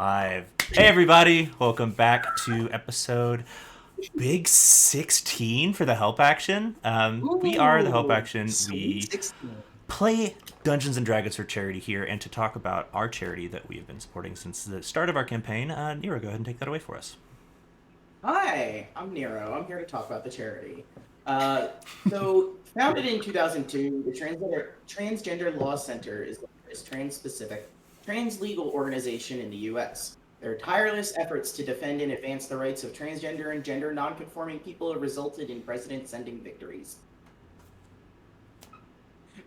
Live. Hey everybody, welcome back to episode Big 16 for the Help Action. We are the Help Ooh, Action. sweet We 16. play Dungeons and Dragons for charity here, and to talk about our charity that we have been supporting since the start of our campaign, Nero, go ahead and take that away for us. Hi, I'm Nero. I'm here to talk about the charity. Founded in 2002, the Transgender Law Center is the first trans-specific, trans-legal organization in the U.S. Their tireless efforts to defend and advance the rights of transgender and gender non-conforming people have resulted in precedent-setting victories.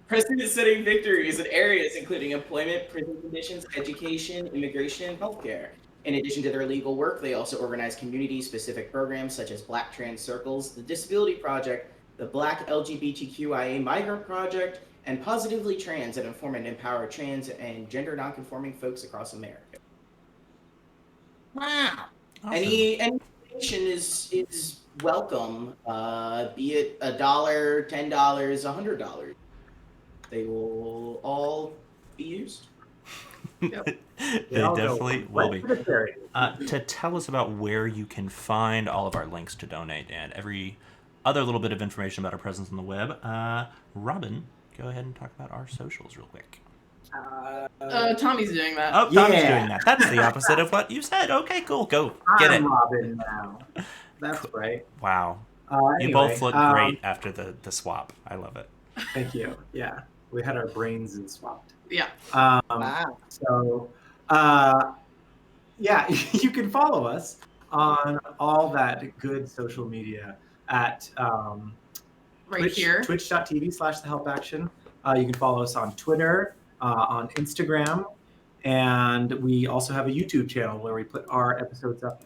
Precedent-setting victories in areas including employment, prison conditions, education, immigration, and healthcare. In addition to their legal work, they also organize community-specific programs such as Black Trans Circles, the Disability Project, the Black LGBTQIA Migrant Project, and Positively Trans that inform and empower trans and gender nonconforming folks across America. Wow. Awesome. Any donation is welcome, be it $1, $10, $100. They will all be used. They definitely will be. To tell us about where you can find all of our links to donate and every other little bit of information about our presence on the web, Robin, go ahead and talk about our socials real quick. Tommy's doing that. Oh, Tommy's doing that. That's the opposite of what you said. Okay, cool. Go get it. I'm Robin now. That's right. Wow. Anyway, You both look great after the swap. I love it. Thank you. Yeah, we had our brains and swapped. Yeah. Wow. So, yeah, you can follow us on all that good social media at Here. twitch.tv/thehelpaction. You can follow us on Twitter, on Instagram, and we also have a YouTube channel where we put our episodes up,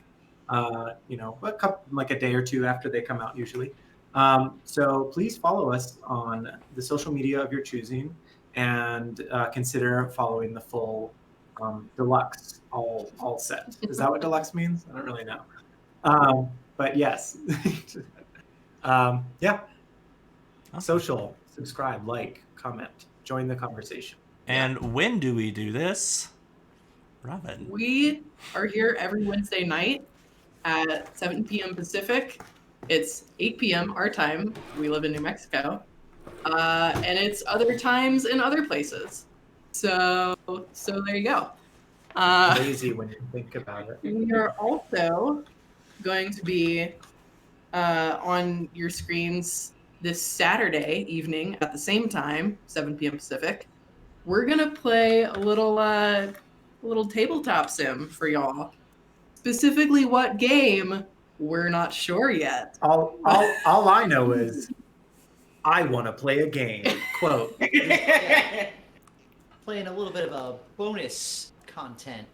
like a day or two after they come out usually. So please follow us on the social media of your choosing, and consider following the full deluxe all set. Is that what deluxe means? I don't really know. But yes. Yeah. Awesome. Social, subscribe, like, comment, join the conversation. And when do we do this? Robin. We are here every Wednesday night at 7 p.m. Pacific. It's 8 p.m. our time. We live in New Mexico. And it's other times in other places. So there you go. Lazy when you think about it. We are also going to be on your screens this Saturday evening at the same time, 7 p.m. Pacific. We're gonna play a little tabletop sim for y'all. Specifically, what game? We're not sure yet. All I know is I want to play a game. Quote. Playing a little bit of a bonus content.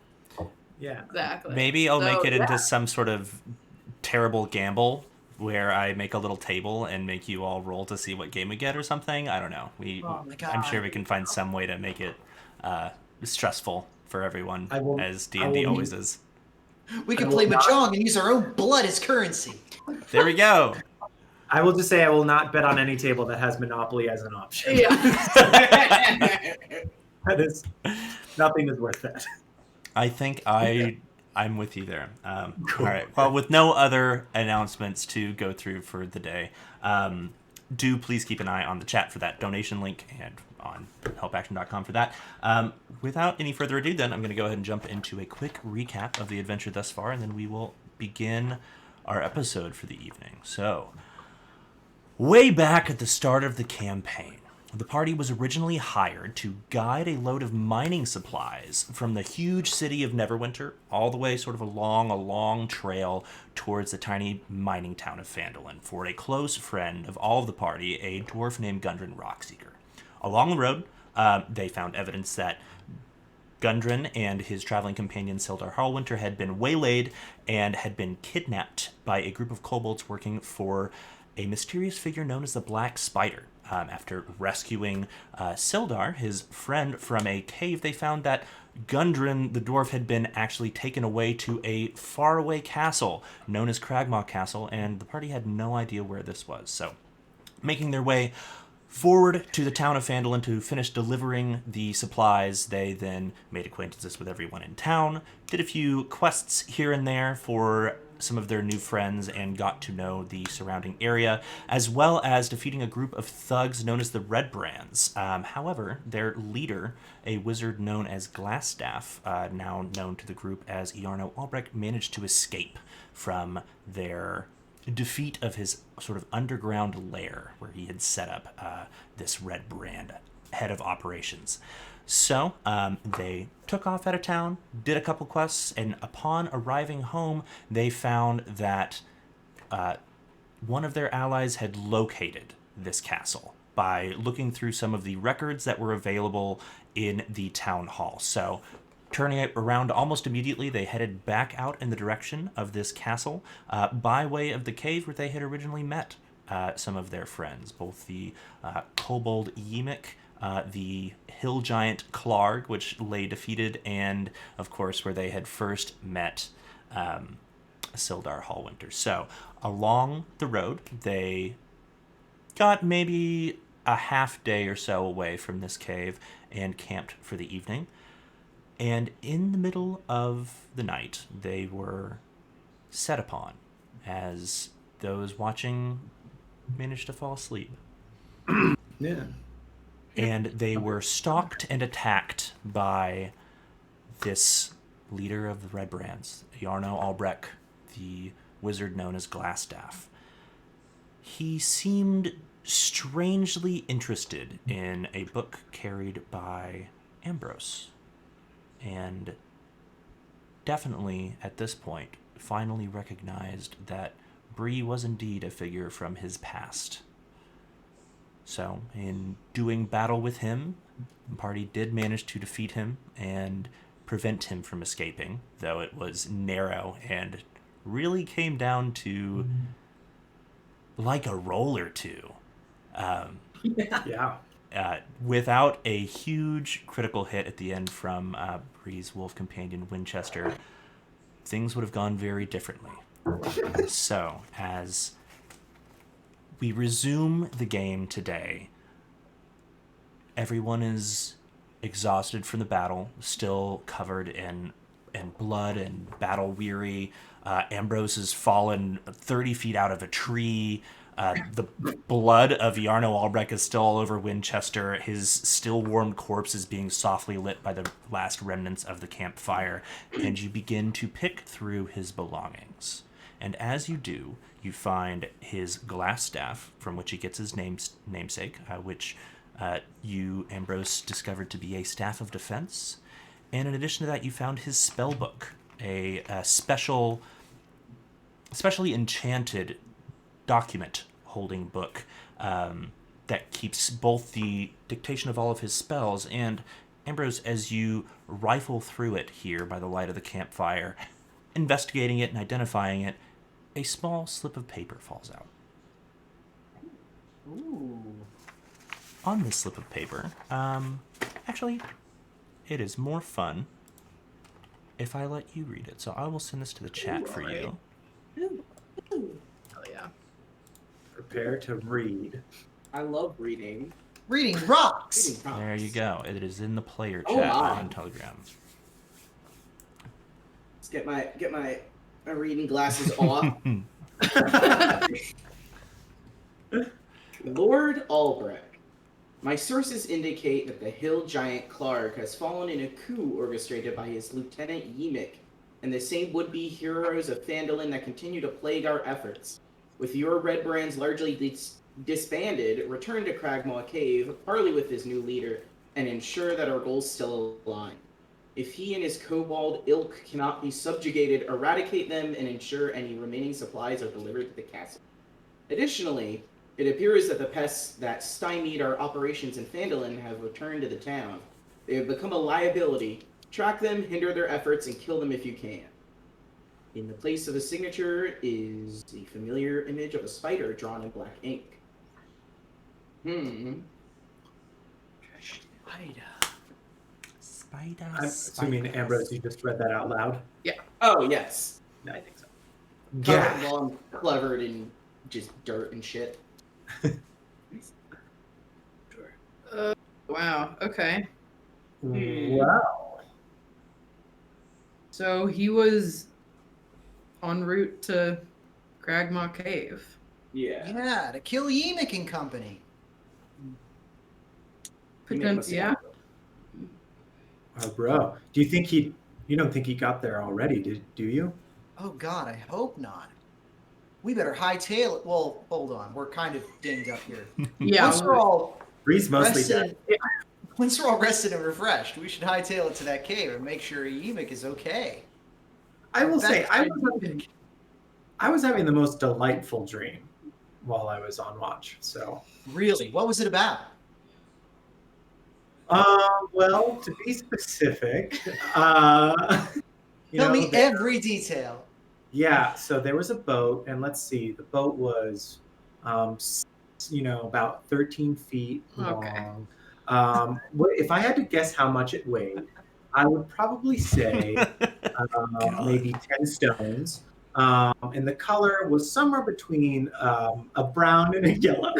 Yeah. Exactly. Maybe I'll make it into some sort of terrible gamble where I make a little table and make you all roll to see what game we get or something. I don't know. Oh my God. I'm sure we can find some way to make it stressful for everyone, as D&D always is. We can play Mahjong and use our own blood as currency. There we go. I will just say I will not bet on any table that has Monopoly as an option. Yeah. That is, nothing is worth that. I think I'm with you there. Cool. All right. Well, with no other announcements to go through for the day, do please keep an eye on the chat for that donation link and on helpaction.com for that. Without any further ado, then, I'm going to go ahead and jump into a quick recap of the adventure thus far, and then we will begin our episode for the evening. So, way back at the start of the campaign, the party was originally hired to guide a load of mining supplies from the huge city of Neverwinter all the way sort of along a long trail towards the tiny mining town of Phandalin for a close friend of all of the party, a dwarf named Gundren Rockseeker. Along the road, they found evidence that Gundren and his traveling companion Sildar Harlwinter had been waylaid and had been kidnapped by a group of kobolds working for a mysterious figure known as the Black Spider. After rescuing Sildar, his friend, from a cave, they found that Gundren, the dwarf, had been actually taken away to a faraway castle known as Cragmaw Castle, and the party had no idea where this was. So, making their way forward to the town of Phandalin to finish delivering the supplies. They then made acquaintances with everyone in town, did a few quests here and there for some of their new friends, and got to know the surrounding area, as well as defeating a group of thugs known as the Red Brands. However, their leader, a wizard known as Glassstaff, now known to the group as Iarno Albrecht, managed to escape from their defeat of his sort of underground lair where he had set up this Red Brand head of operations. So they took off out of town, did a couple quests, and upon arriving home, they found that one of their allies had located this castle by looking through some of the records that were available in the town hall. So turning it around almost immediately, they headed back out in the direction of this castle by way of the cave where they had originally met some of their friends, both the kobold Yimik, the hill giant Klarg, which lay defeated, and of course where they had first met Sildar Hallwinter. So along the road, they got maybe a half day or so away from this cave and camped for the evening. And in the middle of the night, they were set upon as those watching managed to fall asleep. Yeah. And they were stalked and attacked by this leader of the Red Brands, Iarno Albrecht, the wizard known as Glassstaff. He seemed strangely interested in a book carried by Ambrose, and definitely at this point finally recognized that Bree was indeed a figure from his past. So, in doing battle with him, the party did manage to defeat him and prevent him from escaping, though it was narrow and really came down to like a roll or two. Yeah. Without a huge critical hit at the end from Bree's wolf companion Winchester, things would have gone very differently. So, as we resume the game today, everyone is exhausted from the battle, still covered in blood and battle weary. Ambrose has fallen 30 feet out of a tree. The blood of Iarno Albrecht is still all over Winchester. His still warm corpse is being softly lit by the last remnants of the campfire, and you begin to pick through his belongings. And as you do, you find his glass staff, from which he gets his namesake, which you, Ambrose, discovered to be a staff of defense. And in addition to that, you found his spell book, a specially enchanted document holding book that keeps both the dictation of all of his spells and, Ambrose, as you rifle through it here by the light of the campfire, investigating it and identifying it, a small slip of paper falls out. Ooh. On this slip of paper, actually, it is more fun if I let you read it. So I will send this to the chat for you. Oh yeah. Prepare to read. I love reading. Reading rocks. Reading prompts. There you go. It is in the player Oh, chat wow. on Telegram. Let's get my reading glasses off. Lord Albrecht. My sources indicate that the hill giant Clark has fallen in a coup orchestrated by his lieutenant Yimik and the same would-be heroes of Phandalin that continue to plague our efforts. With your Red Brands largely disbanded, return to Cragmaw Cave, parley with his new leader, and ensure that our goals still align. If he and his kobold ilk cannot be subjugated, eradicate them and ensure any remaining supplies are delivered to the castle. Additionally, it appears that the pests that stymied our operations in Phandalin have returned to the town. They have become a liability. Track them, hinder their efforts, and kill them if you can. In the place of the signature is the familiar image of a spider drawn in black ink. Spider. I'm assuming, Ambrose, you just read that out loud. Oh, yes. Yeah, I think so. Covered while I'm clevered in just dirt and shit. Wow. Okay. Wow. So he was en route to Cragmaw Cave. Yeah. Yeah, to kill Yemek and company. Yeah. Oh, bro. Do you think you don't think he got there already, do you? Oh God, I hope not. We better hightail it. Well, hold on. We're kind of dinged up here. Yeah. Once we're all Bree's mostly rested, dead. once we're all rested and refreshed, we should hightail it to that cave and make sure Yemek is okay. I will say, That's I was having the most delightful dream while I was on watch. So, Really, what was it about? well, to be specific, you Tell know, me every detail. yeah. So there was a boat, and let's see, the boat was, about 13 feet Okay. long. If I had to guess how much it weighed, I would probably say maybe 10 stones. And the color was somewhere between a brown and a yellow.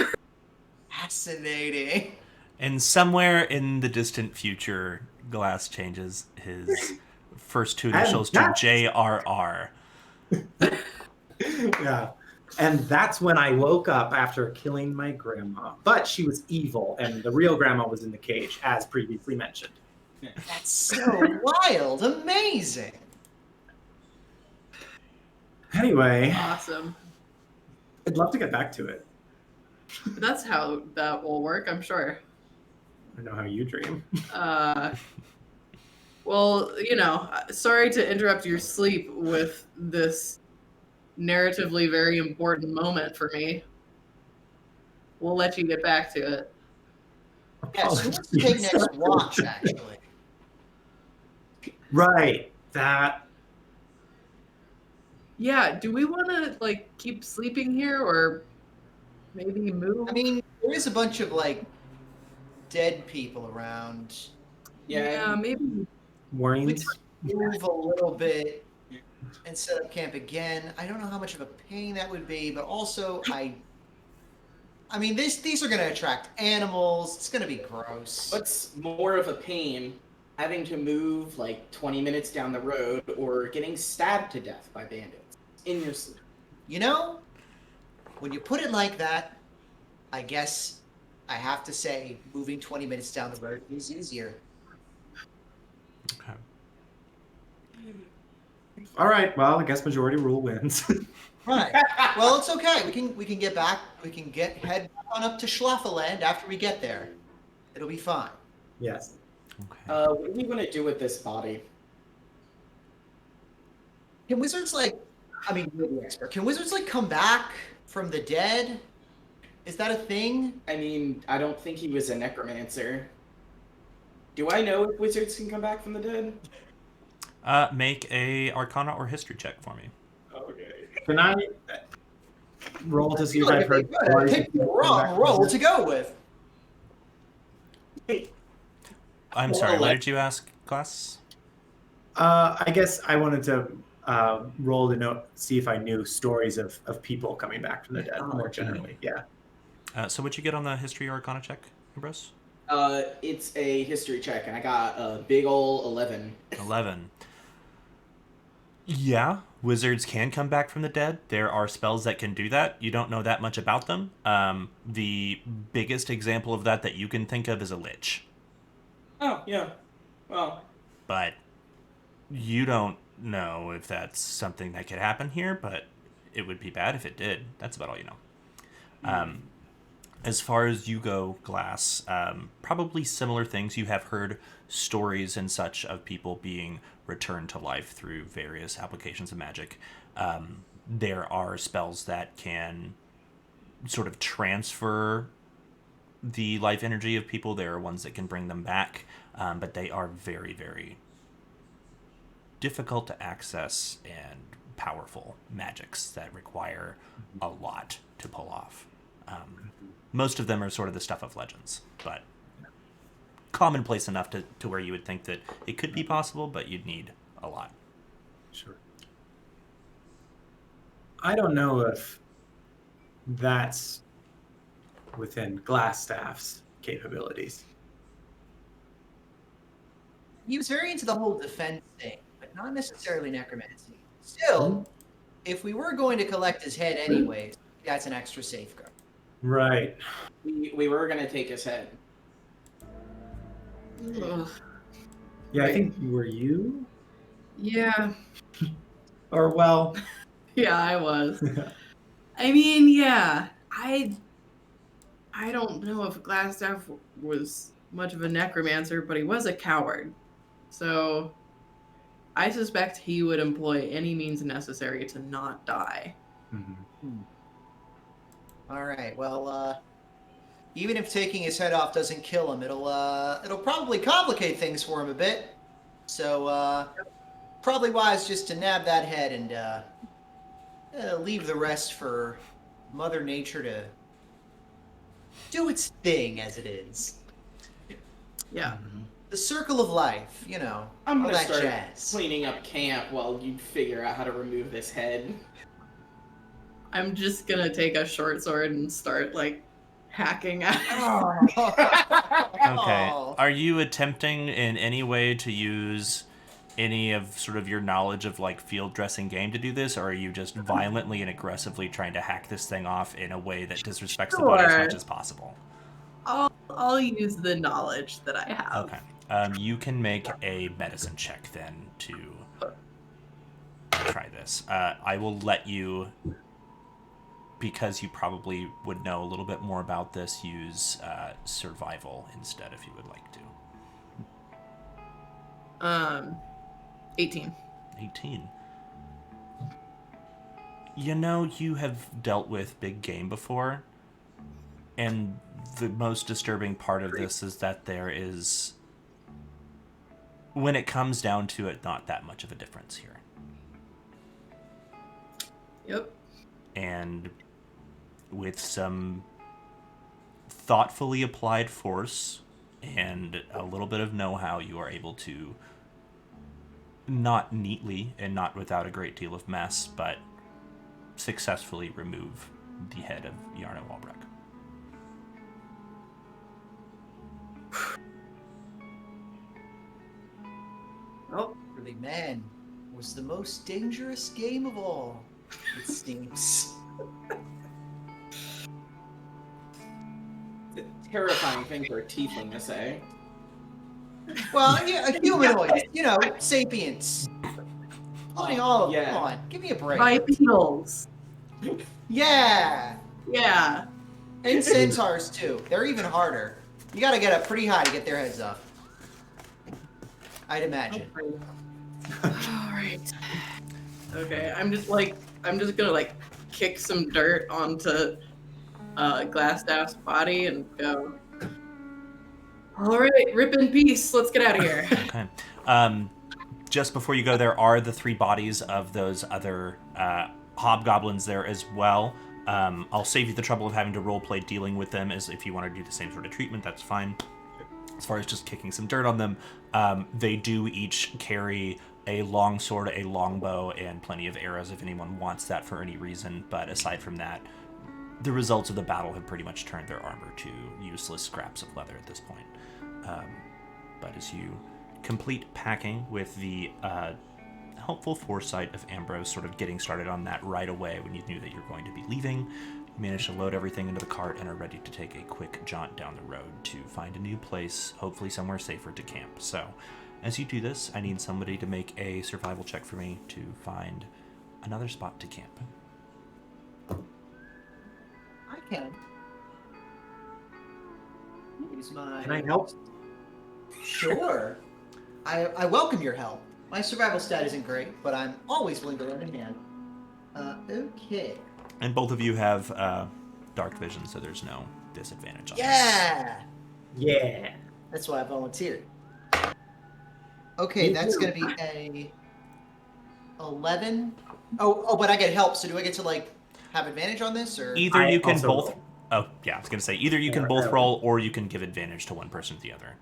Fascinating. And somewhere in the distant future, Glass changes his first two initials to that's- JRR. Yeah. And that's when I woke up after killing my grandma. But she was evil, and the real grandma was in the cage, as previously mentioned. That's so wild. Amazing. Anyway, Awesome. I'd love to get back to it. That's how that will work, I'm sure. I know how you dream. Well, sorry to interrupt your sleep with this narratively very important moment for me. We'll let you get back to it. Yeah, so what's the take next watch, actually? Right. That. Yeah, do we want to keep sleeping here or maybe move? I mean, there is a bunch of dead people around. Yeah, maybe. Warnings. Move a little bit and set up camp again. I don't know how much of a pain that would be, but also I mean, these are going to attract animals. It's going to be gross. What's more of a pain, having to move 20 minutes down the road or getting stabbed to death by bandits in your sleep? When you put it like that, I guess I have to say moving 20 minutes down the road is easier. Okay. All right. Well, I guess majority rule wins. Right. Well, it's okay. We can get back. We can head on up to Schlaffeland after we get there. It'll be fine. Yes. Okay. What are we going to do with this body? Can wizards you're the expert. Can wizards come back from the dead? Is that a thing? I mean, I don't think he was a necromancer. Do I know if wizards can come back from the dead? Make a Arcana or History check for me. Okay. Can I roll to see if I've heard? I picked the wrong roll to go with. I'm sorry, what did you ask, Glass? I guess I wanted to roll to know, see if I knew stories of people coming back from the dead more generally. Yeah. So what'd you get on the History or Arcana check, Ambrose? It's a history check, and I got a big ol' 11. 11. Yeah, wizards can come back from the dead. There are spells that can do that. You don't know that much about them. The biggest example of that you can think of is a lich. Oh, yeah. Well, But you don't know if that's something that could happen here, but it would be bad if it did. That's about all you know. As far as you go, Glass, probably similar things. You have heard stories and such of people being returned to life through various applications of magic. There are spells that can sort of transfer the life energy of people. There are ones that can bring them back, but they are very, very difficult to access and powerful magics that require a lot to pull off. Most of them are sort of the stuff of legends, but commonplace enough to where you would think that it could be possible, but you'd need a lot. Sure. I don't know if that's within Glassstaff's capabilities. He was very into the whole defense thing, but not necessarily necromancy. Still, if we were going to collect his head anyways, that's an extra safeguard. Right. We were gonna take his head. Ugh. Yeah, I think were you? Yeah, Or well, yeah, I was. I mean, yeah, I don't know if Glassstaff was much of a necromancer, but he was a coward. So I suspect he would employ any means necessary to not die. All right. Well, even if taking his head off doesn't kill him, it'll probably complicate things for him a bit. So probably wise just to nab that head and leave the rest for Mother Nature to do its thing, as it is. Yeah. The circle of life, you know, I'm all gonna that start jazz. cleaning up camp while you figure out how to remove this head. I'm just gonna take a short sword and start like hacking at Okay. Oh. Are you attempting in any way to use any of sort of your knowledge of like field dressing game to do this, or are you just violently and aggressively trying to hack this thing off in a way that disrespects the body as Sure. much as possible? I'll use the knowledge that I have. Okay. You can make a medicine check then to try this. I will let you, because you probably would know a little bit more about this, use survival instead if you would like to. 18. 18. You know, you have dealt with big game before, and the most disturbing part of this is that there is, when it comes down to it, not that much of a difference here. Yep. And with some thoughtfully applied force and a little bit of know-how, you are able to, not neatly and not without a great deal of mess, but successfully remove the head of Yarna Walbrook. Oh, Really, man, was the most dangerous game of all, it seems. It's a terrifying thing for a tiefling to say. Well, yeah, a humanoid, you know, sapiens. Including all of them. Yeah. Come on, give me a break. bipedals. Yeah! Yeah. And centaurs, too. They're even harder. You gotta get up pretty high to get their heads off. I'd imagine. All right. Okay, I'm just gonna like kick some dirt onto Glassstaff's body and go. All right, rip in peace. Let's get out of here. Okay. Just before you go, there are the 3 bodies of those other hobgoblins there as well. I'll save you the trouble of having to roleplay dealing with them, as if you want to do the same sort of treatment, that's fine. As far as just kicking some dirt on them, they do each carry a long sword, a longbow, and plenty of arrows if anyone wants that for any reason. But aside from that, the results of the battle have pretty much turned their armor to useless scraps of leather at this point. But as you complete packing with the helpful foresight of Ambrose sort of getting started on that right away when you knew that you're going to be leaving, you manage to load everything into the cart and are ready to take a quick jaunt down the road to find a new place, hopefully somewhere safer to camp. So as you do this, I need somebody to make a survival check for me to find another spot to camp. I can. Use my... Can I help? Sure. I welcome your help. My survival stat isn't great, but I'm always willing to lend a hand. Okay. And both of you have dark vision, so there's no disadvantage on this. Yeah! Yeah. That's why I volunteered. Okay, Me that's too. gonna be a 11. Oh, but I get help, so do I get to, like, have advantage on this, or? Either I you can also both... roll. Oh, yeah, I was going to say, either you can both roll or you can give advantage to one person or the other.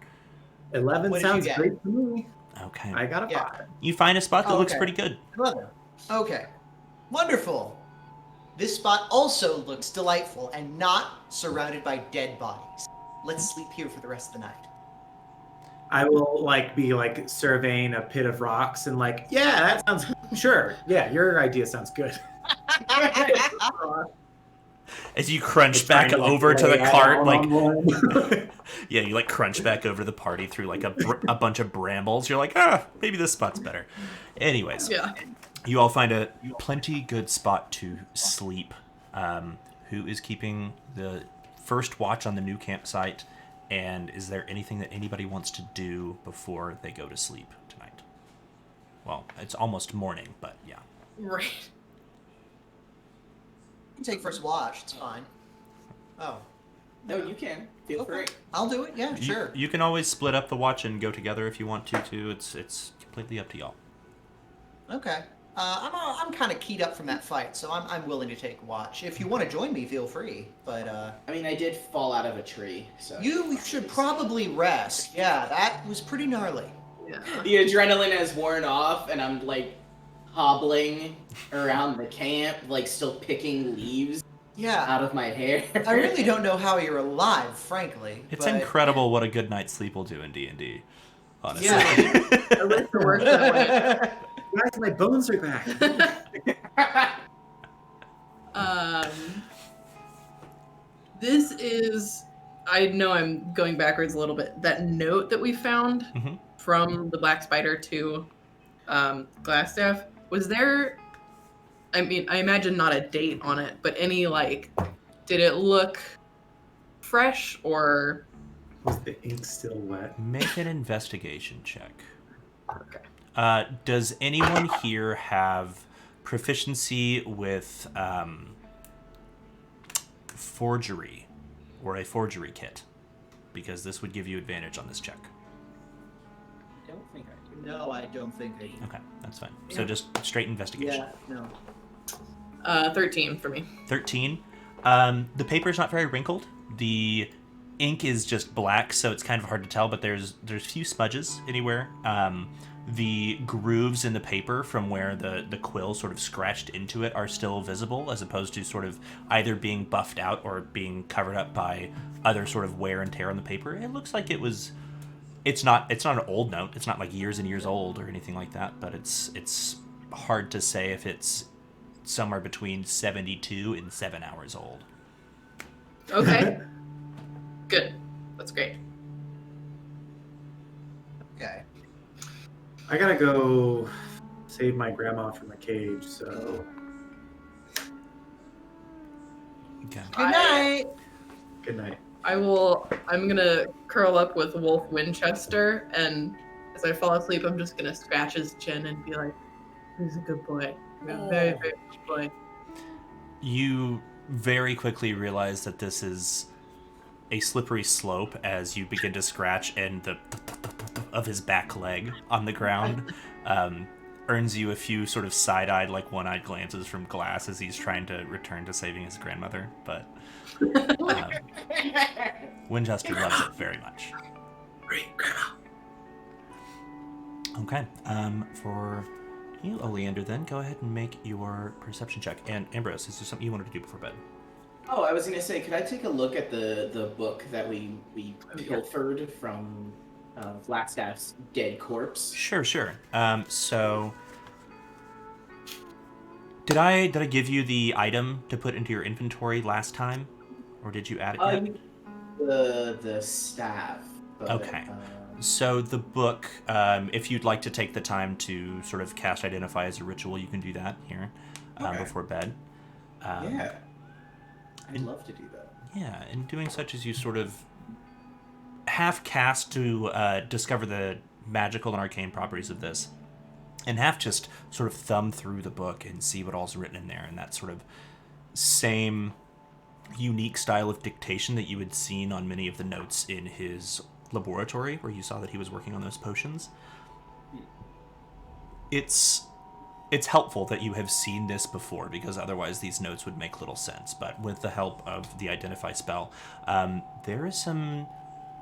11 What did you sounds get? great to me. Okay. I got a Yeah. 5. You find a spot that Oh, looks okay. pretty good. 11. Okay. Wonderful. This spot also looks delightful and not surrounded by dead bodies. let's sleep here for the rest of the night. I will be surveying a pit of rocks and yeah, that sounds sure. Yeah, your idea sounds good. As you crunch It's trying back over to lay the out cart, on one. yeah, you crunch back over the party through a bunch of brambles. You're maybe this spot's better. Anyways, Yeah. you all find a plenty good spot to sleep. Who is keeping the first watch on the new campsite? And is there anything that anybody wants to do before they go to sleep tonight? Well, it's almost morning, but yeah. Right. You can take first watch. It's fine. Oh, No, you can. Feel free. I'll do it. Yeah, You- sure. You can always split up the watch and go together if you want to, too. It's completely up to y'all. Okay. I'm kind of keyed up from that fight, so I'm willing to take watch. If you want to join me, feel free. But I mean, I did fall out of a tree, so you should probably rest. Yeah, that was pretty gnarly. Yeah. The adrenaline has worn off, and I'm hobbling around the camp, still picking leaves Yeah, out of my hair. I really don't know how you're alive, frankly. It's but incredible what a good night's sleep will do in D&D. Honestly. Yeah. I wish it worked that way. Guys, my bones are back. This is, I know I'm going backwards a little bit. That note that we found Mhm. from the Black Spider to Glassstaff, was there, I mean, I imagine not a date on it, but any did it look fresh or? Was the ink still wet? Make an investigation check. Okay. Does anyone here have proficiency with forgery or a forgery kit? Because this would give you advantage on this check. I don't think I do. No, I don't think they. Okay, that's fine. So Yeah. just straight investigation. Yeah, no. 13 for me. 13. The paper's not very wrinkled. The ink is just black, so it's kind of hard to tell, but there's few smudges anywhere. The grooves in the paper from where the quill sort of scratched into it are still visible, as opposed to sort of either being buffed out or being covered up by other sort of wear and tear on the paper. It looks like it's not an old note. It's not years and years old or anything like that, but it's hard to say if it's somewhere between 72 and 7 hours old. Okay. Good. That's great. Okay. I gotta go save my grandma from a cage, so Okay. Good night. good night. I'm gonna curl up with Wolf Winchester, and as I fall asleep, I'm just gonna scratch his chin and be like, he's a good boy. He's a very, very good boy. You very quickly realize that this is a slippery slope as you begin to scratch, and the of his back leg on the ground earns you a few sort of side-eyed, one-eyed glances from Glass as he's trying to return to saving his grandmother. But Winchester loves it very much. Great, grandma. Okay. For you, Oleander, then go ahead and make your perception check. And Ambrose, is there something you wanted to do before bed? Oh, I was gonna say, could I take a look at the book that we pilfered from Blackstaff's dead corpse? Sure. So did I give you the item to put into your inventory last time, or did you add it yet? The staff. But, Okay. So the book, if you'd like to take the time to sort of cast Identify as a ritual, you can do that here Okay. before bed. Yeah. I'd love to do that. Yeah, and doing such as you sort of half cast to discover the magical and arcane properties of this, and half just sort of thumb through the book and see what all's written in there, and that sort of same unique style of dictation that you had seen on many of the notes in his laboratory, where you saw that he was working on those potions. It's helpful that you have seen this before, because otherwise these notes would make little sense. But with the help of the Identify spell, there is some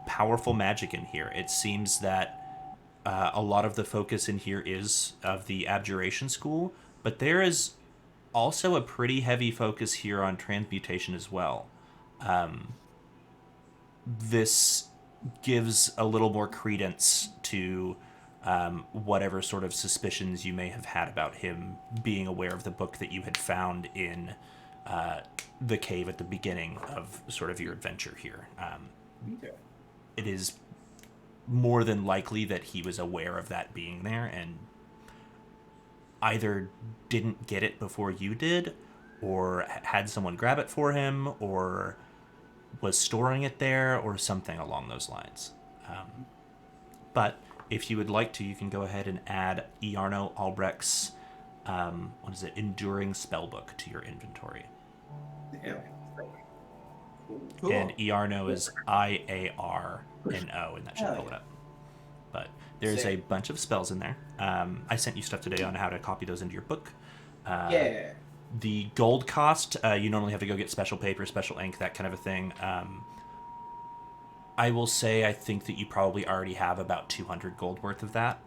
powerful magic in here. It seems that a lot of the focus in here is of the Abjuration School, but there is also a pretty heavy focus here on transmutation as well. this gives a little more credence to whatever sort of suspicions you may have had about him being aware of the book that you had found in the cave at the beginning of sort of your adventure here. Okay. It is more than likely that he was aware of that being there and either didn't get it before you did, or had someone grab it for him, or was storing it there, or something along those lines. But if you would like to, you can go ahead and add Iarno Albrecht's Enduring Spellbook to your inventory. Yeah. And Iarno is IARNO, and that should Oh, pull it yeah. up. But there's a bunch of spells in there. I sent you stuff today on how to copy those into your book. Yeah. The gold cost, you normally have to go get special paper, special ink, that kind of a thing. I will say I think that you probably already have about 200 gold worth of that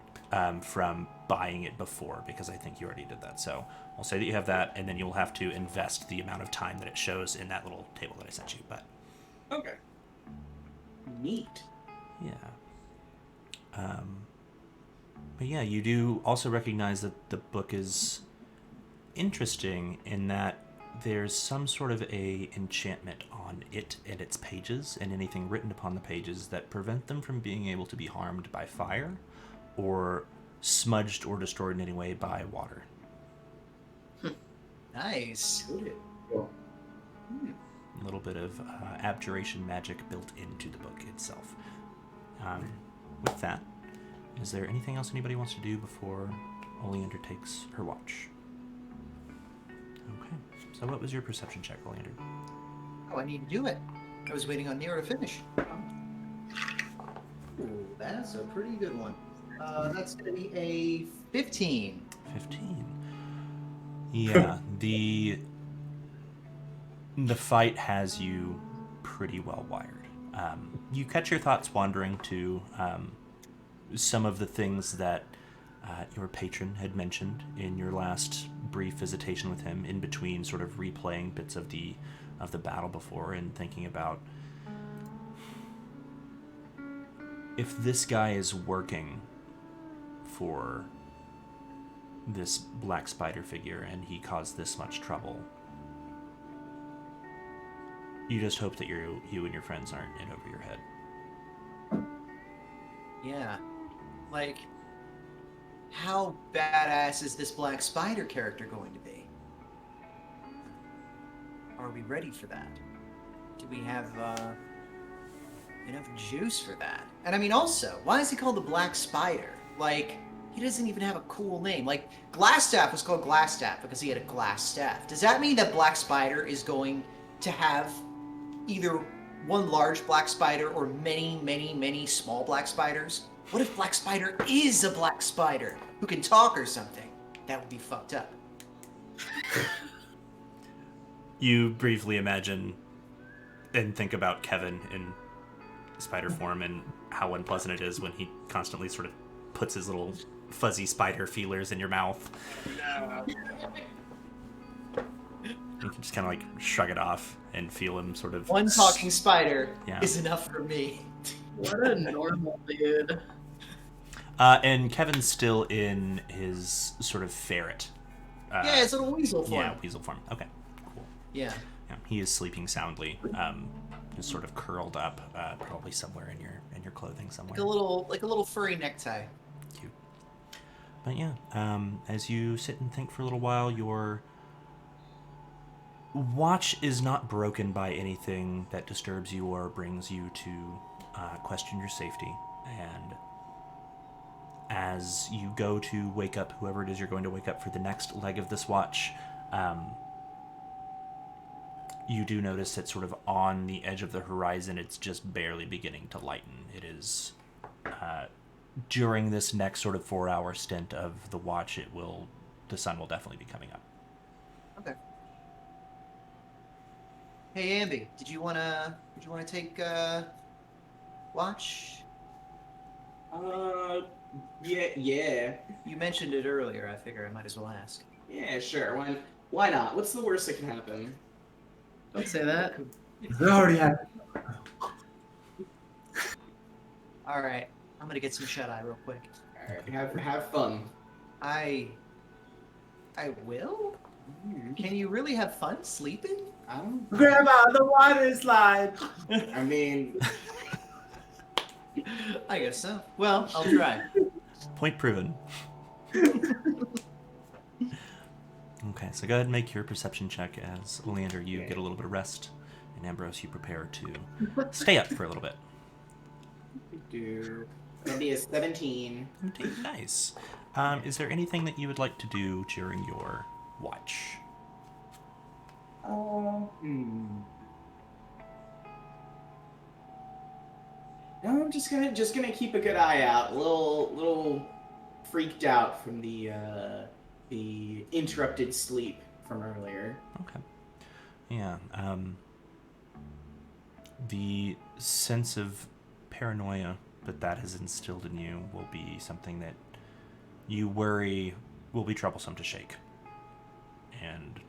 from buying it before, because I think you already did that. So I'll say that you have that, and then you'll have to invest the amount of time that it shows in that little table that I sent you. But Okay. Neat. yeah. But yeah, you do also recognize that the book is interesting in that there's some sort of a enchantment on it and its pages and anything written upon the pages that prevent them from being able to be harmed by fire or smudged or destroyed in any way by water. Nice. Cool. A little bit of abjuration magic built into the book itself. With that, is there anything else anybody wants to do before Oleander takes her watch? Okay. So what was your perception check, Oleander? Oh, I need to do it. I was waiting on Nero to finish. Ooh, that's a pretty good one. That's gonna be a 15. 15. Yeah, the fight has you pretty well wired. You catch your thoughts wandering to some of the things that your patron had mentioned in your last brief visitation with him, in between sort of replaying bits of the battle before and thinking about if this guy is working for this black spider figure and he caused this much trouble, you just hope that you and your friends aren't in over your head. Yeah. Like, how badass is this Black Spider character going to be? Are we ready for that? Do we have enough juice for that? And I mean, also, why is he called the Black Spider? Like, he doesn't even have a cool name. Like, Glassstaff was called Glassstaff because he had a glass staff. Does that mean that Black Spider is going to have either one large black spider or many, many, many small black spiders? What if Black Spider is a black spider who can talk or something? That would be fucked up. You briefly imagine and think about Kevin in spider form and how unpleasant it is when he constantly sort of puts his little fuzzy spider feelers in your mouth. You can just kind of like shrug it off and feel him sort of... One talking spider Yeah. is enough for me. What a normal dude. And Kevin's still in his sort of ferret. Yeah, it's a little weasel form. Yeah, weasel form. Okay, cool. Yeah. Yeah, he is sleeping soundly, just sort of curled up, probably somewhere in your clothing somewhere. Like a little furry necktie. Cute. But yeah, as you sit and think for a little while, your watch is not broken by anything that disturbs you or brings you to question your safety. And as you go to wake up whoever it is you're going to wake up for the next leg of this watch, you do notice that sort of on the edge of the horizon, it's just barely beginning to lighten. It is during this next sort of 4-hour stint of the watch, the sun will definitely be coming up. Okay. Hey Ambi, did you wanna take watch? Yeah. You mentioned it earlier. I figure I might as well ask. Yeah, sure. Why not? What's the worst that can happen? Don't say that. It already happened. All right, I'm gonna get some shut eye real quick. All right, have fun. I will. Can you really have fun sleeping? I don't. Grandma, the water slide. I mean, I guess so. Well, I'll try. Point proven. Okay, so go ahead and make your perception check as Oleander, you get a little bit of rest, and Ambrose, you prepare to stay up for a little bit. That'd be a 17. Okay, nice. Is there anything that you would like to do during your watch? No, I'm just gonna keep a good eye out. A little freaked out from the interrupted sleep from earlier. Okay. Yeah. The sense of paranoia that has instilled in you will be something that you worry will be troublesome to shake. And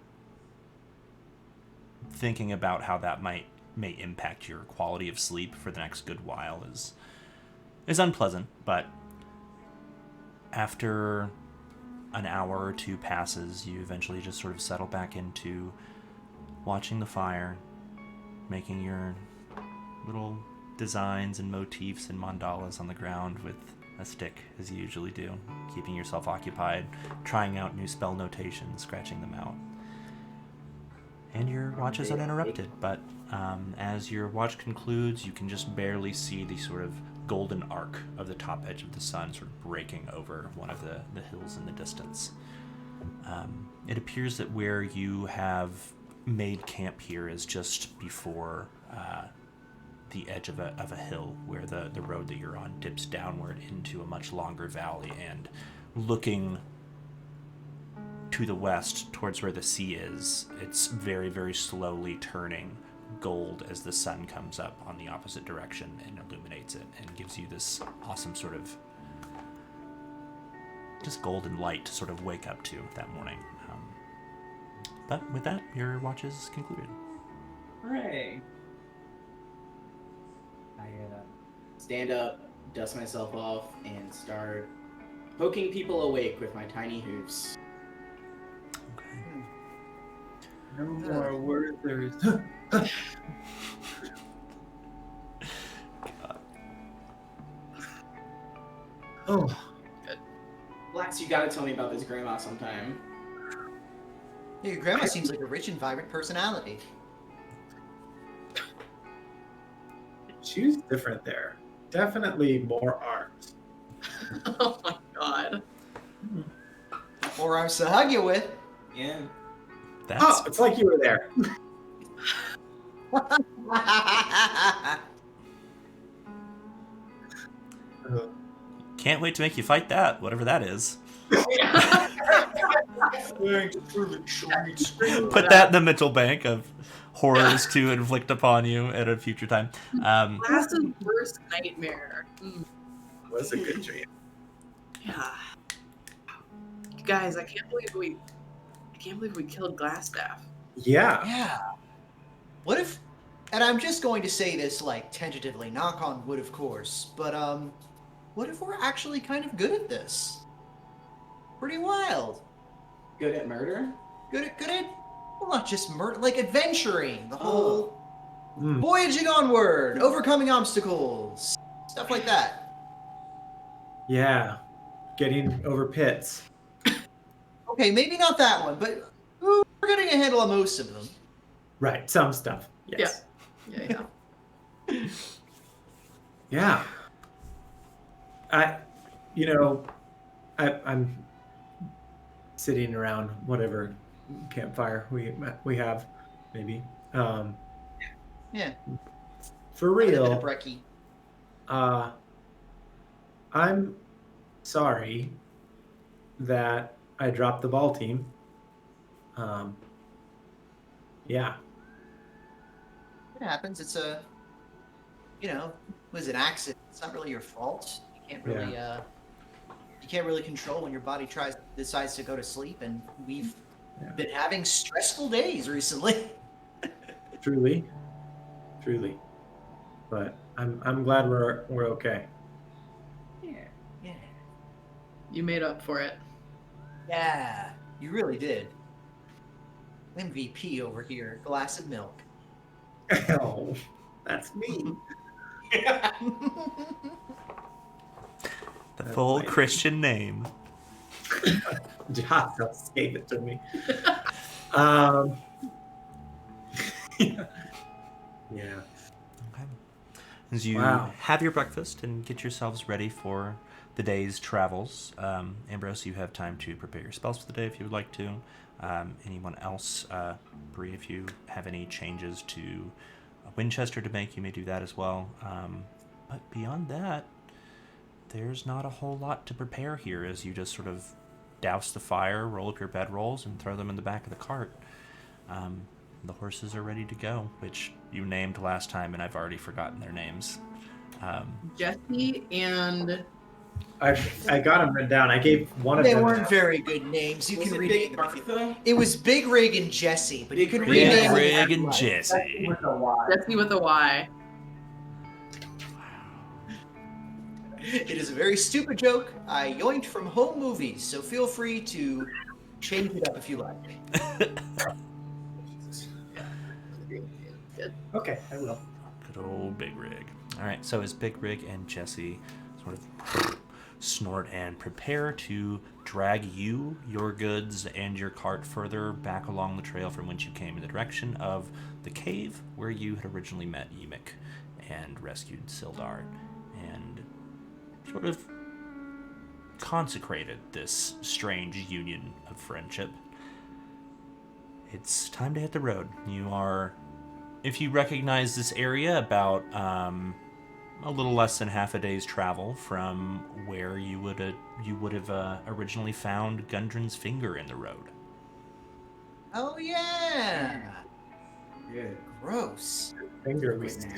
thinking about how that may impact your quality of sleep for the next good while is unpleasant, but after an hour or two passes, you eventually just sort of settle back into watching the fire, making your little designs and motifs and mandalas on the ground with a stick, as you usually do, keeping yourself occupied, trying out new spell notations, scratching them out. And your watch is uninterrupted, but as your watch concludes, you can just barely see the sort of golden arc of the top edge of the sun sort of breaking over one of the hills in the distance. It appears that where you have made camp here is just before the edge of a hill, where the road that you're on dips downward into a much longer valley, and looking to the west towards where the sea is, it's very, very slowly turning gold as the sun comes up on the opposite direction and illuminates it and gives you this awesome sort of just golden light to sort of wake up to that morning. But with that, your watch is concluded. Hooray! I stand up, dust myself off, and start poking people awake with my tiny hooves. Okay. No more Werthers. Oh, Blax, you gotta tell me about this grandma sometime. Yeah, your grandma seems like a rich and vibrant personality. she's different there. Definitely more art. Oh my god. More arms to hug you with. Yeah. That's Oh, it's like you were there. can't wait to make you fight that, whatever that is. Put that in the mental bank of horrors to inflict upon you at a future time. Glass's worst nightmare. Was a good dream. Yeah. Guys, I can't believe we killed Glassstaff. Yeah. Yeah. What if, and I'm just going to say this like tentatively, knock on wood of course, but what if we're actually kind of good at this? Pretty wild. Good at murder? Good at, well, not just murder, like adventuring, the whole Mm. voyaging onward, overcoming obstacles, stuff like that. Yeah. Getting over pits. Okay, maybe not that one, but we're getting a handle on most of them. Right. Some stuff. Yes. Yeah. Yeah. I'm sitting around whatever campfire we have, maybe. Yeah. For A bit real. of brekkie. I'm sorry that I dropped the ball team. Yeah. It happens. It's a, it was an accident. It's not really your fault. You can't really, you can't really control when your body decides to go to sleep. And we've been having stressful days recently. Truly. But I'm glad we're okay. You made up for it. Yeah, you really did. MVP over here. Glass of milk. Oh, that's me. The full Christian name. Just gave it to me. Um, yeah. Okay. As you Wow. have your breakfast and get yourselves ready for the day's travels, Ambrose, you have time to prepare your spells for the day if you would like to. Anyone else, Bree, if you have any changes to Winchester to make, you may do that as well. But beyond that, there's not a whole lot to prepare here as you just sort of douse the fire, roll up your bedrolls, and throw them in the back of the cart. The horses are ready to go, which you named last time, and I've already forgotten their names. Jesse and I got them written down. I gave one of They them. weren't very good names. You Was can it rename Big them. if you- Bertha? It was Big Rig and Jesse, but you can Big Big rename them. Rig and Jesse. Jesse with a Y. It is a very stupid joke. I yoinked from home movies, so feel free to change it up if you like. Okay, I will. Good old Big Rig. All right, so as Big Rig and Jesse sort of snort and prepare to drag you, your goods, and your cart further back along the trail from whence you came in the direction of the cave where you had originally met Emic and rescued Sildar and sort of consecrated this strange union of friendship. It's time to hit the road. You are, if you recognize this area, about a little less than half a day's travel from where you would have originally found Gundren's finger in the road. Oh yeah. Good. Gross. Finger Wait was now.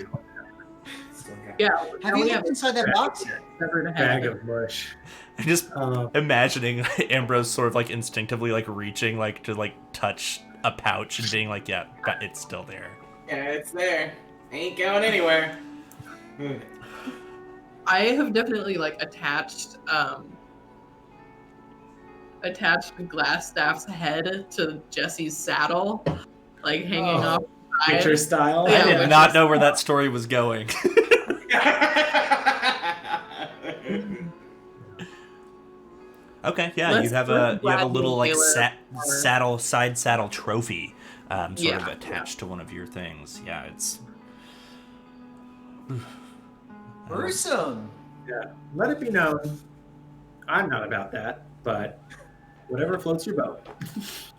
Still got Yeah. Have now you we looked inside that box yet? severed a head. bag of mush. I'm just Um, imagining Ambrose sort of like instinctively like reaching like to like touch a pouch and being like, yeah, but it's still there. Yeah, it's there. Ain't going anywhere. I have definitely like attached Glassstaff's head to Jesse's saddle, like hanging Oh, off the side. Witcher style. Yeah, I did Witcher not know where that story was going. Okay, yeah, Let's you have put a little like Taylor or- side saddle trophy, sort Yeah, of attached to one of your things. Yeah, it's Gruesome. Let it be known, I'm not about that, but whatever floats your boat.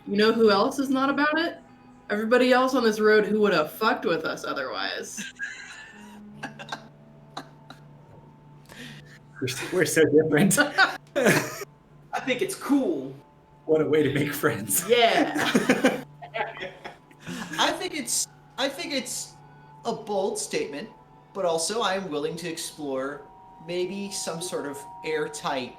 You know who else is not about it? Everybody else on this road who would have fucked with us otherwise. We're so different. I think it's cool. What a way to make friends. Yeah. I think it's a bold statement, but also I am willing to explore maybe some sort of airtight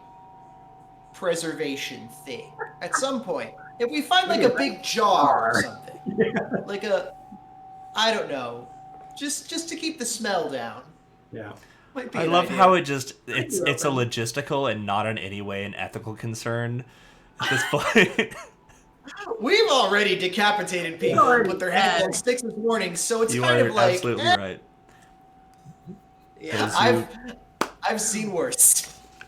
preservation thing at some point. If we find like a big jar or something, like I don't know, just to keep the smell down. Yeah. Might be I an love idea. how it's a logistical and not in any way an ethical concern at this point. We've already decapitated people and put their hands on sticks this morning, so it's You kind are of like absolutely eh, right. yeah, As I've seen worse.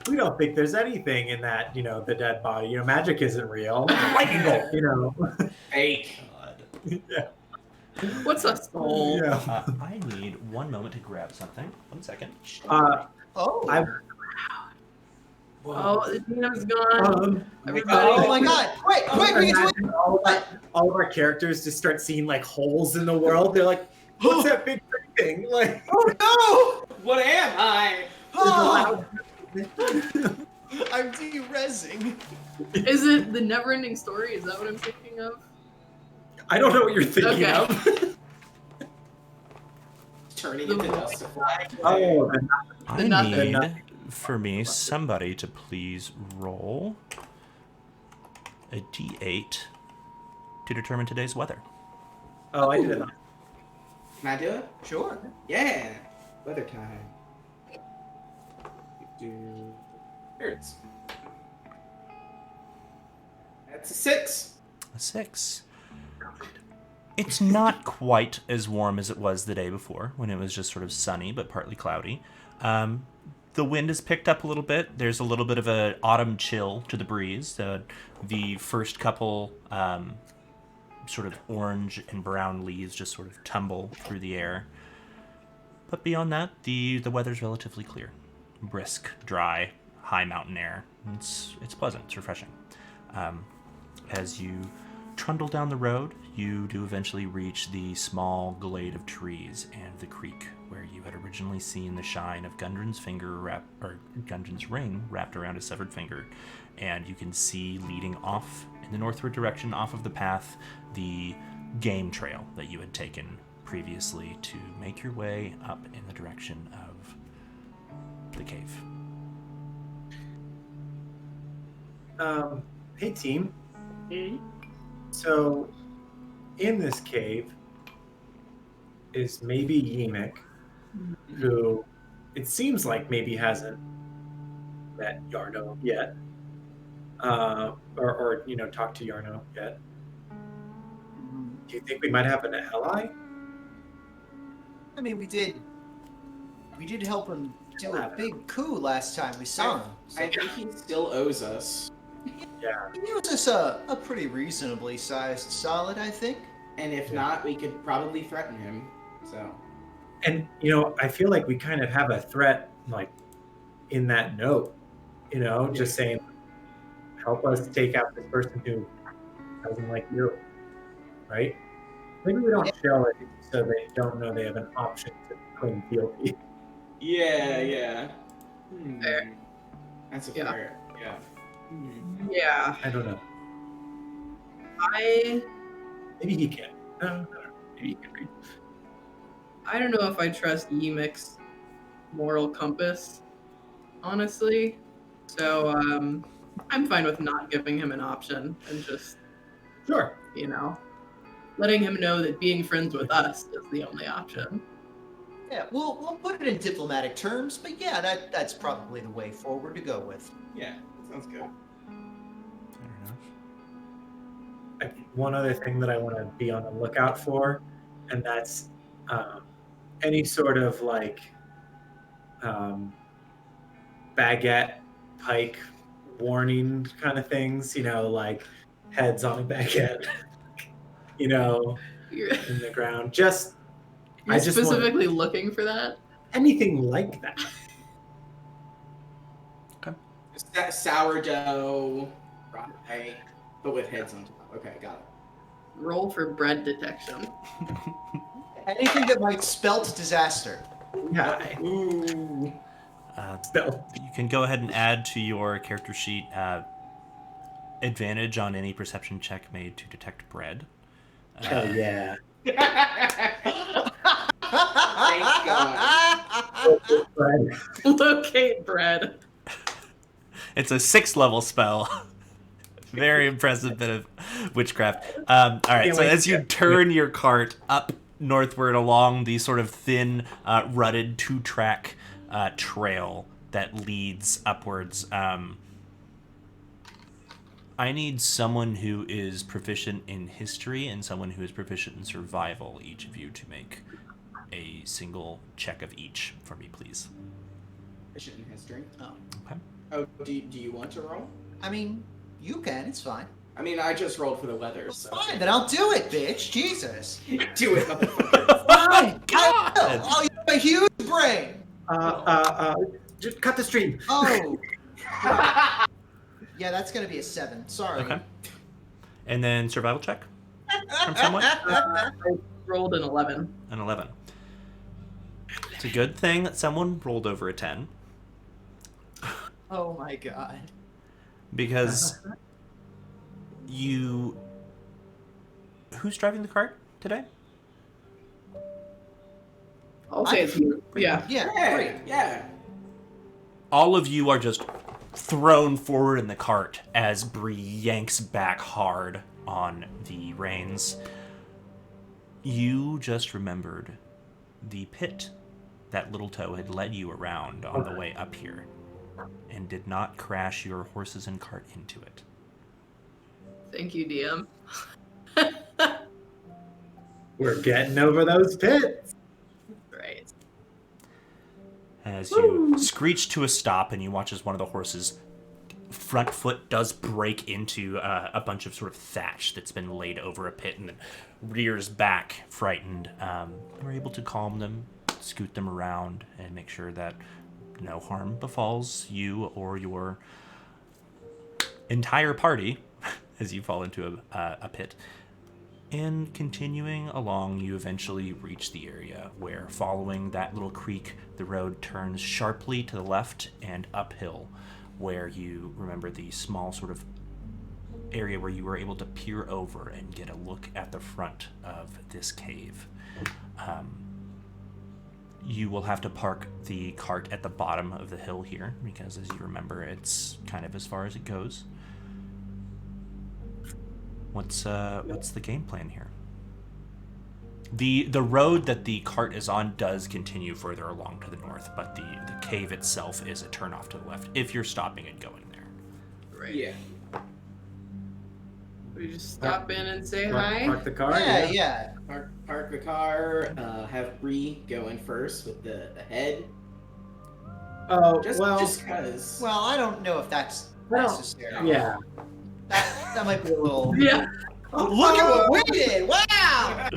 We don't think there's anything in that, the dead body. Magic isn't real. Lightning bolt, Fake. yeah. What's a soul? Yeah. I need one moment to grab something. 1 second. Oh, Oh, the Dino's gone. Everybody. oh my God! Quick, we can do it. Imagine all of our characters just start seeing like holes in the world. They're like, "What's that big thing?" Like, Oh What am I? no! Oh, I'm derezzing. Is it the never-ending story? Is that what I'm thinking of? I don't know what you're thinking Okay. of. Turning into dust to fly. Oh, and I nothing. need for me somebody to please roll a d8 to determine today's weather. I did it. Can I do it? Sure. Yeah. Weather time. Do Birds. That's a 6. A 6. It's not quite as warm as it was the day before, when it was just sort of sunny but partly cloudy. The wind has picked up a little bit. There's a little bit of an autumn chill to the breeze. The first couple sort of orange and brown leaves just sort of tumble through the air. But beyond that, the weather's relatively clear. Brisk, dry, high mountain air. It's pleasant. It's refreshing. As you trundle down the road, you do eventually reach the small glade of trees and the creek where you had originally seen the shine of Gundren's Gundren's ring wrapped around his severed finger, and you can see leading off in the northward direction, off of the path, the game trail that you had taken previously to make your way up in the direction of the cave. Hey team. So, in this cave is maybe Yemek, who it seems like maybe hasn't met Yarno yet, or talked to Yarno yet. Do you think we might have an ally? I mean, we did help him do a big coup last time we saw him. So I think he still owes us. Yeah. he was just a pretty reasonably sized solid, I think. And if not, we could probably threaten him. So. And I feel like we kind of have a threat, like in that note. Just saying, help us take out this person who doesn't like you, right? Maybe we don't show it so they don't know they have an option to claim guilty. Yeah. Fair. That's a Yeah. fair. Yeah. Yeah. I don't know. Maybe he can. No, I don't know. Maybe he can read. I don't know if I trust Yemek's moral compass, honestly. So I'm fine with not giving him an option and just, Sure. letting him know that being friends with us is the only option. Yeah, we'll put it in diplomatic terms, but yeah, that's probably the way forward to go with. Yeah. Sounds good. Fair enough. One other thing that I want to be on the lookout for, and that's any sort of baguette, pike, warning kind of things. Like heads on a baguette. You're, In the ground. Just you're I just want- specifically looking for that? anything like that. Sourdough, rye, but with heads on top. Okay, got it. Roll for bread detection. Anything that might spelt disaster. Yeah. Ooh. So, You can go ahead and add to your character sheet advantage on any perception check made to detect bread. hell yeah. Thank God. Locate bread. It's a 6th level spell. Very impressive bit of witchcraft. All right, Can't so wait as to you get- turn your cart up northward along the sort of thin, rutted 2-track trail that leads upwards, I need someone who is proficient in history and someone who is proficient in survival, each of you, to make a single check of each for me, please. Proficient in history. Oh. Okay. Oh, do you want to roll? I mean, you can, it's fine. I mean, I just rolled for the weather, It's so. fine, then I'll do it, bitch. Jesus. Do it, motherfucker. Fine. God. Oh, you have a huge brain. Just cut the stream. Oh. Yeah, that's gonna be a 7. Sorry. Okay. And then survival check from someone? Rolled an 11. An 11. It's a good thing that someone rolled over a 10, Oh my god. because you... Who's driving the cart today? I'll say it's you. Yeah. Yeah, great. Yeah. All of you are just thrown forward in the cart as Bree yanks back hard on the reins. You just remembered the pit that Little Toe had led you around on the way up here, and did not crash your horses and cart into it. Thank you, DM. We're getting over those pits. Right. As you screech to a stop and you watch as one of the horses' front foot does break into a bunch of sort of thatch that's been laid over a pit and then rears back frightened. You're able to calm them, scoot them around, and make sure that no harm befalls you or your entire party as you fall into a pit. And continuing along, you eventually reach the area where, following that little creek, the road turns sharply to the left and uphill, where you remember the small sort of area where you were able to peer over and get a look at the front of this cave. You will have to park the cart at the bottom of the hill here, because as you remember, it's kind of as far as it goes. What's the game plan here? The road that the cart is on does continue further along to the north, but the cave itself is a turn off to the left if you're stopping and going there. Right. Yeah. We just stop in and say Park, hi. park the car. Yeah. Park the car. Have Bree go in first with the head. Oh, Just cause. Well, I don't know if that's Well, necessary. yeah. That might be a little. Yeah. Look at what we did! Wow!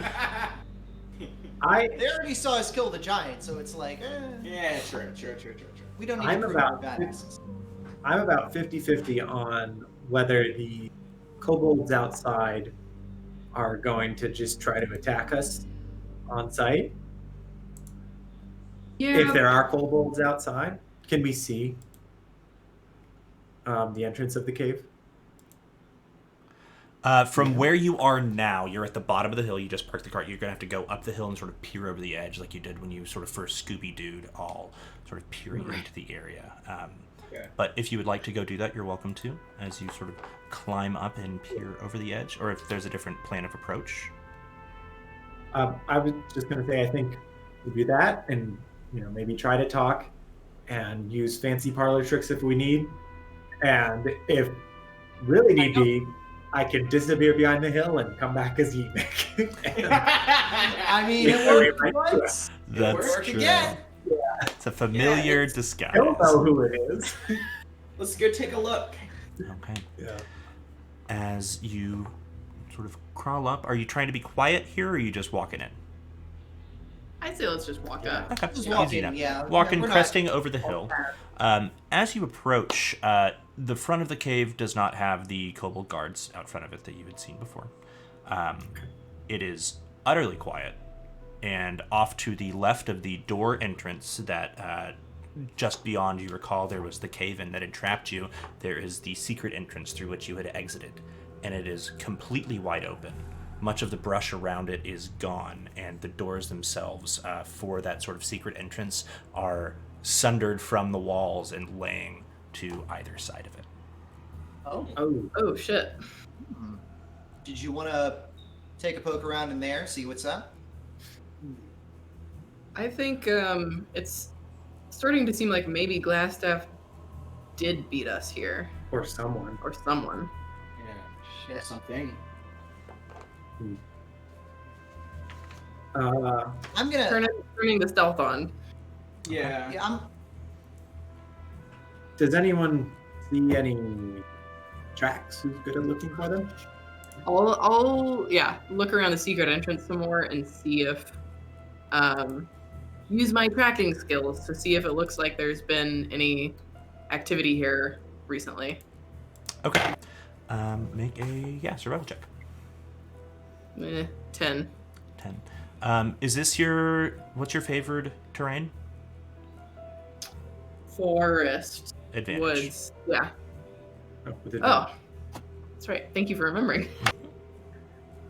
I They already saw us kill the giant, so it's like, Yeah, true. we don't need I'm to prove about- we're badasses. I'm about 50-50 on whether the kobolds outside are going to just try to attack us on sight. Yeah. If there are kobolds outside, can we see the entrance of the cave? From where you are now, you're at the bottom of the hill. You just parked the cart. You're going to have to go up the hill and sort of peer over the edge like you did when you sort of first Scooby-Doo'd, all sort of peering into the area. Okay. But if you would like to go do that, you're welcome to, as you sort of climb up and peer over the edge, or if there's a different plan of approach. I was just going to say, I think we do that, and maybe try to talk and use fancy parlor tricks if we need, and if really need be, I can disappear behind the hill and come back as Yeetnik. I mean, Yeah, it worked right. once. That's worked true. again. It's a familiar it's- disguise. I don't know who it is. Let's go take a look. Okay. Yeah. As you sort of crawl up, are you trying to be quiet here, or are you just walking in? I'd say let's just walk up. Okay. Just Easy walking, enough. yeah. Walking, We're not- cresting over the hill. As you approach, the front of the cave does not have the kobold guards out front of it that you had seen before. It is utterly quiet, and off to the left of the door entrance that just beyond, you recall, there was the cave-in that had trapped you. There is the secret entrance through which you had exited, and it is completely wide open. Much of the brush around it is gone, and the doors themselves for that sort of secret entrance are sundered from the walls and laying to either side of it. Oh, Oh, Oh shit. did you want to take a poke around in there, see what's up? I think it's starting to seem like maybe Glassstaff did beat us here, or someone. or someone. Yeah. Something. I'm gonna. Turning the stealth on. Yeah. Yeah, Does anyone see any tracks? Who's good at looking for them? I'll look around the secret entrance some more and see if use my tracking skills to see if it looks like there's been any activity here recently. Okay. Make a survival check. 10. 10. Is this what's your favored terrain? Forest. Advantage. Woods. Yeah. Oh, with Oh. That's right. Thank you for remembering.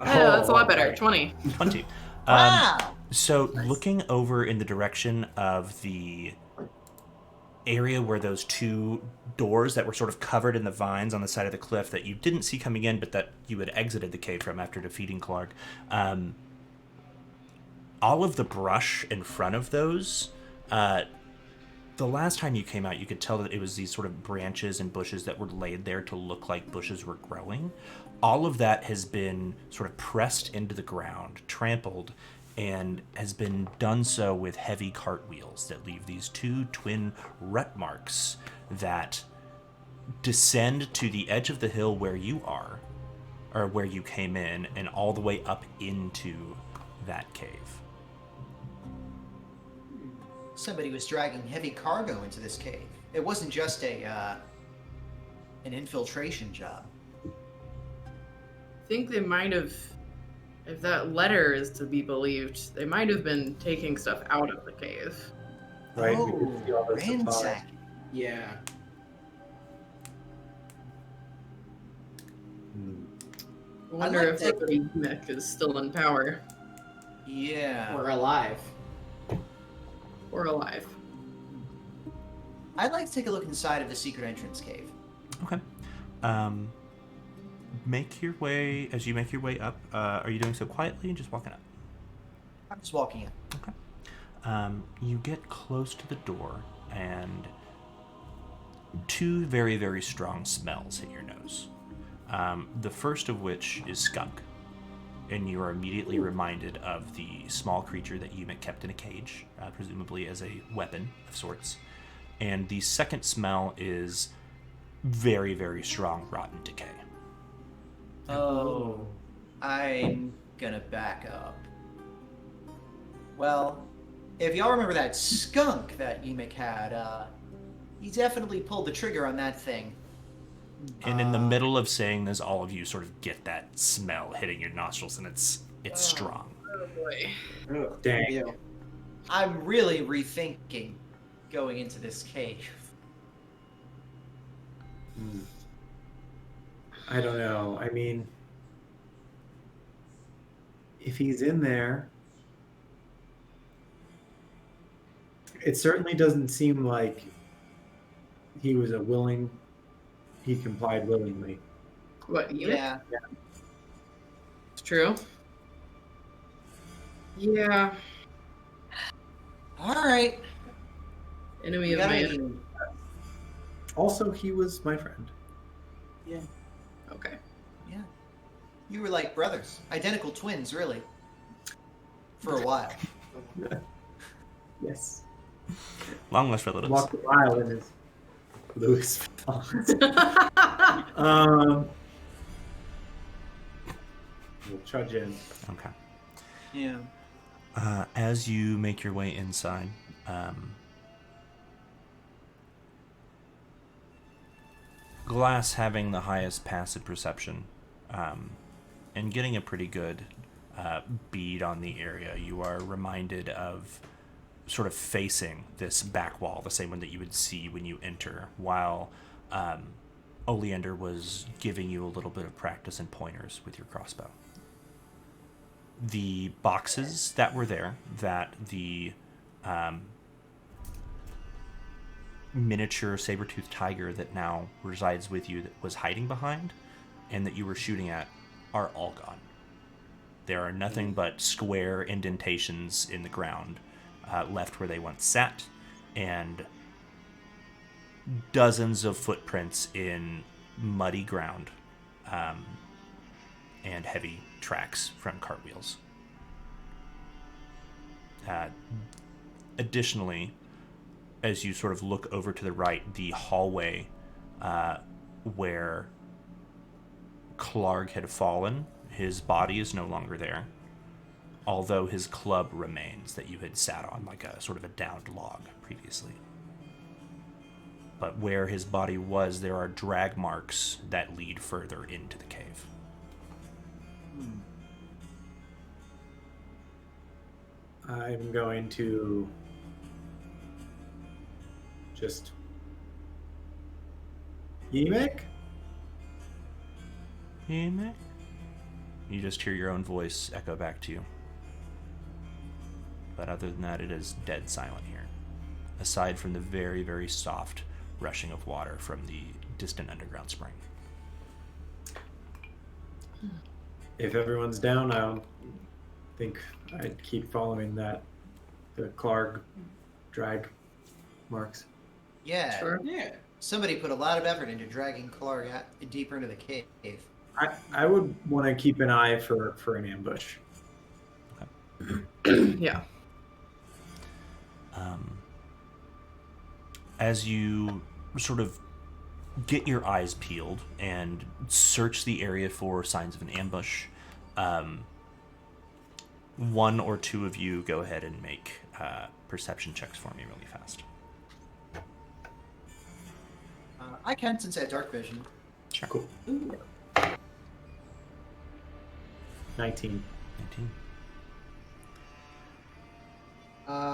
Oh, that's a lot better. 20. 20. wow. So looking over in the direction of the area where those two doors that were sort of covered in the vines on the side of the cliff that you didn't see coming in, but that you had exited the cave from after defeating Clark, all of the brush in front of those the last time you came out, you could tell that it was these sort of branches and bushes that were laid there to look like bushes were growing. All of that has been sort of pressed into the ground, trampled, and has been done so with heavy cartwheels that leave these two twin rut marks that descend to the edge of the hill where you are, or where you came in, and all the way up into that cave. Somebody was dragging heavy cargo into this cave. It wasn't just an infiltration job. I think they might have, if that letter is to be believed, they might have been taking stuff out of the cave. Right? We Oh, could see all the supplies. ransack. Yeah. Hmm. I wonder like if that- everybody Mick is still in power Yeah. We're alive. or alive. I'd like to take a look inside of the secret entrance cave. Okay. Make your way, as you make your way up, are you doing so quietly and just walking up? I'm just walking in. Okay. You get close to the door, and two very, very strong smells hit your nose. The first of which is skunk, and you are immediately reminded of the small creature that Yumek kept in a cage, presumably as a weapon of sorts. And the second smell is very, very strong rotten decay. Oh, I'm gonna back up. Well, if y'all remember that skunk that Emic had, he definitely pulled the trigger on that thing. And in the middle of saying this, all of you sort of get that smell hitting your nostrils, and it's strong. Oh boy. Ugh, Dang. ew. I'm really rethinking going into this cave. Hmm. I don't know. I mean, if he's in there, it certainly doesn't seem like he complied willingly. What, you? Yeah. It's true. Yeah. All right. Enemy You of got my any- enemy. Also, he was my friend. Okay. Yeah. You were like brothers, identical twins, really. For a while. Yes. Long lost relatives. Walked a mile in his Louis Vuitton. We'll trudge in. Okay. Yeah. As you make your way inside, Glass having the highest passive perception, and getting a pretty good bead on the area, you are reminded of sort of facing this back wall, the same one that you would see when you enter, while Oleander was giving you a little bit of practice and pointers with your crossbow. The boxes that were there, that the miniature saber-toothed tiger that now resides with you that was hiding behind and that you were shooting at, are all gone. There are nothing but square indentations in the ground left where they once sat, and dozens of footprints in muddy ground and heavy tracks from cartwheels. Additionally, as you sort of look over to the right, the hallway where Clark had fallen, his body is no longer there, although his club remains that you had sat on like a sort of a downed log previously. But where his body was, there are drag marks that lead further into the cave. I'm going to just Yemek? You just hear your own voice echo back to you. But other than that, it is dead silent here. Aside from the very, very soft rushing of water from the distant underground spring. If everyone's down, I think I'd keep following the Clark drag marks. Yeah. Sure. Yeah. Somebody put a lot of effort into dragging Clark out deeper into the cave. I would want to keep an eye for an ambush. Yeah. As you sort of get your eyes peeled and search the area for signs of an ambush, one or two of you go ahead and make perception checks for me really fast. I can, since I have dark vision. Sure. Cool. 19. 19.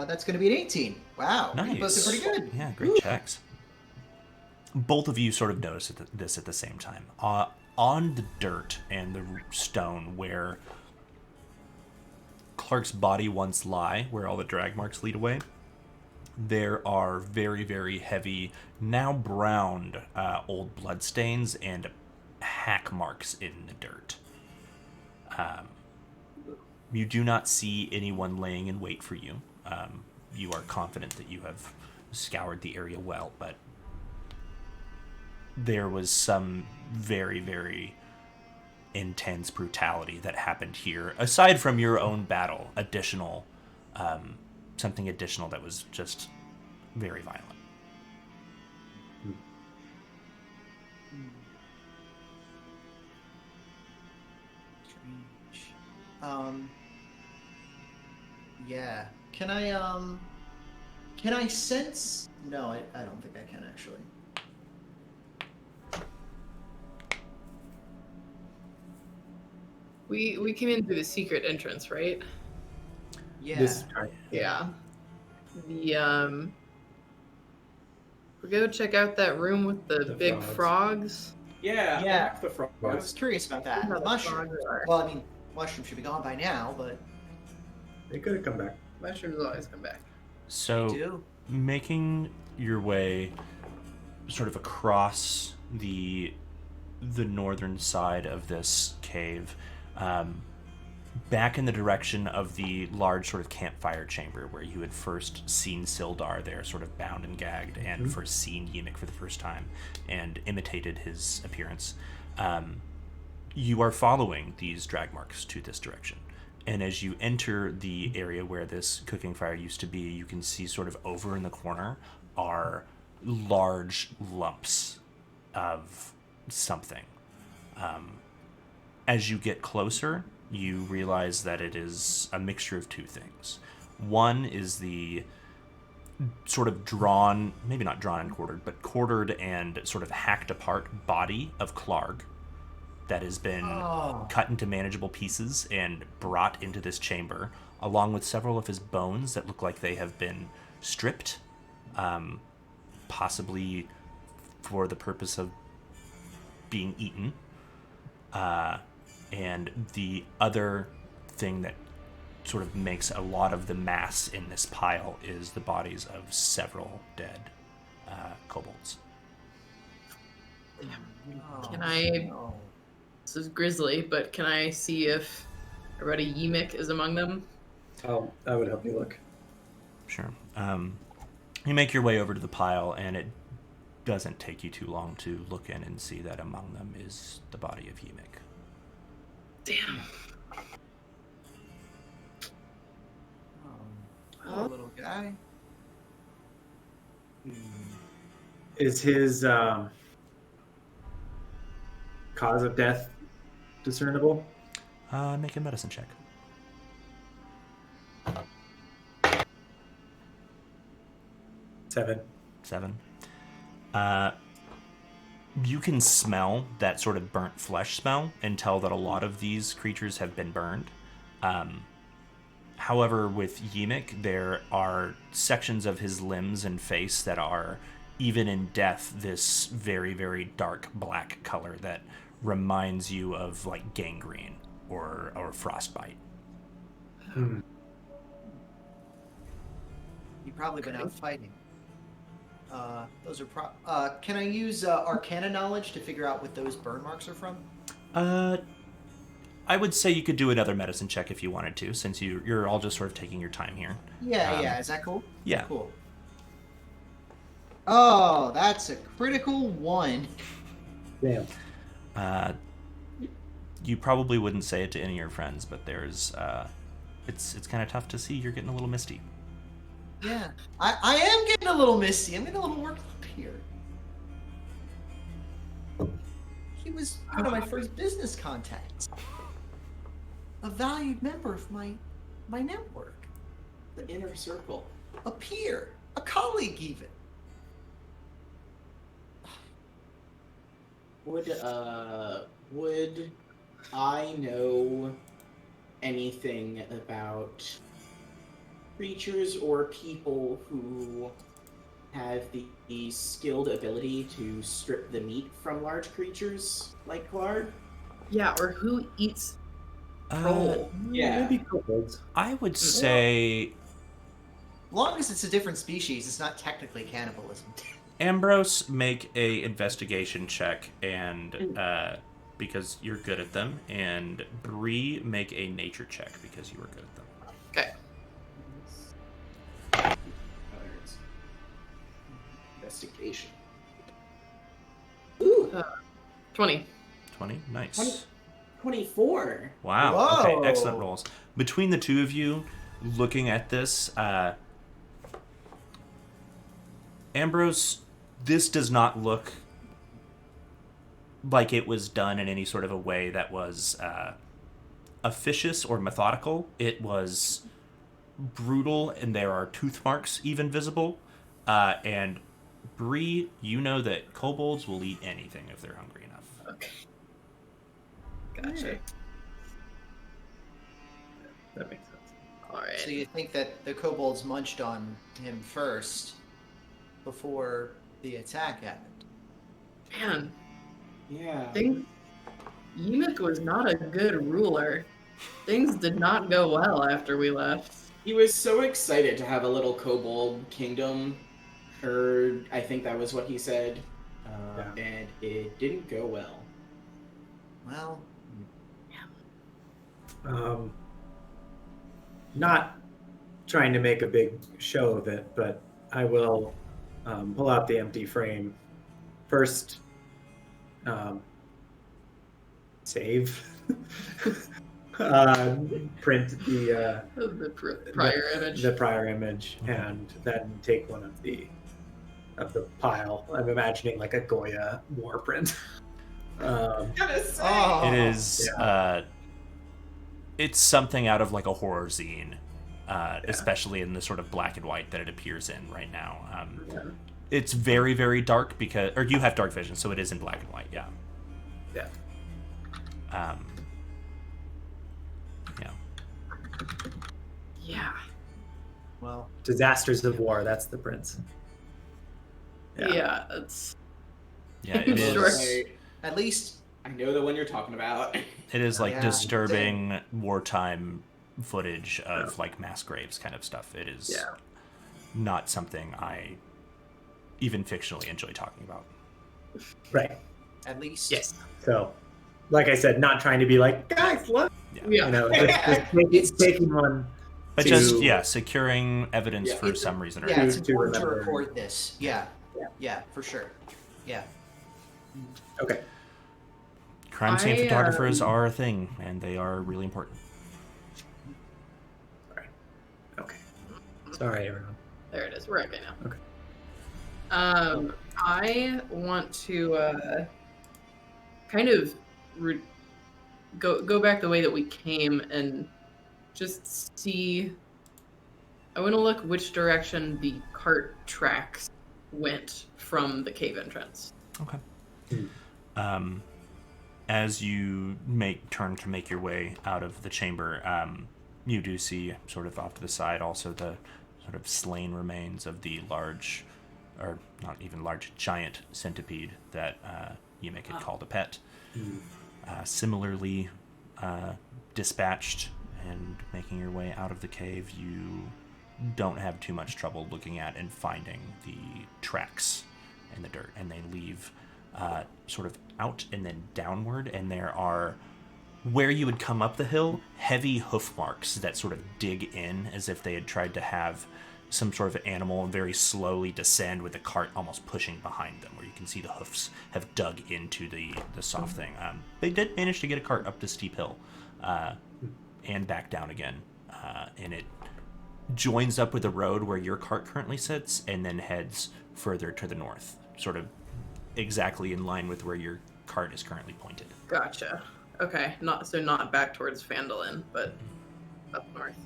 That's going to be an 18. Wow. Nice. You both did pretty good. Yeah, great checks. Both of you sort of notice this at the same time. On the dirt and the stone where Clark's body once lie, where all the drag marks lead away, there are very, very heavy, now browned, old bloodstains and hack marks in the dirt. You do not see anyone laying in wait for you. You are confident that you have scoured the area well, but there was some very, very intense brutality that happened here. Aside from your own battle, something additional that was just very violent. Strange. Yeah. Can I sense? No, I don't think I can actually. We came in through the secret entrance, right? Yeah. This Yeah. We go check out that room with the The big frogs. frogs. Yeah. Yeah. I like the frog. I was curious about that. How The the mushroom. frogs are. Well, I mean, mushroom should be gone by now, but they could have come back. Mushrooms always come back. So, do. making your way sort of across the northern side of this cave, back in the direction of the large sort of campfire chamber where you had first seen Sildar there, sort of bound and gagged, and first seen Ymik for the first time, and imitated his appearance. You are following these drag marks to this direction. And as you enter the area where this cooking fire used to be, you can see sort of over in the corner are large lumps of something. As you get closer, you realize that it is a mixture of two things. One is the sort of drawn, maybe not drawn and quartered, but quartered and sort of hacked apart body of Clark that has been cut into manageable pieces and brought into this chamber, along with several of his bones that look like they have been stripped, possibly for the purpose of being eaten. And the other thing that sort of makes a lot of the mass in this pile is the bodies of several dead kobolds. Can I? No. This is grisly, but can I see if everybody Ymik is among them? I would help you look. Sure. You make your way over to the pile, and it doesn't take you too long to look in and see that among them is the body of Ymik. Damn. Poor little guy. Is his cause of death discernible? Make a medicine check. Seven. 7. You can smell that sort of burnt flesh smell and tell that a lot of these creatures have been burned. However, with Ymik, there are sections of his limbs and face that are, even in death, this very, very dark black color that reminds you of like gangrene or frostbite. You've probably been out fighting. Those are can I use Arcana knowledge to figure out what those burn marks are from? I would say you could do another medicine check if you wanted to, since you're all just sort of taking your time here. Yeah, yeah. Is that cool? Yeah. Cool. Oh, that's a critical 1. Damn. You probably wouldn't say it to any of your friends, but there's it's kind of tough to see. You're getting a little misty. Yeah, I am getting a little misty. I'm getting a little worked up here. He was one of my first business contacts. A valued member of my network. The inner circle. A peer. A colleague, even. Would I know anything about creatures or people who have the skilled ability to strip the meat from large creatures like Clark? Yeah, or who eats troll? Yeah. Maybe kobolds. I would say As long as it's a different species, it's not technically cannibalism. Ambrose, make a investigation check, and because you're good at them, and Bree, make a nature check because you are good at them. Okay. Investigation. Ooh, 20. 20, nice. 20. 24. Wow. Whoa. Okay, excellent rolls. Between the two of you, looking at this, Ambrose, this does not look like it was done in any sort of a way that was officious or methodical. It was brutal, and there are tooth marks even visible. And Bree, you know that kobolds will eat anything if they're hungry enough. Okay. Gotcha. That makes sense. Alright. So you think that the kobolds munched on him first before the attack happened? Man, Yeah. Eunuch was not a good ruler. Things did not go well after we left. He was so excited to have a little kobold kingdom, or I think that was what he said, and it didn't go well. Well, Not trying to make a big show of it, but I will pull out the empty frame first. Save. Print the Prior image. the prior image, and then take one of the pile. I'm imagining like a Goya war print. oh, It is. It's something out of like a horror zine, especially in the sort of black and white that it appears in right now. It's very, very dark because, or you have dark vision, so it is in black and white. Yeah. Yeah. Yeah. Yeah. well, Disasters of War. That's the prince. Yeah, it's Yeah. It Sure. is. at least I know the one you're talking about. It is like Yeah. disturbing wartime footage of like mass graves kind of stuff. It is not something I even fictionally enjoy talking about. Right. at least Yes. So, like I said, not trying to be like, guys, look. yeah. You know, just taking one. But to- just securing evidence Yeah, for it's- some reason or Yeah, another. it's important to remember. record this. Yeah, for sure. Yeah. Okay. Crime scene I, photographers are a thing, and they are really important. Okay. Sorry, everyone. There it is. We're okay now. Okay. I want to kind of go back the way that we came and just see. I want to look which direction the cart tracks went from the cave entrance. Okay. Hmm. As you turn to make your way out of the chamber, you do see sort of off to the side also the sort of slain remains of the large, or not even large, giant centipede that Yumek had called a pet. Similarly dispatched, and making your way out of the cave, you don't have too much trouble looking at and finding the tracks in the dirt, and they leave sort of out and then downward, and there are, where you would come up the hill, heavy hoof marks that sort of dig in as if they had tried to have some sort of animal and very slowly descend with the cart almost pushing behind them, where you can see the hoofs have dug into the soft thing. They did manage to get a cart up the steep hill and back down again, and it joins up with the road where your cart currently sits and then heads further to the north, sort of exactly in line with where your cart is currently pointed. Gotcha. Okay, not back towards Phandalin, but up north.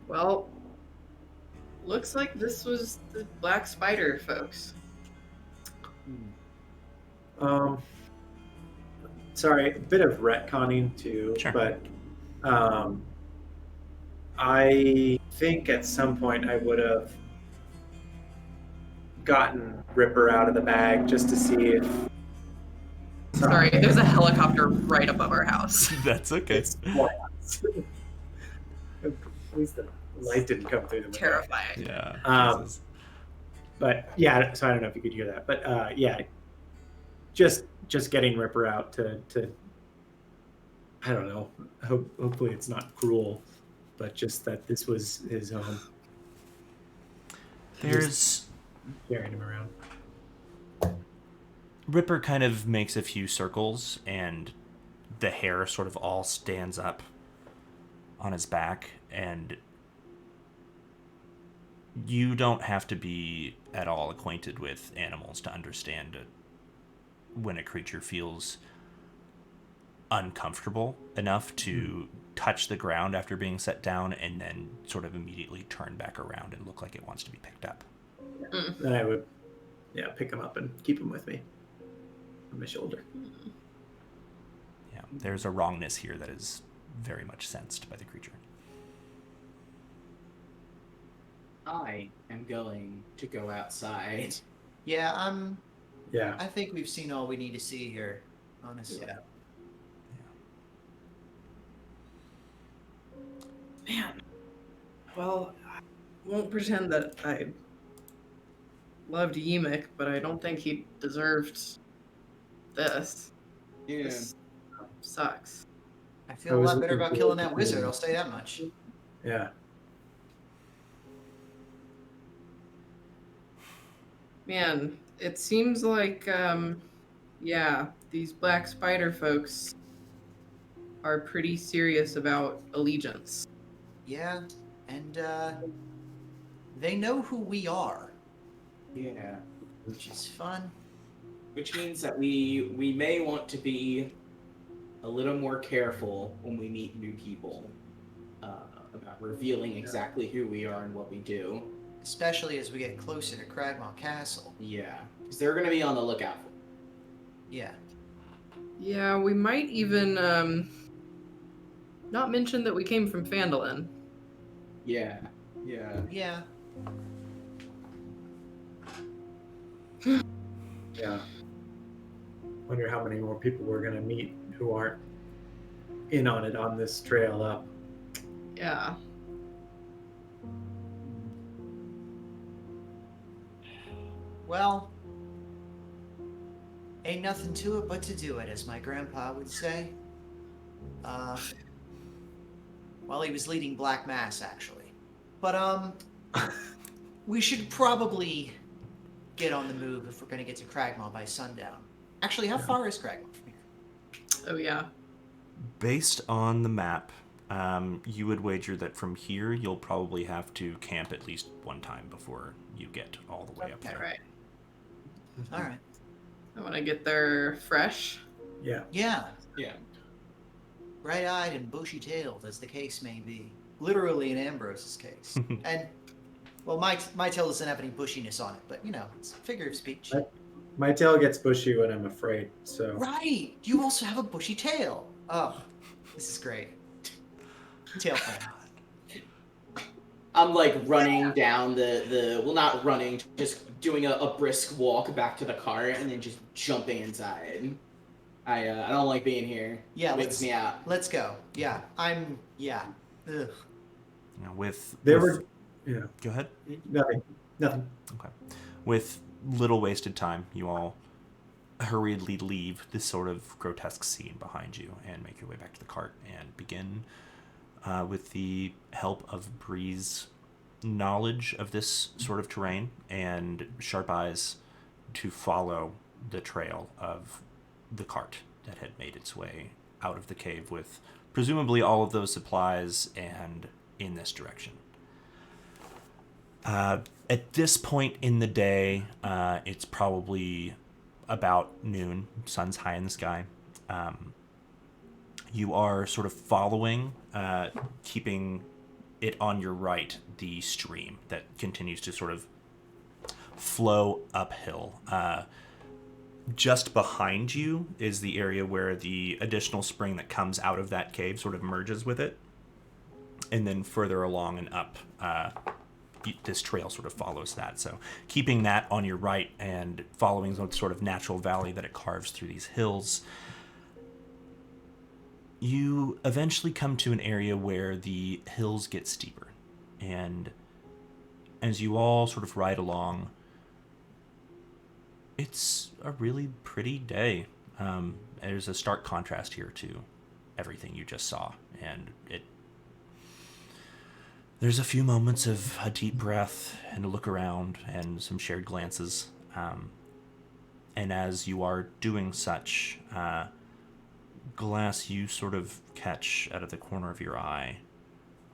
Well, looks like this was the Black Spider folks. Sorry, a bit of retconning too, Sure. but I think at some point I would have gotten Ripper out of the bag just to see if. Sorry, there's a helicopter right above our house. That's okay. It's quiet. At least the light didn't come through the window. Terrifying. Yeah. Jesus. But yeah, so I don't know if you could hear that, but yeah, just getting Ripper out to I don't know. Hopefully it's not cruel, but just that this was his home. There's Carrying him around. Ripper kind of makes a few circles, and the hair sort of all stands up on his back, and you don't have to be at all acquainted with animals to understand when a creature feels uncomfortable enough to touch the ground after being set down and then sort of immediately turn back around and look like it wants to be picked up. Then I would, pick him up and keep him with me on my shoulder. Yeah, there's a wrongness here that is very much sensed by the creature. I am going to go outside. Yeah, Yeah. I think we've seen all we need to see here, honestly. Yeah. Man. Well, I won't pretend that I loved Yemic, but I don't think he deserved this. Yeah. This sucks. I feel a was lot better looking about killing that forward wizard, to- I'll say that much. Yeah. Man, it seems like, these Black Spider folks are pretty serious about allegiance. Yeah, and they know who we are, Yeah. which is fun. Which means that we may want to be a little more careful when we meet new people about revealing exactly who we are and what we do. Especially as we get closer to Cragmaw Castle. Yeah, because they're going to be on the lookout for. Yeah. Yeah, we might even not mention that we came from Phandalin. Yeah, yeah. Yeah. Yeah. Wonder how many more people we're gonna meet who aren't in on it on this trail up. Yeah. Well, ain't nothing to it but to do it, as my grandpa would say. While he was leading Black Mass, actually. But, we should probably get on the move if we're gonna get to Cragmaw by sundown. Actually, how far is Cragmaw from here? Oh, yeah. Based on the map, you would wager that from here you'll probably have to camp at least one time before you get all the way up Okay. there. Right. All right. I want to get there fresh. Yeah. Yeah. Yeah. Bright-eyed and bushy-tailed, as the case may be. Literally in Ambrose's case. And, well, my tail doesn't have any bushiness on it, but, it's a figure of speech. My tail gets bushy when I'm afraid, so Right! You also have a bushy tail. Oh, this is great. Tail fan. I'm like running down the well, not running, just doing a brisk walk back to the car and then just jumping inside. I don't like being here. Yeah, It wakes me out. Let's go. Yeah, Ugh. You know, with go ahead. nothing. Okay. With little wasted time, you all hurriedly leave this sort of grotesque scene behind you and make your way back to the cart and begin with the help of Bree's knowledge of this sort of terrain and sharp eyes, to follow the trail of the cart that had made its way out of the cave with presumably all of those supplies and in this direction. At this point in the day, it's probably about noon. Sun's high in the sky. You are sort of following, keeping it on your right, the stream that continues to sort of flow uphill. Just behind you is the area where the additional spring that comes out of that cave sort of merges with it. And then further along and up, this trail sort of follows that. So keeping that on your right and following the sort of natural valley that it carves through these hills, you eventually come to an area where the hills get steeper. And as you all sort of ride along, it's a really pretty day. There's a stark contrast here to everything you just saw, and there's a few moments of a deep breath and a look around and some shared glances. And as you are doing such, Glass, you sort of catch out of the corner of your eye,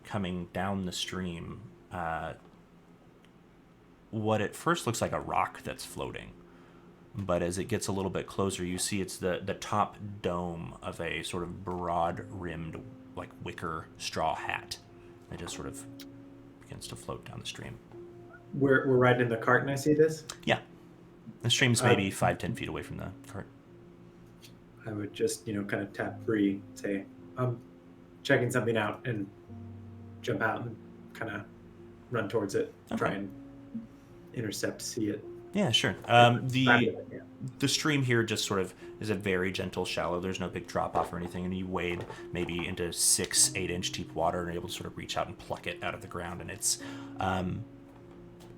coming down the stream, what at first looks like a rock that's floating. But as it gets a little bit closer, you see it's the top dome of a sort of broad-rimmed, like wicker straw hat. It just sort of begins to float down the stream. We're riding in the cart and I see this? Yeah. The stream's maybe 5-10 feet away from the cart. I would just, kind of tap Bree, say, I'm checking something out, and jump out and kind of run towards it, try and intercept, see it. Yeah, sure. The stream here just sort of is a very gentle shallow. There's no big drop off or anything, and you wade maybe into 6-8 inch deep water and are able to sort of reach out and pluck it out of the ground. And it's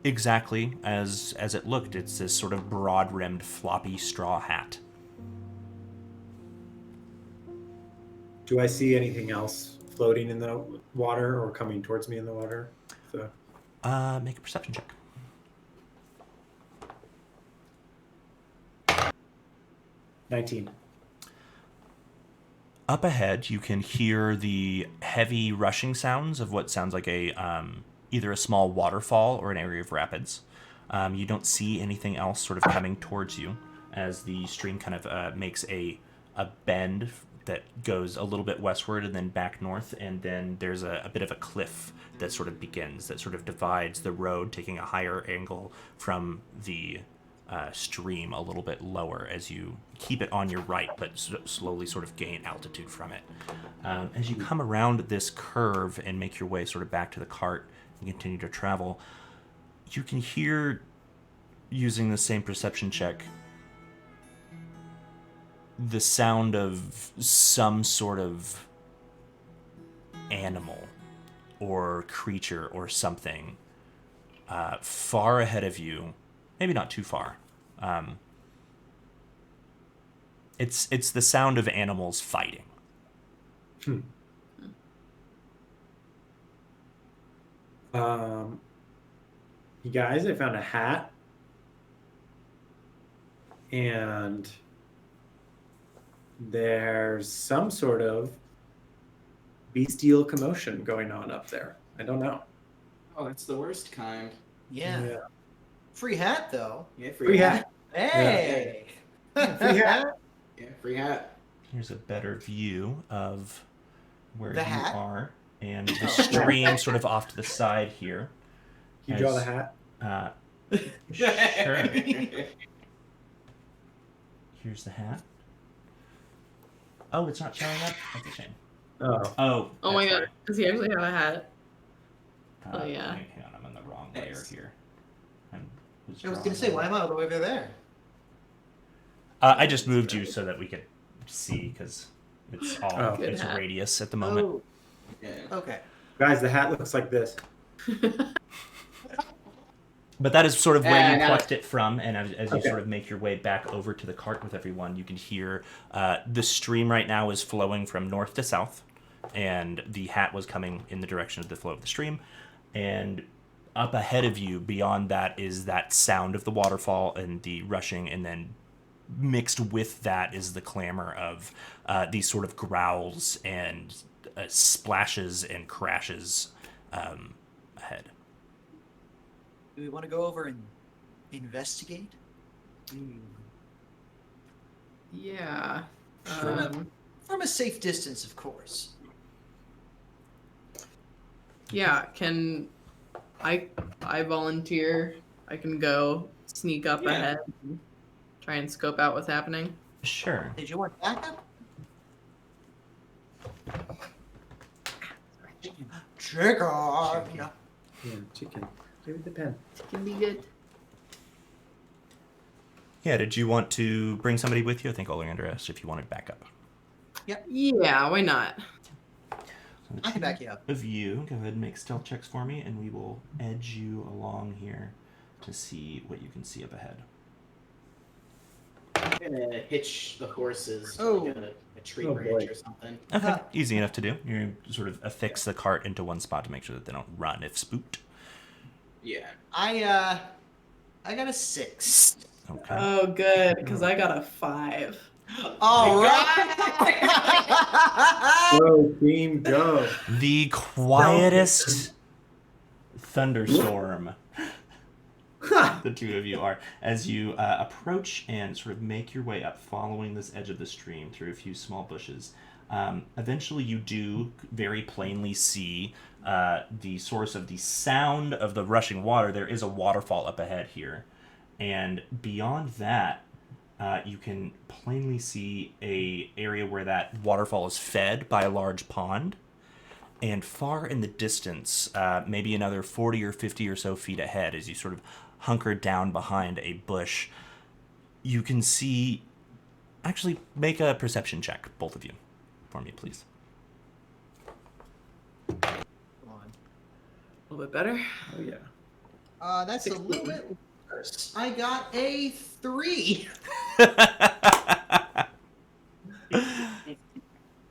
exactly as it looked. It's this sort of broad rimmed floppy straw hat. Do I see anything else floating in the water or coming towards me in the water? So. Make a perception check. 19. Up ahead, you can hear the heavy rushing sounds of what sounds like either a small waterfall or an area of rapids. You don't see anything else sort of coming towards you as the stream kind of makes a bend that goes a little bit westward and then back north, and then there's a bit of a cliff that sort of begins, that sort of divides the road, taking a higher angle from the stream a little bit lower as you keep it on your right, but slowly sort of gain altitude from it. As you come around this curve and make your way sort of back to the cart and continue to travel, you can hear, using the same perception check, the sound of some sort of animal or creature or something far ahead of you. Maybe not too far. It's the sound of animals fighting. You guys, I found a hat. And there's some sort of bestial commotion going on up there. I don't know. Oh, that's the worst kind. Yeah. Free hat, though. Yeah, Free hat. Hey! Free hat. Yeah, free hat. Here's a better view of where The you hat? are, and the stream sort of off to the side here. Can you draw the hat? Sure. Here's the hat. Oh, it's not showing up? That's a shame. Oh. Oh my that's god, does he actually have a hat? right. Oh, yeah. Hang on, I'm on the wrong layer Nice. here. I was going to say, why am I all the way over there? I just moved you so that we could see, because it's all Oh. Good it's hat. radius at the moment. Oh, Yeah. okay. Guys, the hat looks like this. But that is sort of where you now- plucked it from, and as you Okay. sort of make your way back over to the cart with everyone, you can hear the stream right now is flowing from north to south, and the hat was coming in the direction of the flow of the stream. And up ahead of you, beyond that, is that sound of the waterfall and the rushing, and then mixed with that is the clamor of these sort of growls and splashes and crashes ahead. Do we want to go over and investigate? Yeah. From a safe distance, of course. Yeah, can I volunteer? I can go sneak up Yeah. ahead and try and scope out what's happening. Sure. Did you want backup? Chicken. Yeah, chicken. Play with the pen. It can be good. Yeah, did you want to bring somebody with you? I think Oleander asked if you wanted backup. Yeah, why not? So the I can two back you up. of you, go ahead and make stealth checks for me, and we will edge you along here to see what you can see up ahead. I'm gonna hitch the horses to Oh. like a tree Oh, branch boy. or something. Okay, easy enough to do. You're sort of affix the cart into one spot to make sure that they don't run if spooked. Yeah. I got a 6. Okay. Oh, good, because I got a 5. All right. Go, team, go. The quietest thunderstorm the two of you are as you approach and sort of make your way up following this edge of the stream through a few small bushes. Eventually you do very plainly see the source of the sound of the rushing water. There is a waterfall up ahead here, and beyond that you can plainly see a area where that waterfall is fed by a large pond. And far in the distance, maybe another 40 or 50 or so feet ahead, as you sort of hunker down behind a bush, you can see... Actually, make a perception check, both of you, for me, please. Come on. A little bit better. Oh, yeah. That's a little bit worse. I got a 3.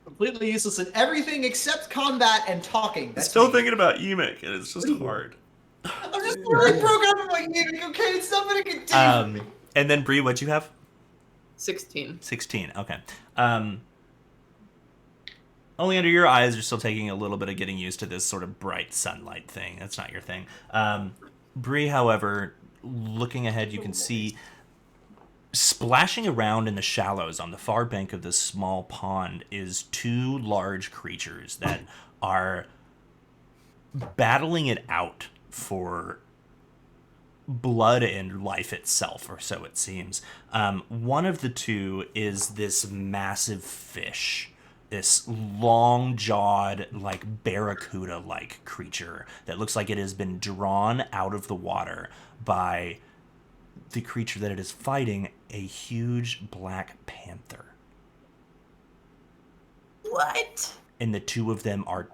Completely useless in everything except combat and talking. That's Still me. thinking about Emic, and it's just hard. I'm just really programming my gaming, okay? It's not what I can do. And then, Bree, what'd you have? 16. 16, okay. Only under your eyes are still taking a little bit of getting used to this sort of bright sunlight thing. That's not your thing. Bree, however, looking ahead, you can see splashing around in the shallows on the far bank of this small pond is two large creatures that are battling it out for blood and life itself, or so it seems. One of the two is this massive fish, this long-jawed, like barracuda-like creature that looks like it has been drawn out of the water by the creature that it is fighting, a huge black panther. What? And the two of them are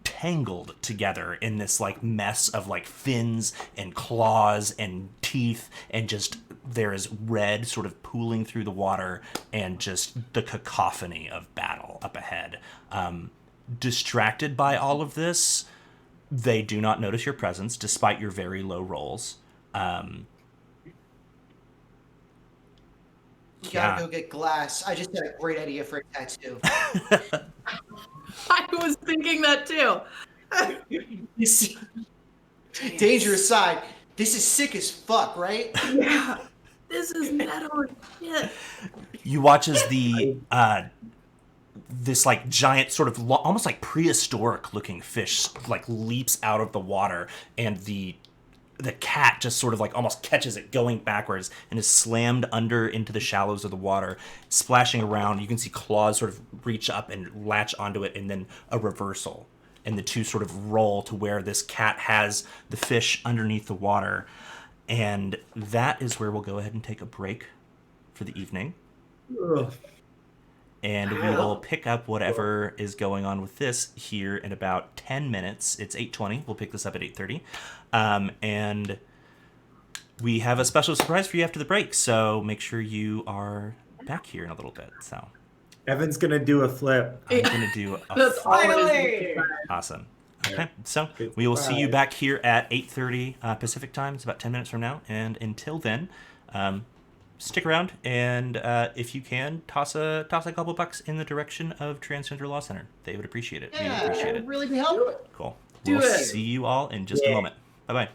tangled together in this like mess of like fins and claws and teeth, and just there is red sort of pooling through the water and just the cacophony of battle up ahead. Distracted by all of this, they do not notice your presence despite your very low rolls. You gotta go get glass. I just had a great idea for a tattoo. I was thinking that too. You see, danger aside, this is sick as fuck, right? Yeah. This is metal as shit. You watch as the this like giant sort of almost like prehistoric looking fish like leaps out of the water, and the cat just sort of like almost catches it going backwards and is slammed under into the shallows of the water, splashing around. You can see claws sort of reach up and latch onto it, and then a reversal, and the two sort of roll to where this cat has the fish underneath the water. And that is where we'll go ahead and take a break for the evening. Ugh. And we will pick up whatever is going on with this here in about 10 minutes. It's 8:20. We'll pick this up at 8:30. And we have a special surprise for you after the break, so make sure you are back here in a little bit. So Evan's gonna do a flip. I'm gonna do a That's Finally! awesome. Okay, so Good we will see you surprise. back here at 8:30 Pacific time. It's about 10 minutes from now, and until then, stick around and if you can, toss a couple bucks in the direction of Transgender Law Center. They would appreciate it. We would Yeah, appreciate it it. really be helpful. Cool. Do We'll it. see you all in just a Yeah. moment. Bye bye.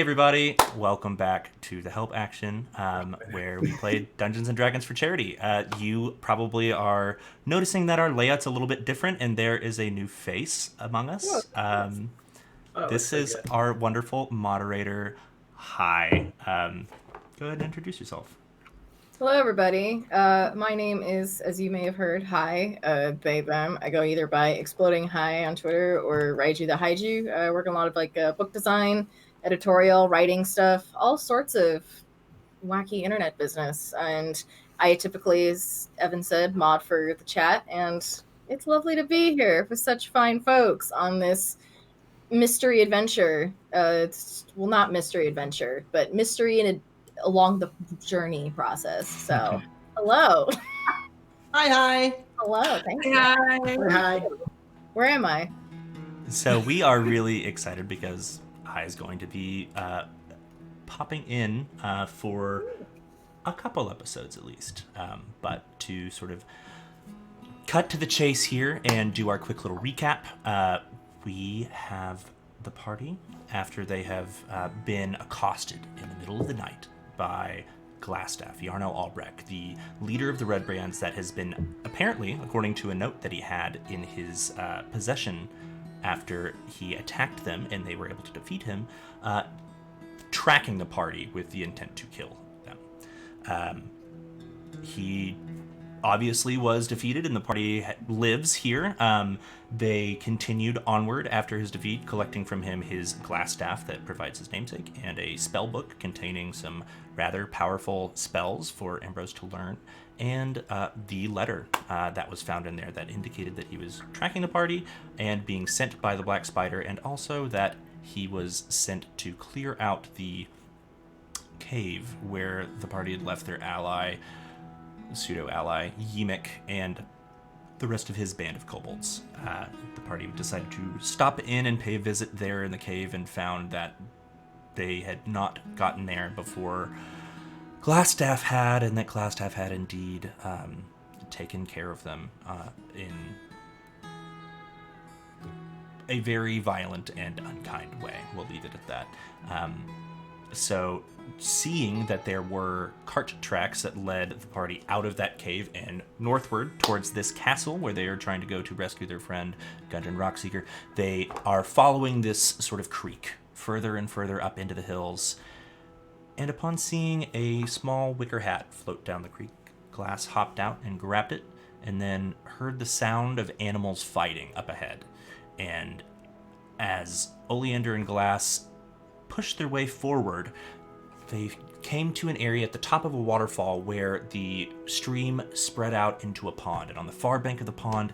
everybody, welcome back to the Help Action, where we played Dungeons and Dragons for charity. You probably are noticing that our layout's a little bit different, and there is a new face among us. This is our wonderful moderator. Hi. Go ahead and introduce yourself. Hello, everybody. My name is, as you may have heard, Hi, they, them. I go either by Exploding Hi on Twitter or Raiju the Haiju. I work on a lot of book design, editorial, writing stuff, all sorts of wacky internet business. And I typically, as Evan said, mod for the chat. And it's lovely to be here with such fine folks on this mystery adventure. Well, not mystery adventure, but mystery along the journey process. So, hello. Hi. Hello. Thank you. Hi. Where am I? So we are really excited because I is going to be popping in for a couple episodes at least. But to sort of cut to the chase here and do our quick little recap, we have the party after they have been accosted in the middle of the night by Glassstaff, Yarno Albrecht, the leader of the Red Brands that has been, apparently, according to a note that he had in his possession after he attacked them and they were able to defeat him, tracking the party with the intent to kill them. He obviously was defeated and the party lives here. They continued onward after his defeat, collecting from him his glass staff that provides his namesake and a spell book containing some rather powerful spells for Ambrose to learn, and the letter that was found in there that indicated that he was tracking the party and being sent by the Black Spider, and also that he was sent to clear out the cave where the party had left their ally, pseudo-ally, Yimik, and the rest of his band of kobolds. The party decided to stop in and pay a visit there in the cave and found that they had not gotten there before Glassstaff had, and that Glassstaff had indeed taken care of them in a very violent and unkind way. We'll leave it at that. So seeing that there were cart tracks that led the party out of that cave and northward towards this castle where they are trying to go to rescue their friend Gundren Rockseeker, they are following this sort of creek further and further up into the hills. And upon seeing a small wicker hat float down the creek, Glass hopped out and grabbed it, and then heard the sound of animals fighting up ahead. And as Oleander and Glass pushed their way forward, they came to an area at the top of a waterfall where the stream spread out into a pond. And on the far bank of the pond,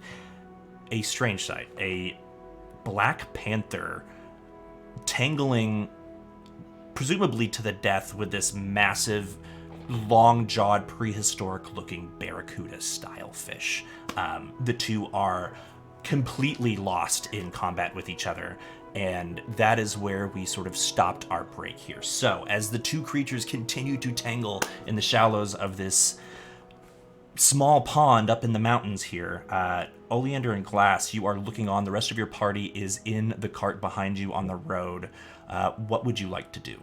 a strange sight, a black panther tangling presumably to the death with this massive, long-jawed, prehistoric-looking barracuda-style fish. The two are completely lost in combat with each other, and that is where we sort of stopped our break here. So, as the two creatures continue to tangle in the shallows of this small pond up in the mountains here, Oleander and Glass, you are looking on. The rest of your party is in the cart behind you on the road. What would you like to do?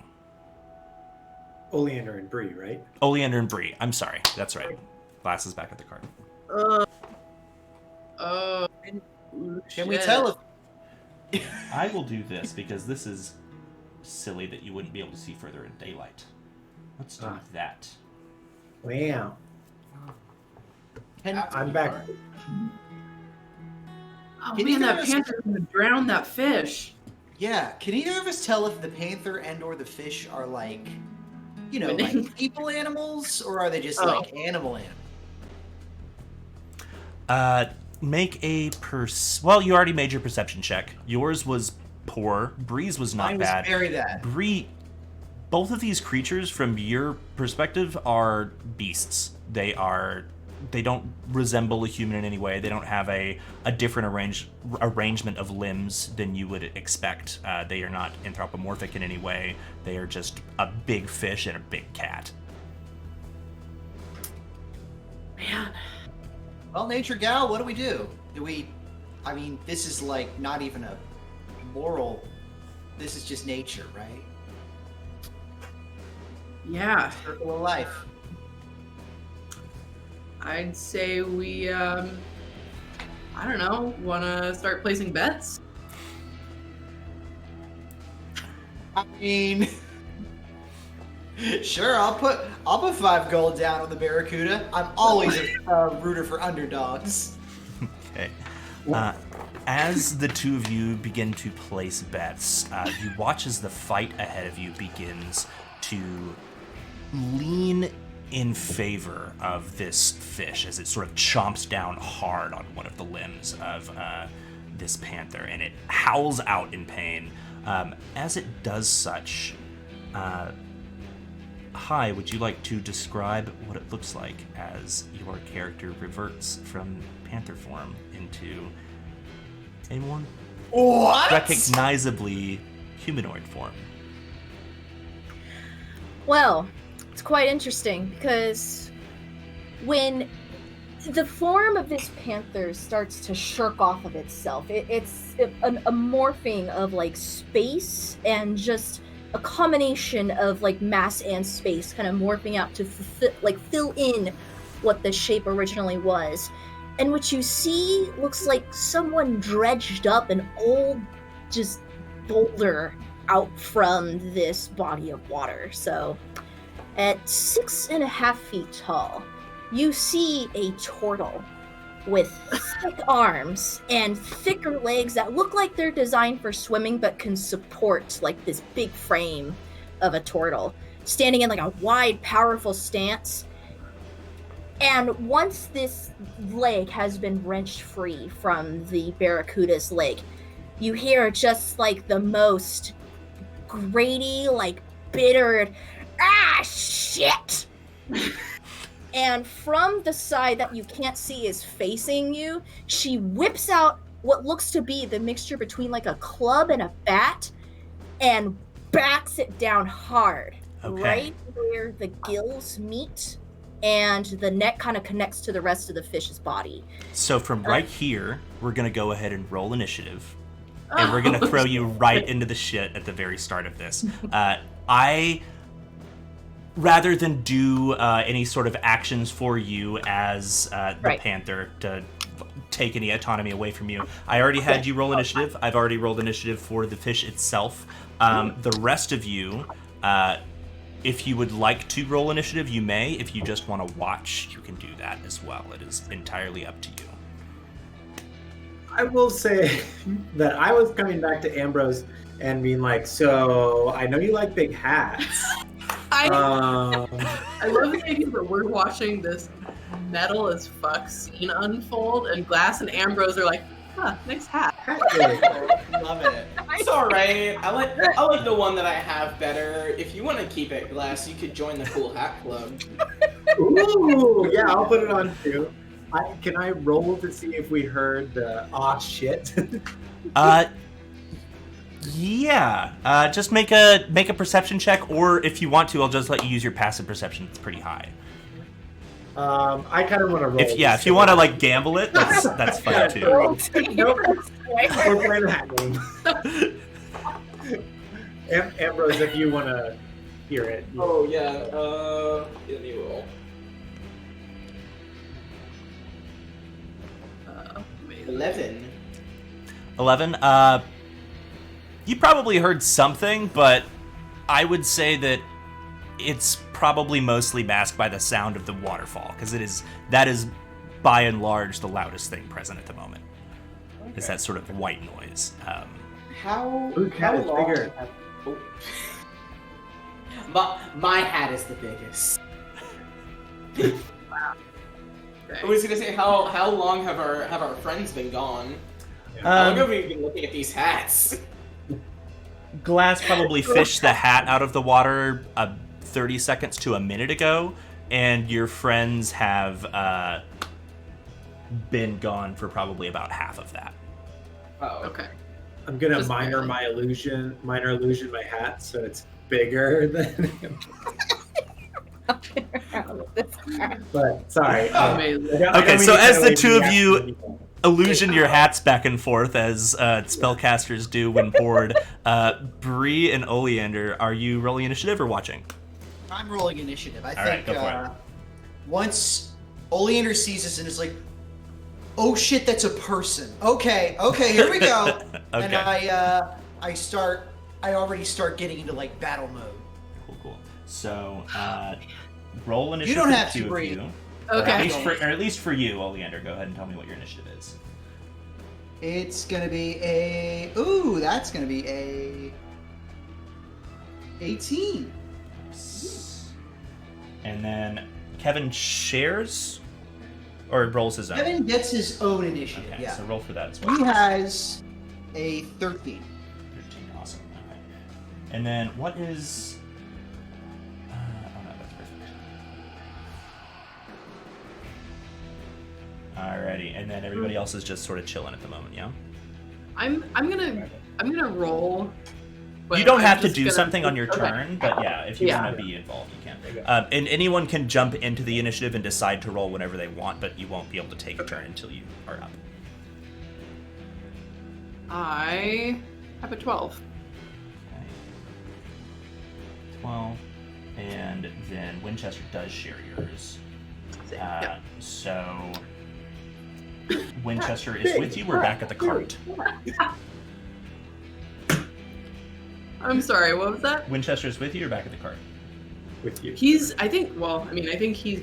Oleander and Bree, right? Oleander and Bree. I'm sorry. That's right. Glass is back at the cart. Can we tell if I will do this because this is silly that you wouldn't be able to see further in daylight. Let's do that. Wow. can, I'm back. Oh Can man, you that give us- panther's gonna drown that fish. yeah, can either of us tell if the panther and or the fish are like, you know, Winning. like people animals, or are they just Oh. like animal? Make a well, you already made your perception check. Yours was poor. Bree's was not Mine was bad. very bad. Bree, both of these creatures, from your perspective, are beasts. They don't resemble a human in any way. They don't have a different arrangement of limbs than you would expect. They are not anthropomorphic in any way. They are just a big fish and a big cat. Man, Well, Nature Gal, what do we do? I mean, this is like not even a moral, this is just nature, right? Yeah, Circle of life. I'd say we, I don't know, want to start placing bets? I mean, sure. I'll put 5 gold down on the Barracuda. I'm always a rooter for underdogs. Okay. As the two of you begin to place bets, you watch as the fight ahead of you begins to lean in favor of this fish as it sort of chomps down hard on one of the limbs of this panther, and it howls out in pain. As it does such, Hi, would you like to describe what it looks like as your character reverts from panther form into a more What? recognizably humanoid form? Well, it's quite interesting because when the form of this panther starts to shirk off of itself, it's a morphing of like space and just a combination of like mass and space kind of morphing out to fill in what the shape originally was. And what you see looks like someone dredged up an old just boulder out from this body of water. So at 6.5 feet tall, you see a turtle with thick arms and thicker legs that look like they're designed for swimming but can support like this big frame of a turtle, standing in like a wide, powerful stance. And once this leg has been wrenched free from the Barracuda's leg, you hear just like the most grating, like bitter, ah, shit! And from the side that you can't see is facing you, she whips out what looks to be the mixture between like a club and a bat and backs it down hard, Okay. right where the gills meet and the neck kind of connects to the rest of the fish's body. So from right here, we're going to go ahead and roll initiative. And we're going to throw you right into the shit at the very start of this. Rather than do any sort of actions for you as the Right. panther to take any autonomy away from you, I already had you roll initiative. I've already rolled initiative for the fish itself. The rest of you, if you would like to roll initiative, you may. If you just want to watch, you can do that as well. It is entirely up to you. I will say that I was coming back to Ambrose and being like, so I know you like big hats. I love the Um, idea that we're watching this metal as fuck scene unfold, and Glass and Ambrose are like, huh, nice hat. Love it. It's all right. I like the one that I have better. If you want to keep it, Glass, you could join the Cool Hat Club. Ooh, yeah, I'll put it on too. Can I roll to see if we heard the aw shit? Yeah. Just make a perception check, or if you want to, I'll just let you use your passive perception. It's pretty high. I kind of want to roll. If you want to like gamble it, that's fine too. Nope. We're playing that game. Ambrose, if you want to hear it. Oh yeah. Let me roll. Amazing. 11. 11. You probably heard something, but I would say that it's probably mostly masked by the sound of the waterfall, because that is by and large the loudest thing present at the moment. Is that sort of white noise. How cat is long? bigger. My hat is the biggest. Okay. I was gonna say how long have our friends been gone? How long have we been looking at these hats? Glass probably fished the hat out of the water 30 seconds to a minute ago, and your friends have been gone for probably about half of that. Oh, Okay. I'm gonna Just minor illusion my hat so it's bigger than. But sorry. Amazing. Okay, so as the two of you illusion your hats back and forth as spellcasters do when bored, Bree and Oleander, are you rolling initiative or watching? I'm rolling initiative. I All right, think go for it. once Oleander sees us and is like, "Oh shit, that's a person." Okay, here we go. And Okay. I already start getting into like battle mode. Cool. So, roll initiative. You don't for have the to two of breathe. you. Okay. Or at least for you, Oleander. Go ahead and tell me what your initiative is. It's gonna be that's gonna be a 18. And then Kevin shares or rolls his own. Kevin gets his own initiative. Okay, Yeah, so roll for that as well. he has a 13. 13, awesome. Okay. And then what is? Oh no, that's perfect. Alrighty, and then everybody else is just sort of chilling at the moment, yeah. I'm gonna roll. but You don't I'm have to just do gonna- something on your Okay. turn, but yeah, if you Yeah. want to be involved, you can. And anyone can jump into the initiative and decide to roll whenever they want, but you won't be able to take a turn until you are up. I have a 12. Okay. 12, and then Winchester does share yours. Yeah. So Winchester is with you. We're back at the cart. I'm sorry, what was that? Winchester is with you. You're back at the cart. With you. I think he's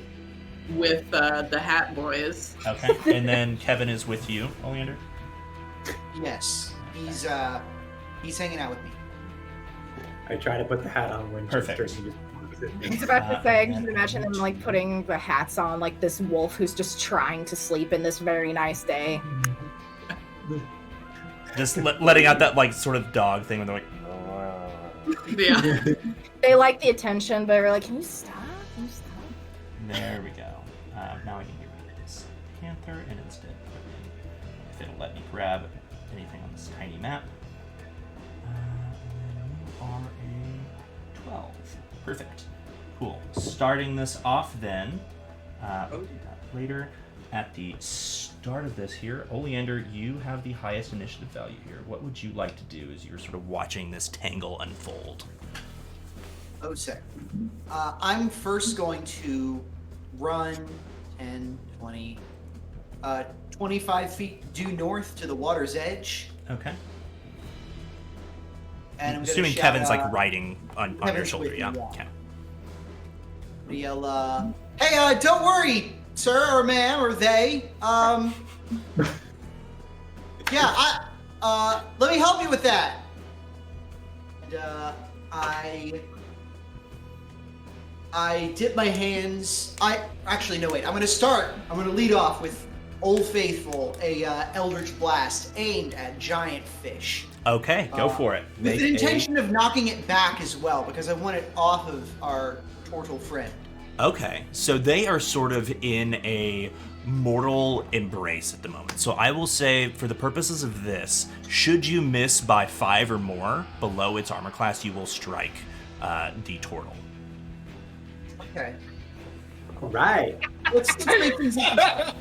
with the Hat Boys. Okay. And then Kevin is with you, Oleander. Yes, he's hanging out with me. I try to put the hat on Winchester. Perfect. And he just looks at I me. was about to say, I can and- imagine him like putting the hats on, like this wolf who's just trying to sleep in this very nice day. Just letting out that like sort of dog thing when they're like. Yeah. They like the attention, but we're like, can you stop? Can you stop? There we go. Now I can get rid of this panther and instead put in, if it'll let me grab anything on this tiny map. And then you are a 12. Perfect. Cool. Starting this off then, we'll do that later. At the start of this here, Oleander, you have the highest initiative value here. What would you like to do as you're sort of watching this tangle unfold? Oh, sick. I'm first going to run 10, 20, 25 feet due north to the water's edge. Okay. And I'm gonna Assuming shout, Kevin's like riding on your Kevin's shoulder, with yeah. me, yeah. Okay. yell, hey, don't worry, sir or ma'am or they. Yeah, let me help you with that. And I dip my hands. No, wait. I'm gonna lead off with Old Faithful, a Eldritch Blast aimed at giant fish. Okay, go for it. With Make the intention of knocking it back as well, because I want it off of our turtle friend. Okay, so they are sort of in a mortal embrace at the moment. So I will say, for the purposes of this, should you miss by 5 or more below its armor class, you will strike the turtle. Okay. All right. Let's make things happen.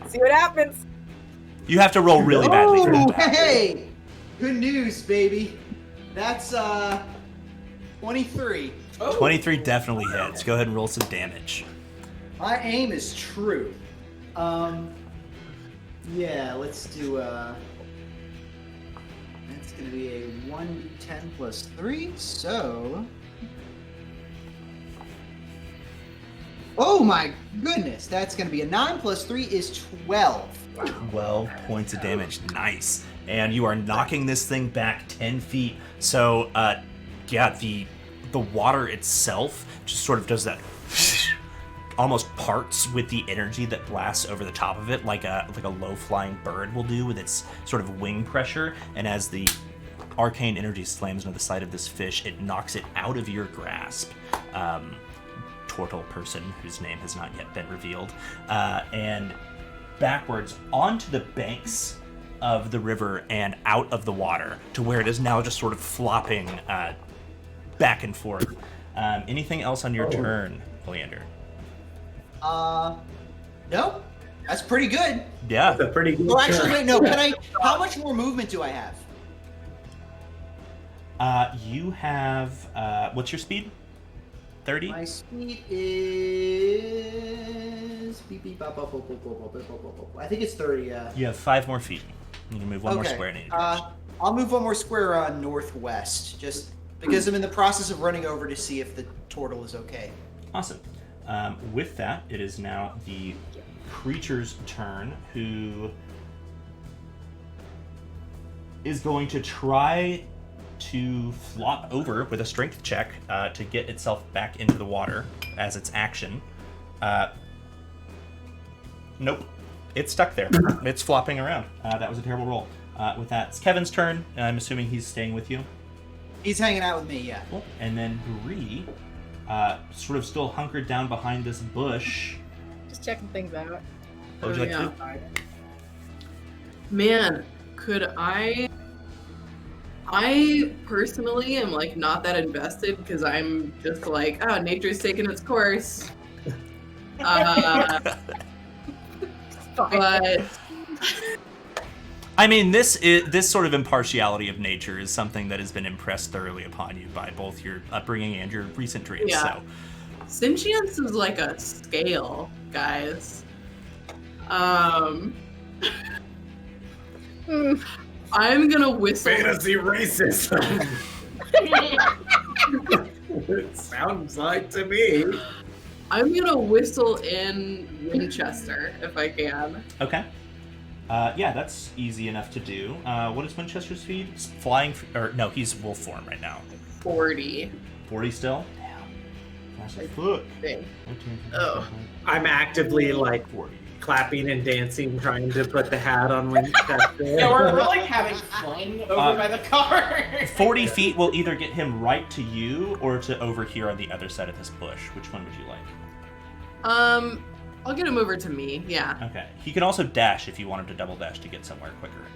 See what happens. You have to roll really badly for Oh, that. to happen. hey! Good news, baby. That's 23. 23 definitely hits. Go ahead and roll some damage. My aim is true. Yeah, let's do that's gonna be a 1d10 plus 3, so. Oh my goodness, that's gonna be a 9 plus 3 is 12. 12 points of damage. Nice. And you are knocking this thing back 10 feet. So, yeah, the water itself just sort of does that almost parts with the energy that blasts over the top of it, like a low-flying bird will do with its sort of wing pressure. And as the arcane energy slams into the side of this fish, it knocks it out of your grasp. Turtle person, whose name has not yet been revealed, and backwards onto the banks of the river and out of the water to where it is now just sort of flopping back and forth. Anything else on your turn, Oleander? No, that's pretty good. Yeah. That's a pretty good Oh, actually, turn. wait, no. How much more movement do I have? You have what's your speed? 30? My speed is. Beep, beep, bop, bop, bop, bop, bop, bop, bop, bop, bop. I think it's 30. Yeah. You have 5 more feet. You can move one more square in any direction. I'll move one more square northwest, just because I'm in the process of running over to see if the turtle is okay. Awesome. With that, it is now the creature's turn, who is going to try to flop over with a strength check to get itself back into the water as its action. Nope. It's stuck there. It's flopping around. That was a terrible roll. With that, it's Kevin's turn. I'm assuming he's staying with you. He's hanging out with me, yeah. Cool. And then Bree, sort of still hunkered down behind this bush. Just checking things out. What would you like to do? Man, could I personally am like not that invested because I'm just like, oh, nature's taking its course. But I mean, this sort of impartiality of nature is something that has been impressed thoroughly upon you by both your upbringing and your recent dreams. Yeah. So, sentience is like a scale, guys. I'm gonna whistle. Fantasy racism. It sounds like to me. I'm gonna whistle in Winchester if I can. okay. Yeah, that's easy enough to do. What is Winchester's speed? Flying, or no, he's wolf form right now. 40. 40 still? Flash of foot. Oh. I'm actively like 40. clapping and dancing, trying to put the hat on Winchester. Yeah, we're like having fun over by the car. 40 feet will either get him right to you or to over here on the other side of this bush. Which one would you like? I'll get him over to me. Yeah. Okay. He can also dash if you want him to double dash to get somewhere quicker.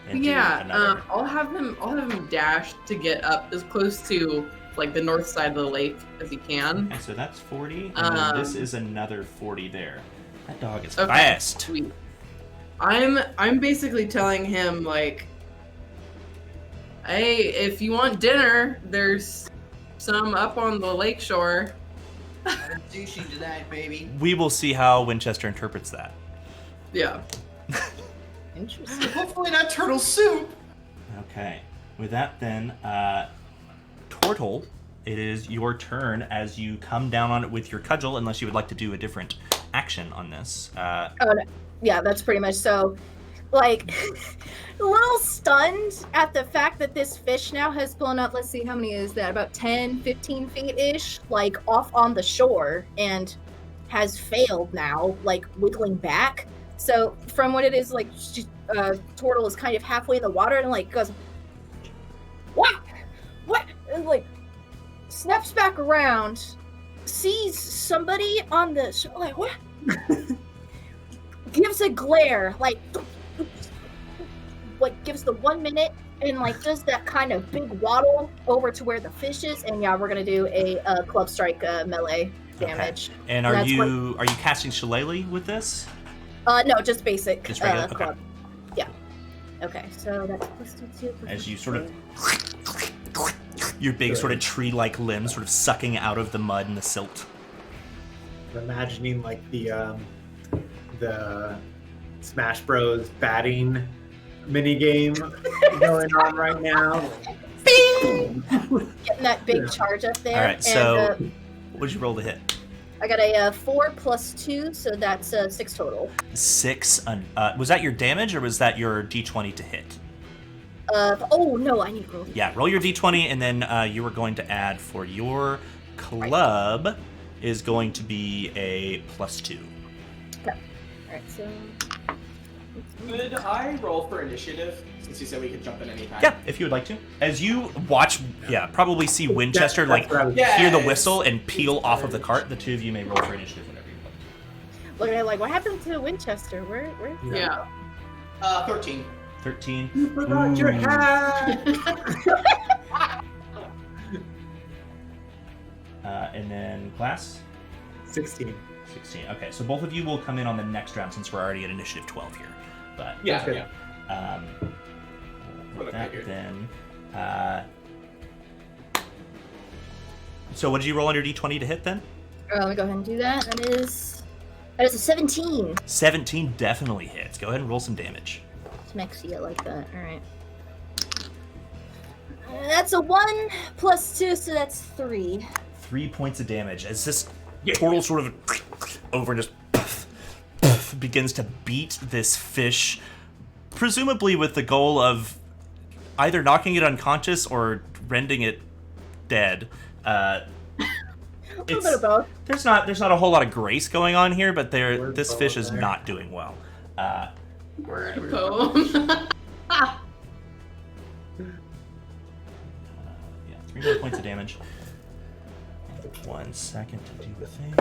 And do Yeah. another. I'll have him dash to get up as close to like the north side of the lake as he can. Okay, so that's 40, and then this is another 40 there. That dog is fast. Sweet. I'm basically telling him like, hey, if you want dinner, there's some up on the lake shore. Having sushi tonight, baby. We will see how Winchester interprets that. Yeah. Interesting. Hopefully not turtle soup. Okay. With that, then, Tortle, it is your turn as you come down on it with your cudgel, unless you would like to do a different action on this. Oh, no. Yeah, that's pretty much so. Like, a little stunned at the fact that this fish now has blown up. Let's see, how many is that? About 10, 15 feet-ish, like, off on the shore, and has failed now, like, wiggling back. So, from what it is, like, Tortle is kind of halfway in the water and, like, goes, what? What? And, like, snaps back around, sees somebody on the shore, like, what? Gives a glare, like gives the 1 minute and like does that kind of big waddle over to where the fish is, and yeah, we're gonna do a club strike melee damage. Okay. And are you casting Shillelagh with this? No, just basic Just regular? Okay. club. Yeah. Okay, so that's +2. As you sort of your big sort of tree-like limbs sort of sucking out of the mud and the silt. I'm imagining like the Smash Bros. Batting mini game going on right now. Getting that big charge up there. All right, and, so what'd you roll to hit? I got a 4 + 2, so that's 6 total. 6. Was that your damage or was that your d20 to hit? Oh no, I need to roll. Yeah, roll your d20, and then you were going to add for your club is going to be a +2. Alright, so Could I roll for initiative? Since you said we could jump in any time. Yeah, if you would like to. As you watch, probably see Winchester That's what I was- hear the Yes. whistle and peel off of the cart. The two of you may roll for initiative whenever you like. look at it like, what happened to Winchester? Where? Yeah. 13. 13. You forgot your Ooh. hat. And then class 16. 16. Okay, so both of you will come in on the next round since we're already at initiative 12 here. But Yeah, Okay. yeah. with What I that, figured. then So what did you roll on your d20 to hit then? Let me go ahead and do that. That is a 17. 17 definitely hits. Go ahead and roll some damage. Smexy, I like that. All right. That's a 1 plus 2, so that's 3. 3 points of damage as this turtle sort of over and just begins to beat this fish, presumably with the goal of either knocking it unconscious or rending it dead. A little bit of both. There's not a whole lot of grace going on here, but this fish is not doing well. Poem. Yeah, 3 more points of damage. 1 second to do the thing.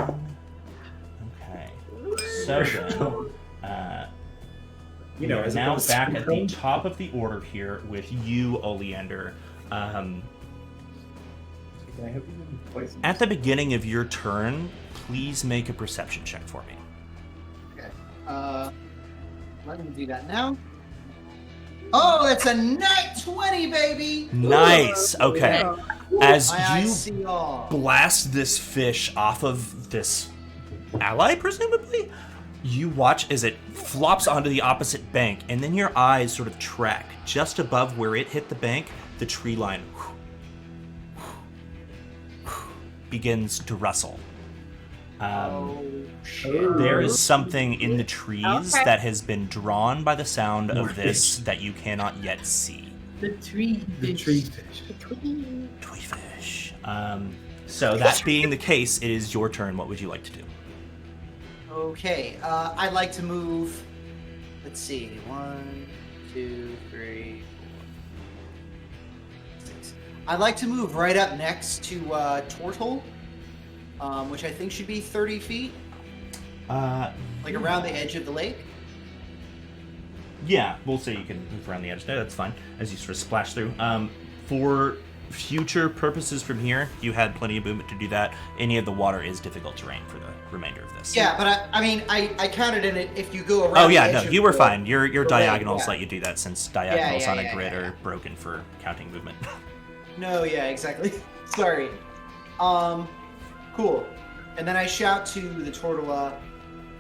Okay. So then, we are as now opposed back to at the top of the order here with you, Oleander. At the beginning of your turn, please make a perception check for me. Okay. Let me do that now. Oh, that's a nat 20, baby! Nice. Okay. As My eyes you see all. blast this fish off of this ally, presumably, you watch as it flops onto the opposite bank, and then your eyes sort of track just above where it hit the bank. The tree line begins to rustle. There is something in the trees that has been drawn by the sound of this that you cannot yet see. The tree. The tree fish. Twee fish. So that being the case, it is your turn. What would you like to do? Okay, I'd like to move. Let's see. 1, 2, 3, 4, 6. I'd like to move right up next to Tortle, which I think should be 30 feet, like around the edge of the lake. Yeah, we'll say you can move around the edge there. That's fine as you sort of splash through. For future purposes from here, you had plenty of movement to do that. Any of the water is difficult terrain for the remainder of this. Yeah, but I counted in it if you go around. Oh the yeah, edge no, of you were the- fine. Your the lake, diagonals yeah. let you do that since diagonals yeah, on a yeah, grid yeah. are broken for counting movement. No, yeah, exactly. Sorry. Cool. And then I shout to the Tortola,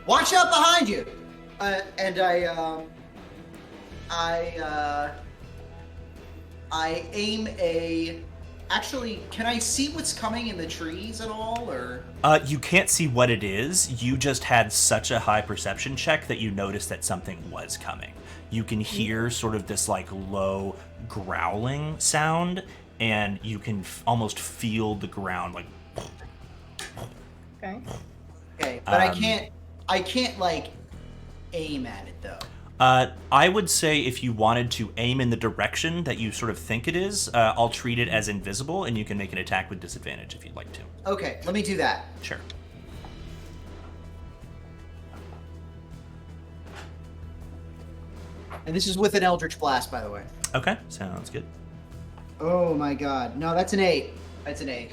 "Watch out behind you!" And I aim a. Actually, can I see what's coming in the trees at all, or? You can't see what it is. You just had such a high perception check that you noticed that something was coming. You can hear sort of this like low growling sound, and you can almost feel the ground like. Okay. Okay, but I Um, can't like aim at it though. I would say if you wanted to aim in the direction that you sort of think it is, I'll treat it as invisible, and you can make an attack with disadvantage if you'd like to. Okay, let me do that. Sure. And this is with an Eldritch Blast, by the way. Okay, sounds good. Oh my god. No, that's an 8. That's an 8.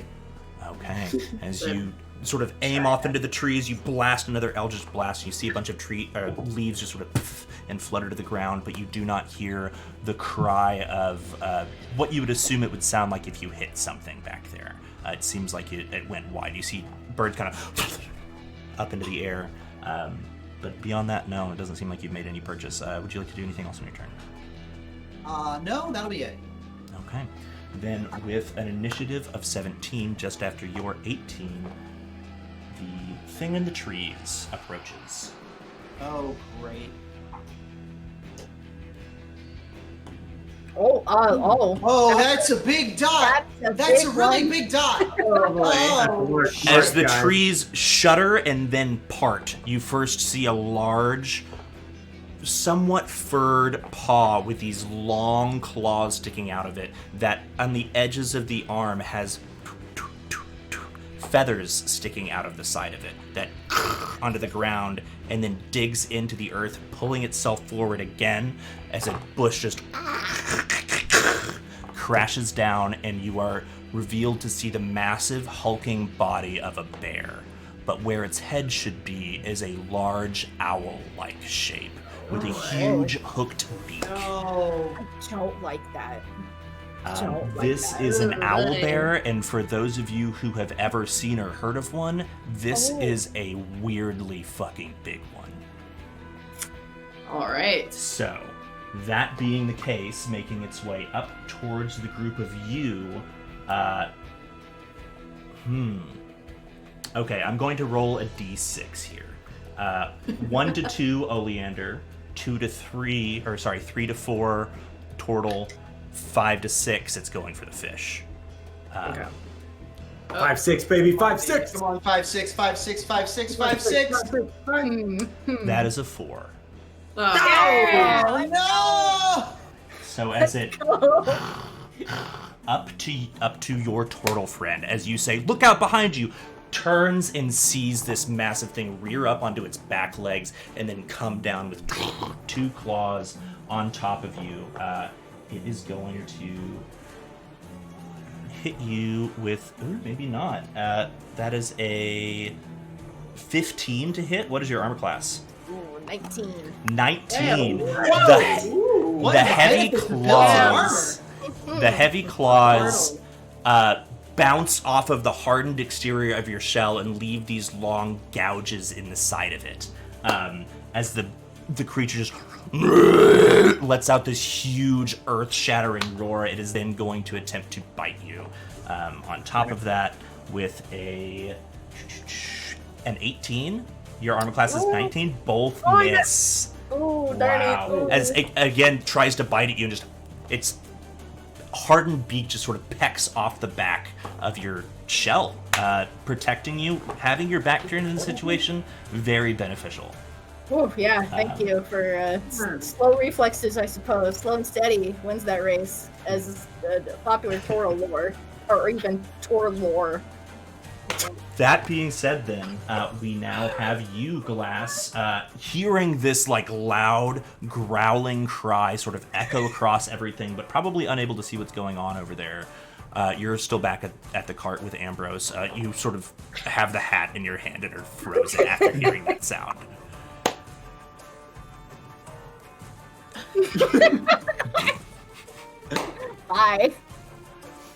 Okay. As you sort of aim off into the trees, you blast another Eldritch Blast. You see a bunch of leaves just sort of and flutter to the ground, but you do not hear the cry of what you would assume it would sound like if you hit something back there. It seems like it went wide. You see birds kind of up into the air. But beyond that, no, it doesn't seem like you've made any purchase. Would you like to do anything else on your turn? No, that'll be it. Okay. Then with an initiative of 17, just after your 18, the thing in the trees approaches. Oh, great. Oh, That's a big dot. That's a big really one. big dot. Oh, boy. Oh, As the guys. trees shudder and then part, you first see a large, somewhat furred paw with these long claws sticking out of it that on the edges of the arm has feathers sticking out of the side of it that onto the ground and then digs into the earth, pulling itself forward again as a bush just crashes down, and you are revealed to see the massive hulking body of a bear. But where its head should be is a large owl-like shape with a huge hooked beak. no. I don't like that. Don't like This that. is an Ugh. owl bear, and for those of you who have ever seen or heard of one, this Oh. is a weirdly fucking big one. All right. So, that being the case, making its way up towards the group of you, Okay, I'm going to roll a d6 here. 1 to 2, Oleander. 2 to 3, or sorry, 3 to 4, Turtle. 5 to 6, it's going for the fish. Okay. 5-6, baby, 5-6. Come on, 5-6, 5-6, 5-6, 5-6. That is a 4. Oh. Oh no! So as it up to your turtle friend, as you say, "Look out behind you!" turns and sees this massive thing rear up onto its back legs and then come down with 2 claws on top of you. It is going to hit you with, ooh, maybe not. That is a 15 to hit. What is your armor class? Ooh, 19. 19. What The the heavy heck is the claws. armor? The heavy claws bounce off of the hardened exterior of your shell and leave these long gouges in the side of it. As the creature just lets out this huge earth-shattering roar, it is then going to attempt to bite you. On top of that, with an 18, your armor class is 19. Both miss. Oh, darn Wow. it. As it again tries to bite at you and just its hardened beak just sort of pecks off the back of your shell, protecting you. Having your back turned in the situation, very beneficial. Ooh, yeah, thank you for slow reflexes, I suppose. Slow and steady wins that race, as popular Toro lore, or even Tor lore. That being said, then, we now have you, Glass, hearing this like loud, growling cry sort of echo across everything, but probably unable to see what's going on over there. You're still back at the cart with Ambrose. You sort of have the hat in your hand and are frozen after hearing that sound. Bye.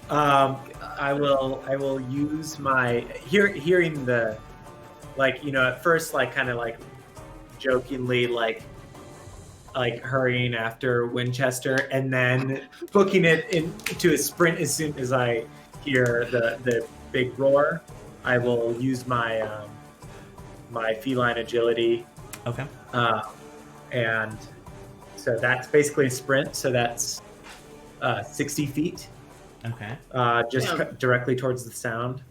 I will use my hearing the, like, you know, at first like kind of like jokingly like hurrying after Winchester and then booking it into a sprint as soon as I hear the big roar. I will use my my feline agility. Okay. And so that's basically a sprint. So that's 60 feet. Okay. Directly towards the sound.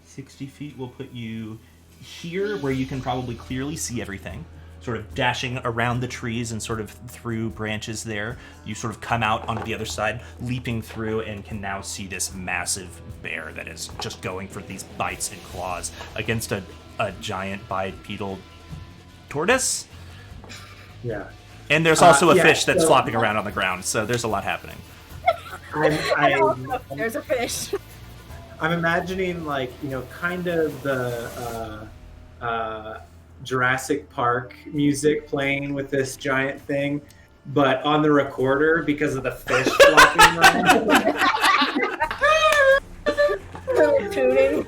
60 feet will put you here where you can probably clearly see everything. Sort of dashing around the trees and sort of through branches there. You sort of come out onto the other side, leaping through, and can now see this massive bear that is just going for these bites and claws against a giant bipedal tortoise. Yeah. And there's also a yeah, fish that's so- flopping around on the ground, so there's a lot happening. There's a fish. I'm imagining, like, you know, kind of the Jurassic Park music playing with this giant thing, but on the recorder because of the fish flopping around. Tuning.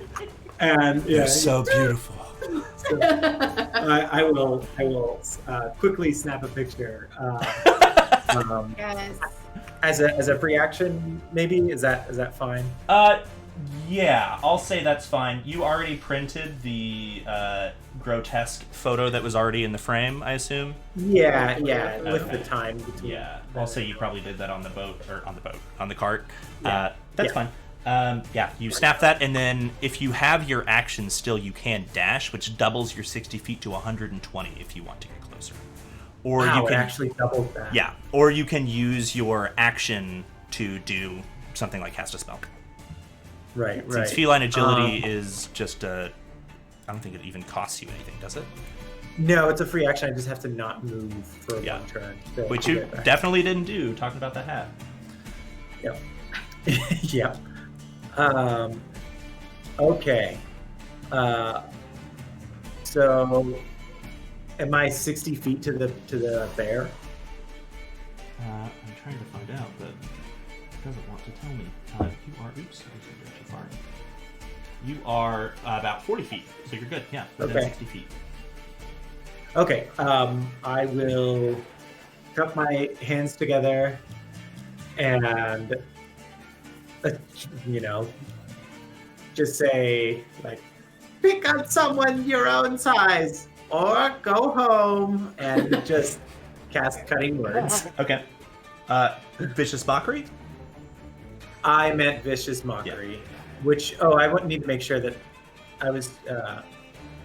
And yeah, so beautiful. so I will quickly snap a picture. Yes. As a free action, maybe is that fine? Yeah, I'll say that's fine. You already printed the grotesque photo that was already in the frame, I assume? Yeah, with Okay. the time between. Yeah, I'll say you probably did that on the boat, or on the cart. Yeah. That's fine. Yeah, you snap that, and then if you have your action still, you can dash, which doubles your 60 feet to 120 if you want to get closer. Or Wow, you it can actually doubled that. Yeah, or you can use your action to do something like cast a spell. Right. Since feline agility is just I don't think it even costs you anything, does it? No, it's a free action. I just have to not move for Yeah. one turn. Which to you get back. definitely didn't do, talking about the hat. Yep. Yep. Okay. So, am I 60 feet to the bear? I'm trying to find out, but doesn't want to tell me. You are, oops, I just went too far. You are about 40 feet, so you're good. Yeah, within Okay. 60 feet. Okay, I will cup my hands together and, just say, like, pick on someone your own size or go home and just cast cutting words. Okay. Vicious Mockery? I meant vicious mockery, which, I wouldn't need to make sure that I was,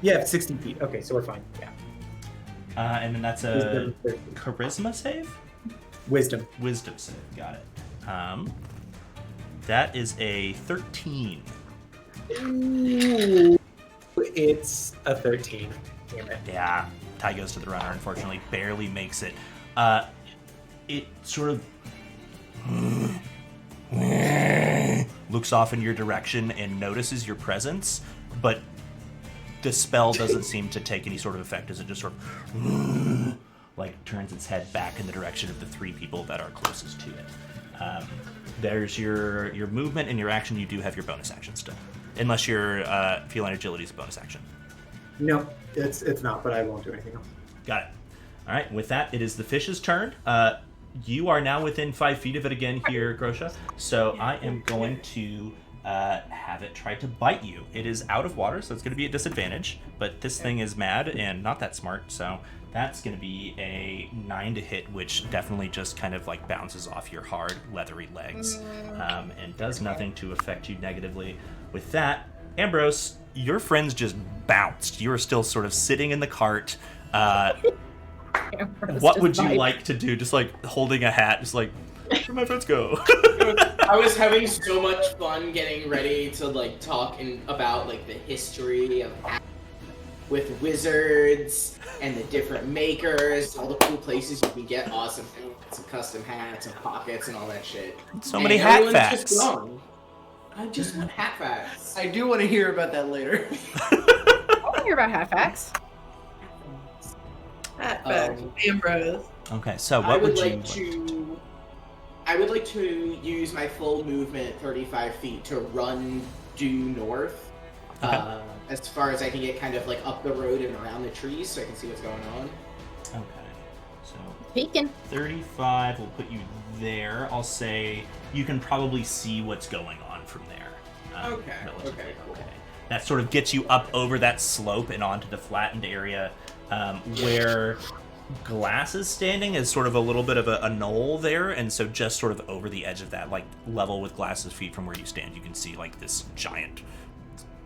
60 feet. Okay, so we're fine. Yeah. And then that's a Wisdom. charisma save? Wisdom. Wisdom save, got it. That is a 13. Ooh, it's a 13. Damn it. Yeah, tie goes to the runner, unfortunately. Barely makes it. It sort of looks off in your direction and notices your presence, but the spell doesn't seem to take any sort of effect as it just sort of like turns its head back in the direction of the three people that are closest to it. There's your movement and your action. You do have your bonus action still, unless your feline agility is a bonus action. No, it's not, but I won't do anything else. Got it. All right. With that, it is the fish's turn. You are now within 5 feet of it again here, Grosha. So I am going to have it try to bite you. It is out of water, so it's going to be at disadvantage. But this thing is mad and not that smart, so that's going to be a 9 to hit, which definitely just kind of like bounces off your hard, leathery legs and does nothing to affect you negatively. With that, Ambrose, your friends just bounced. You are still sort of sitting in the cart. What would you like to do? Just like holding a hat, just like, where'd my friends go? I was having so much fun getting ready to like talk about like the history of with wizards and the different makers, all the cool places you can get awesome hats and custom hats and pockets and all that shit. So many And hat everyone's facts. just gone. I just want hat facts. I do want to hear about that later. I want to hear about half facts. Hat fact, Ambrose. Okay, so I what would would you like to. I would like to use my full movement, 35 feet, to run due north, Okay. as far as I can get, kind of like up the road and around the trees, so I can see what's going on. Okay, so Peeking. 35 will put you there. I'll say you can probably see what's going on from there. Okay, relatively okay, cool. That sort of gets you up over that slope and onto the flattened area where Glass is standing is sort of a little bit of a knoll there, and so just sort of over the edge of that, like level with Glass's feet from where you stand, you can see like this giant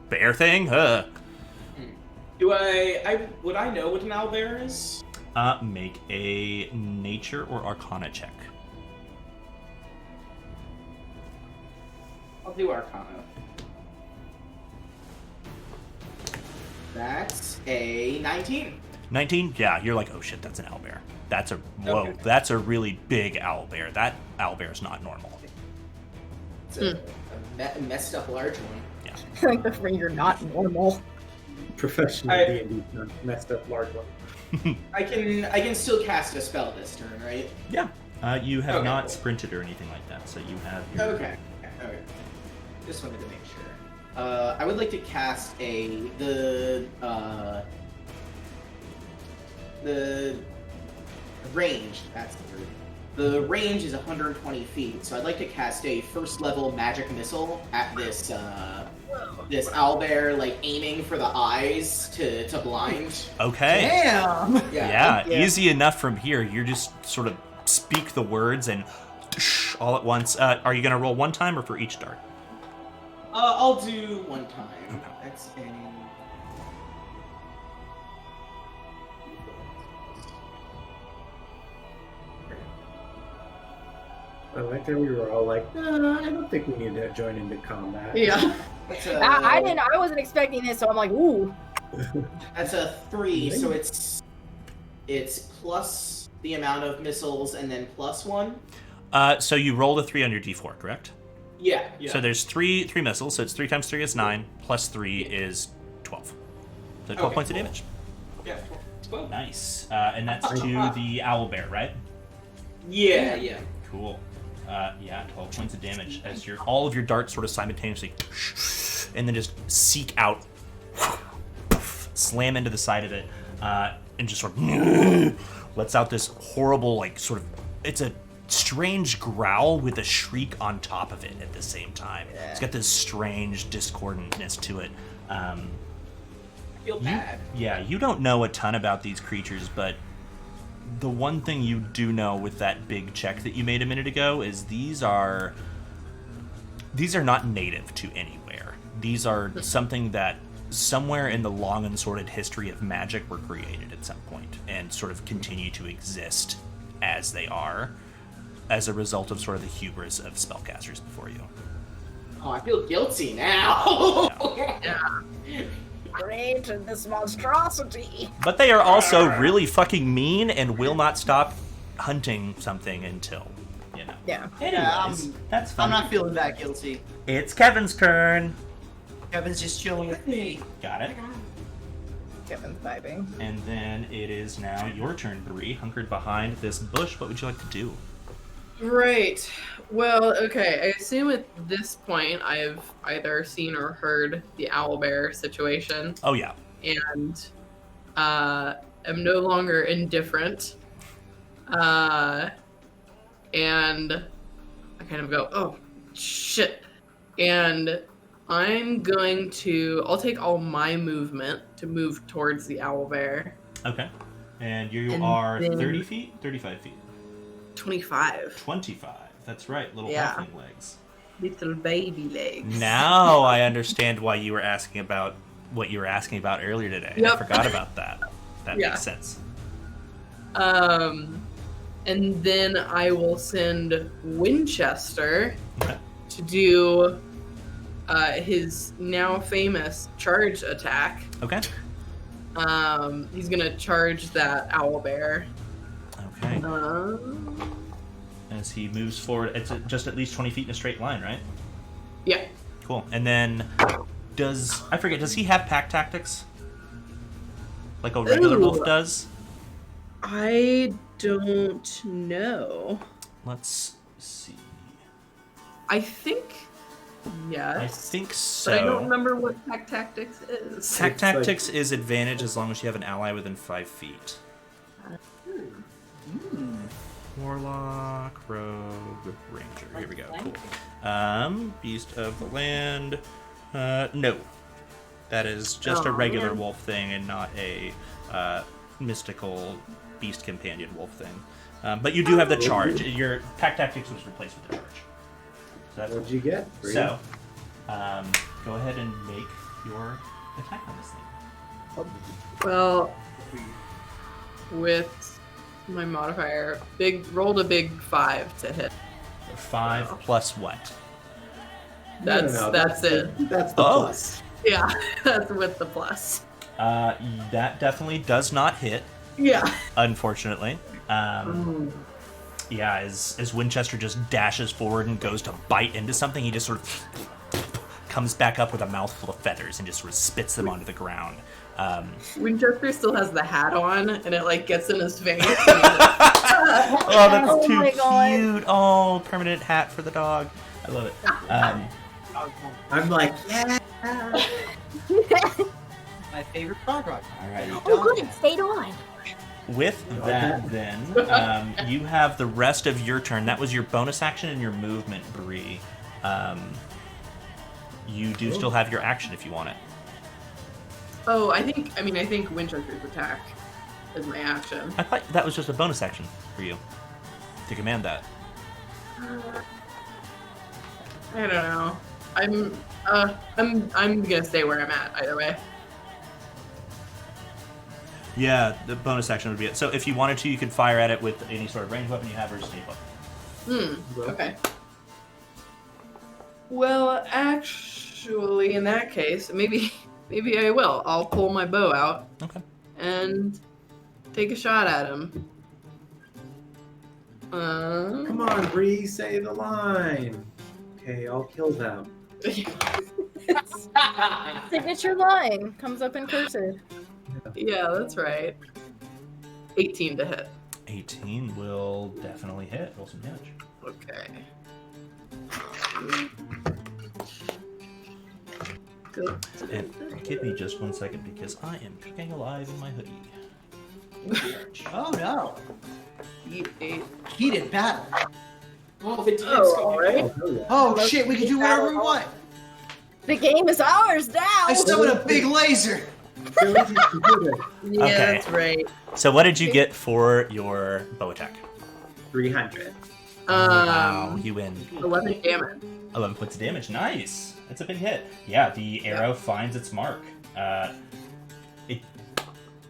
bear thing. Do would I know what an owlbear is? Make a nature or arcana check. I'll do Arcana. That's a 19. 19? Yeah, you're like, oh shit, that's an owlbear. That's a, whoa, Okay. that's a really big owlbear. That owlbear is not normal. It's a messed up large one. Yeah. I like the phrase, you're not normal. Professional I- D&D messed up large one. I can still cast a spell this turn, right? Yeah. You have Okay, not cool. sprinted or anything like that, so you have your... Okay. Just wanted to make sure. I would like to cast the range. That's the word. The range is 120 feet, so I'd like to cast a first level magic missile at this owlbear, like aiming for the eyes to blind. Okay. Damn! Yeah, Yeah. easy enough from here. You just sort of speak the words and all at once. Are you going to roll one time or for each dart? I'll do one time. Okay. That's I like that we were all like, no, I don't think we need to join into combat. Yeah. that's I wasn't expecting this, so I'm like, ooh. That's a 3, so it's plus the amount of missiles and then plus 1. So you rolled a 3 on your d4, correct? Yeah. So there's three missiles, so it's 3 times 3 is 9, plus 3 is 12. So 12 Okay, points cool. of damage. Yeah. 12. Nice. And that's to the owlbear, right? Yeah. Cool. Yeah, 12 points of damage as all of your darts sort of simultaneously, and then just seek out, slam into the side of it, and just sort of lets out this horrible, like, sort of, it's a strange growl with a shriek on top of it at the same time. Yeah. It's got this strange discordantness to it. I feel bad. You don't know a ton about these creatures, but the one thing you do know with that big check that you made a minute ago is these are not native to anywhere. These are something that somewhere in the long and sordid history of magic were created at some point and sort of continue to exist as they are as a result of sort of the hubris of spellcasters before you. Oh, I feel guilty now. Created this monstrosity. But they are also really fucking mean and will not stop hunting something until, you know. Yeah. Anyways, that's fun. I'm not feeling that guilty. It's Kevin's turn. Kevin's just chilling with me. Got it. Kevin's vibing. And then it is now your turn, Bree, hunkered behind this bush. What would you like to do? Right. Well, okay. I assume at this point I've either seen or heard the owlbear situation, Oh, yeah. and am no longer indifferent. And I kind of go, oh, shit. And I'll take all my movement to move towards the owlbear. Okay. And you And are then- 30 feet? 35 feet. 25. 25. That's right. Little Yeah. halfling legs. Little baby legs. Now I understand why you were asking about what you were asking about earlier today. I Yep. forgot about that. That Yeah. makes sense. And then I will send Winchester Okay. to do his now famous charge attack. Okay. He's gonna charge that owlbear. Okay. Um, As he moves forward, it's just at least 20 feet in a straight line, right? yeah. Cool. And then does he have pack tactics? Like a regular wolf Ooh. does? I don't know. Let's see. I think yes. I think so. But I don't remember what pack tactics is. Pack It's like- tactics is advantage as long as you have an ally within 5 feet. Warlock, Rogue, Ranger. Here we go. Cool. Beast of the Land. No. That is just a Oh, regular man. wolf thing and not a mystical beast companion wolf thing. But you do have the charge. Your pack tactics was replaced with the charge. So that's What'd you get? Bree? so, go ahead and make your attack on this thing. Well, with my modifier, rolled a big 5 to hit. 5 plus what? That's it. That's the Oh. plus. Yeah, that's with the plus. That definitely does not hit, Yeah. unfortunately. Yeah, as Winchester just dashes forward and goes to bite into something, he just sort of comes back up with a mouthful of feathers and just sort of spits them onto the ground. Winchester still has the hat on, and it like gets in his face. Oh, that's Oh too my God. cute. Oh, permanent hat for the dog. I love it. I'm like, yeah. My favorite frog rock. Alrighty. Oh, good. It stayed on. With that, then, you have the rest of your turn. That was your bonus action and your movement, Bree. You do still have your action if you want it. Oh, I think Winchester's attack is my action. I thought that was just a bonus action for you to command that. I don't know. I'm gonna stay where I'm at either way. Yeah, the bonus action would be it. So if you wanted to, you could fire at it with any sort of ranged weapon you have or stay put. Okay. Well, actually, in that case, maybe I will. I'll pull my bow out Okay. and take a shot at him. Come on, Bree, say the line. Okay, I'll kill them. Signature line comes up in cursive. Yeah, that's right. 18 to hit. 18 will definitely hit. Roll some damage. Okay. Go. And give me just 1 second because I am kicking alive in my hoodie. Oh no. Eat 8. Heated battle. Well, the DM's Oh, going alright. Oh shit, we can do whatever we want. The game is ours now. I summon a big laser. Yeah, Okay. that's right. So what did you get for your bow attack? 300. Wow, you win 11 damage. 11 points of damage. Nice. That's a big hit. Yeah, the arrow finds its mark. It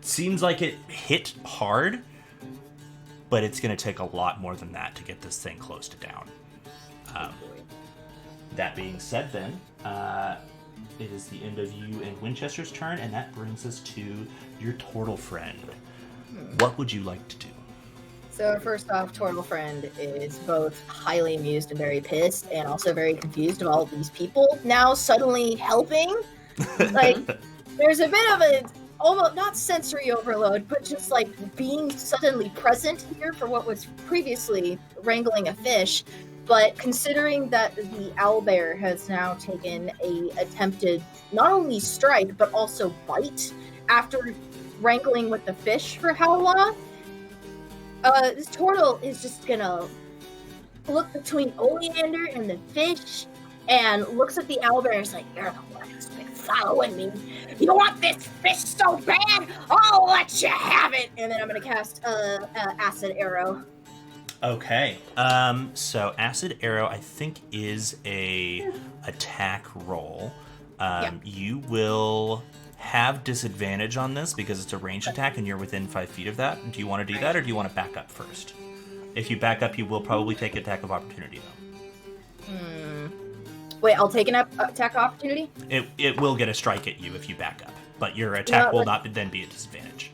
seems like it hit hard, but it's going to take a lot more than that to get this thing close to down. That being said, then, it is the end of you and Winchester's turn, and that brings us to your turtle friend. What would you like to do? So first off, Turtle Friend is both highly amused and very pissed, and also very confused of all of these people now suddenly helping. Like, there's a bit of a almost not sensory overload, but just like being suddenly present here for what was previously wrangling a fish. But considering that the owlbear has now taken a attempted not only strike but also bite after wrangling with the fish for how long? This turtle is just gonna look between Oleander and the fish and looks at the owlbear and is like, "You're the one who's been following me. You want this fish so bad? I'll let you have it." And then I'm gonna cast Acid Arrow. Okay. So Acid Arrow, I think, is a attack roll. You will have disadvantage on this because it's a ranged attack and you're within 5 feet of that. Do you want to do that, or do you want to back up first? If you back up, you will probably take attack of opportunity, though. Wait, I'll take an attack opportunity? It will get a strike at you if you back up, but your attack will not then be a disadvantage.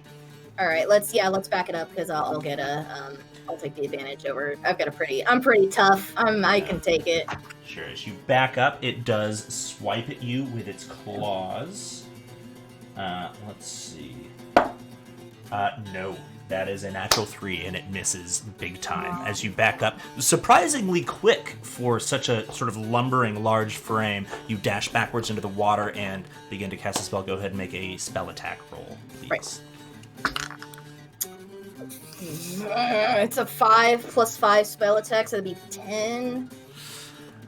All right, let's back it up because I'll get I'll take the advantage over. I'm pretty tough. I can take it. Sure. As you back up, it does swipe at you with its claws. Let's see. No, that is a natural 3, and it misses big time. As you back up, surprisingly quick for such a sort of lumbering large frame, you dash backwards into the water and begin to cast a spell. Go ahead and make a spell attack roll, please. Right. It's a 5 plus 5 spell attack, so it'd be 10.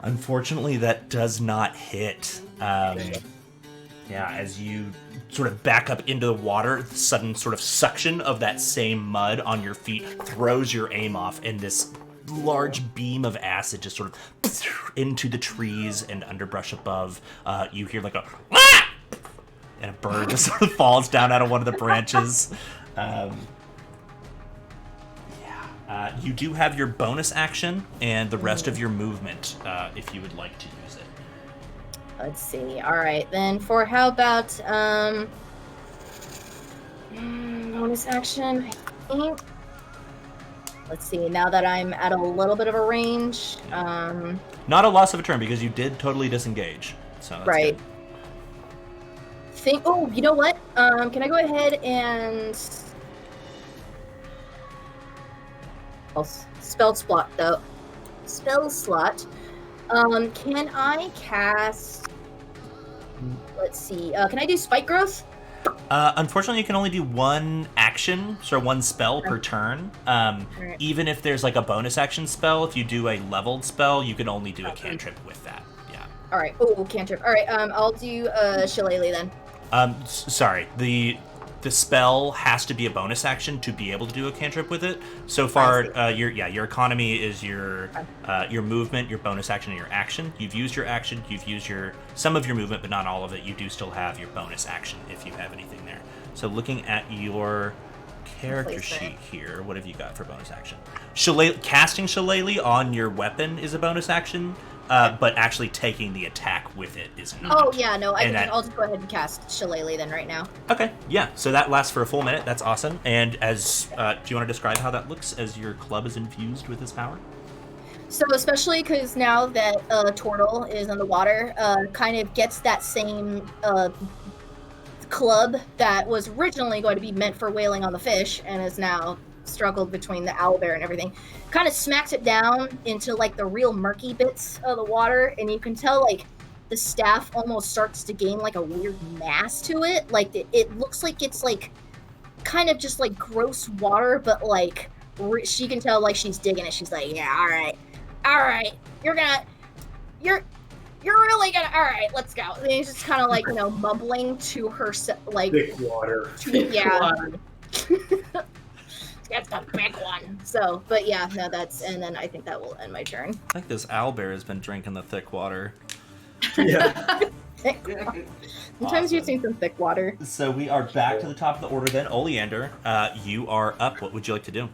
Unfortunately, that does not hit. Yeah, as you sort of back up into the water, the sudden sort of suction of that same mud on your feet throws your aim off, and this large beam of acid just sort of into the trees and underbrush above. You hear like a "Ah!" and a bird just sort of falls down out of one of the branches. You do have your bonus action and the rest of your movement if you would like to use it. Let's see. All right, then for how about bonus action? I think. Let's see. Now that I'm at a little bit of a range, Not a loss of a turn because you did totally disengage. So that's right. good. Oh, you know what? Can I go ahead and spell slot though? Spell slot. Can I cast? Let's see. Can I do Spike Growth? Unfortunately, you can only do one action, so one spell per turn. Right. Even if there's like a bonus action spell, if you do a leveled spell, you can only do a cantrip with that. Yeah. All right. Oh, cantrip. All right. I'll do Shillelagh then. Sorry. The spell has to be a bonus action to be able to do a cantrip with it. So far, your economy is your movement, your bonus action, and your action. You've used your action, you've used some of your movement, but not all of it. You do still have your bonus action if you have anything there. So looking at your character sheet here, what have you got for bonus action? Casting Shillelagh on your weapon is a bonus action. But actually taking the attack with it is not. Oh yeah, no, I'll just go ahead and cast Shillelagh then right now. Okay, yeah. So that lasts for a full minute. That's awesome. And as do you want to describe how that looks as your club is infused with this power? So especially because now that Turtle is in the water, kind of gets that same club that was originally going to be meant for whaling on the fish, and is now struggled between the owlbear and everything, kind of smacks it down into like the real murky bits of the water, and you can tell like the staff almost starts to gain like a weird mass to it. Like it looks like it's like kind of just like gross water, but like she can tell like she's digging it. She's like, yeah, all right, you're really gonna, all right, let's go. And he's just kind of like, mumbling to herself, like, Thick water. yeah. That's the big one. So, but yeah, no, and then I think that will end my turn. I think this owlbear has been drinking the thick water. Yeah. Sometimes you've Awesome. seen some thick water. So we are back to the top of the order then. Oleander, you are up. What would you like to do?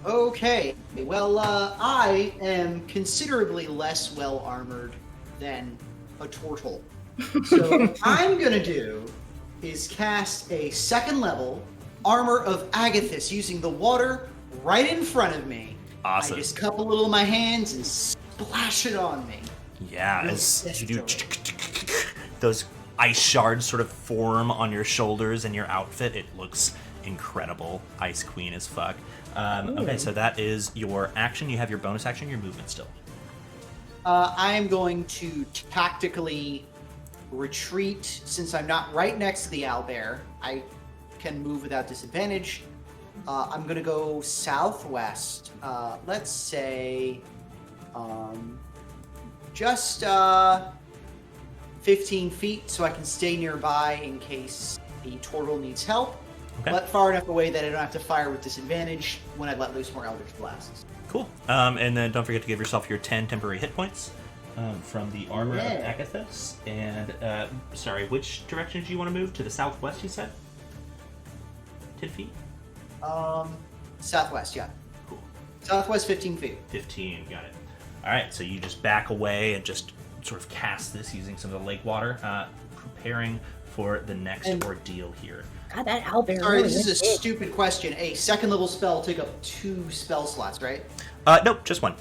Okay, well, I am considerably less well armored than a turtle. So what I'm gonna do is cast a 2nd level Armor of Agathis using the water right in front of me. Awesome. I just cup a little in my hands and splash it on me. Yeah, Real as you do, zesty. those ice shards sort of form on your shoulders and your outfit. It looks incredible. Ice Queen as fuck. Okay, so that is your action. You have your bonus action, your movement still. I am going to tactically retreat since I'm not right next to the owlbear. I can move without disadvantage. I'm going to go southwest. Let's say just 15 feet so I can stay nearby in case the turtle needs help. Okay. But far enough away that I don't have to fire with disadvantage when I let loose more Eldritch Blasts. Cool. And then don't forget to give yourself your 10 temporary hit points from the Armor of Agathis. And, sorry, which direction do you want to move? To the southwest, you said? 10 feet? Southwest, yeah. Cool. Southwest 15 feet. 15, got it. All right, so you just back away and just sort of cast this using some of the lake water, preparing for the next ordeal here. God, that owlbear. Sorry, really this is a went big. stupid question. A 2nd level spell take up 2 spell slots, right? Nope, just one.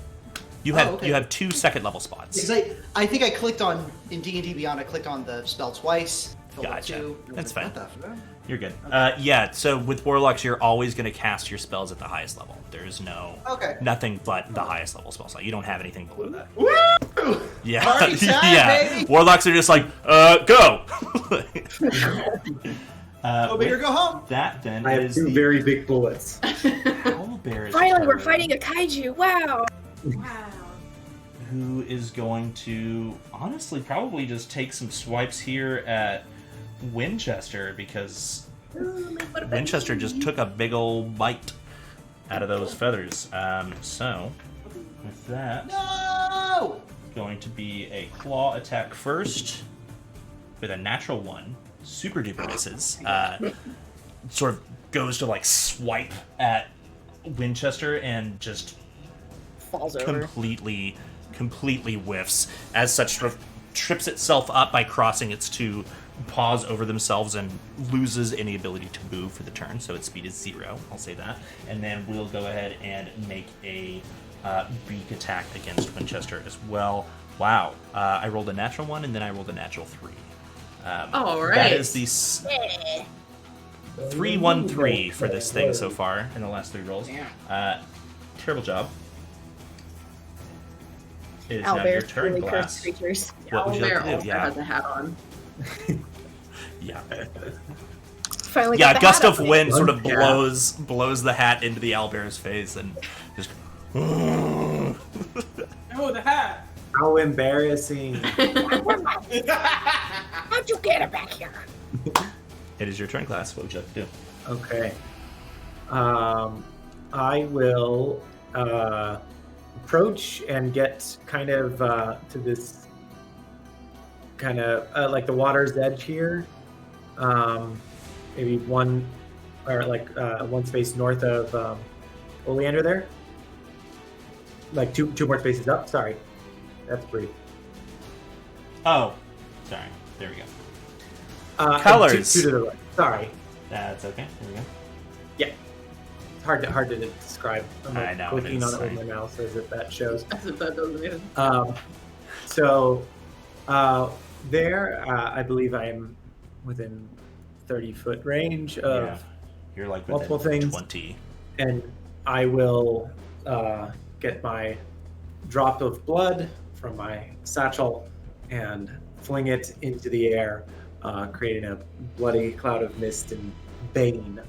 You have okay. you have 2 second-level spots. Because I think I clicked on, in D&D Beyond, I clicked on the spell twice. filled up Gotcha. 2, and I That's was fine. What the fuck? You're good. Yeah, so with Warlocks, you're always going to cast your spells at the highest level. There's nothing but the highest level spell slot. You don't have anything below that. Woo! Yeah, Party time, yeah. baby! Warlocks are just like, go. Go big or go home. That then I have is 2 the very big bullets. owlbear's Finally, we're turn, fighting a kaiju. Wow. who is going to honestly probably just take some swipes here at Winchester because Winchester just took a big old bite out of those feathers. So with that, No! going to be a claw attack first with a natural 1. Super duper misses. Sort of goes to like swipe at Winchester and just Falls over. completely whiffs. As such, sort of trips itself up by crossing its 2 paws over themselves and loses any ability to move for the turn. So its speed is 0. I'll say that. And then we'll go ahead and make a beak attack against Winchester as well. Wow. I rolled a natural 1 and then I rolled a natural 3. All right. That is the Yeah. 3-1-3 for this thing so far in the last 3 rolls. Terrible job. It is now your Owlbears, turn, really Glass. cursed creatures. What would you like Owlbear to do? also Yeah. has a hat on. Yeah. Finally Yeah, got a the gust hat of up. wind sort of Yeah. blows the hat into the owlbear's face and just. Oh, the hat! How embarrassing. How'd you get it back here? It is your turn, Glass. What would you like to do? Okay. I will approach and get kind of to this kind of like the water's edge here. Maybe one space north of Oleander there. Like two more spaces up. Sorry, that's brief. Oh, sorry. There we go. And Colors. Two to the right. Sorry, That's okay. There we go. it's hard to describe. I'm I know, it clicking is. on it with my mouse as if that shows. As if that doesn't even. There, I believe I am within 30-foot range of. Yeah. You're like multiple within things. 20. and I will get my drop of blood from my satchel and fling it into the air, creating a bloody cloud of mist and bane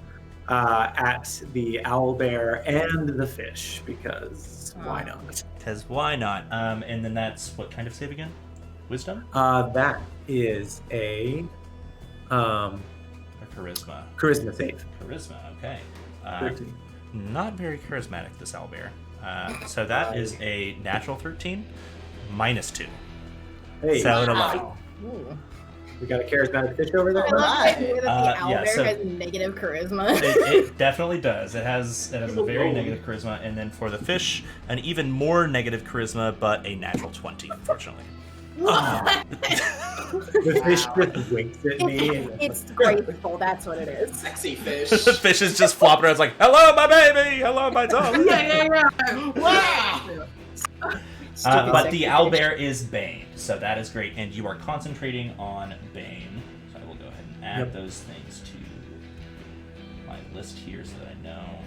at the owlbear and the fish, because why not? Because why not? And then that's what kind of save again? Wisdom That is a or charisma? charisma save. Charisma. Okay. 13. Not very charismatic, this owlbear. So that is a natural 13, -2. Hey, So it'll Wow. Ooh. we got a charismatic fish over there. I love the Alright. idea that the Yeah, owlbear so- has negative charisma. it definitely does. It has a very negative charisma, and then for the fish, an even more negative charisma, but a natural 20, unfortunately. The fish just winks at me. And It's graceful. That's what it is. Sexy fish. The fish is just flopping around. It's like, "Hello, my baby. Hello, my darling." Wow! Stupid But sexy the fish. owlbear is Bane, so that is great, and you are concentrating on Bane. So I will go ahead and add Yep. those things to my list here so that I know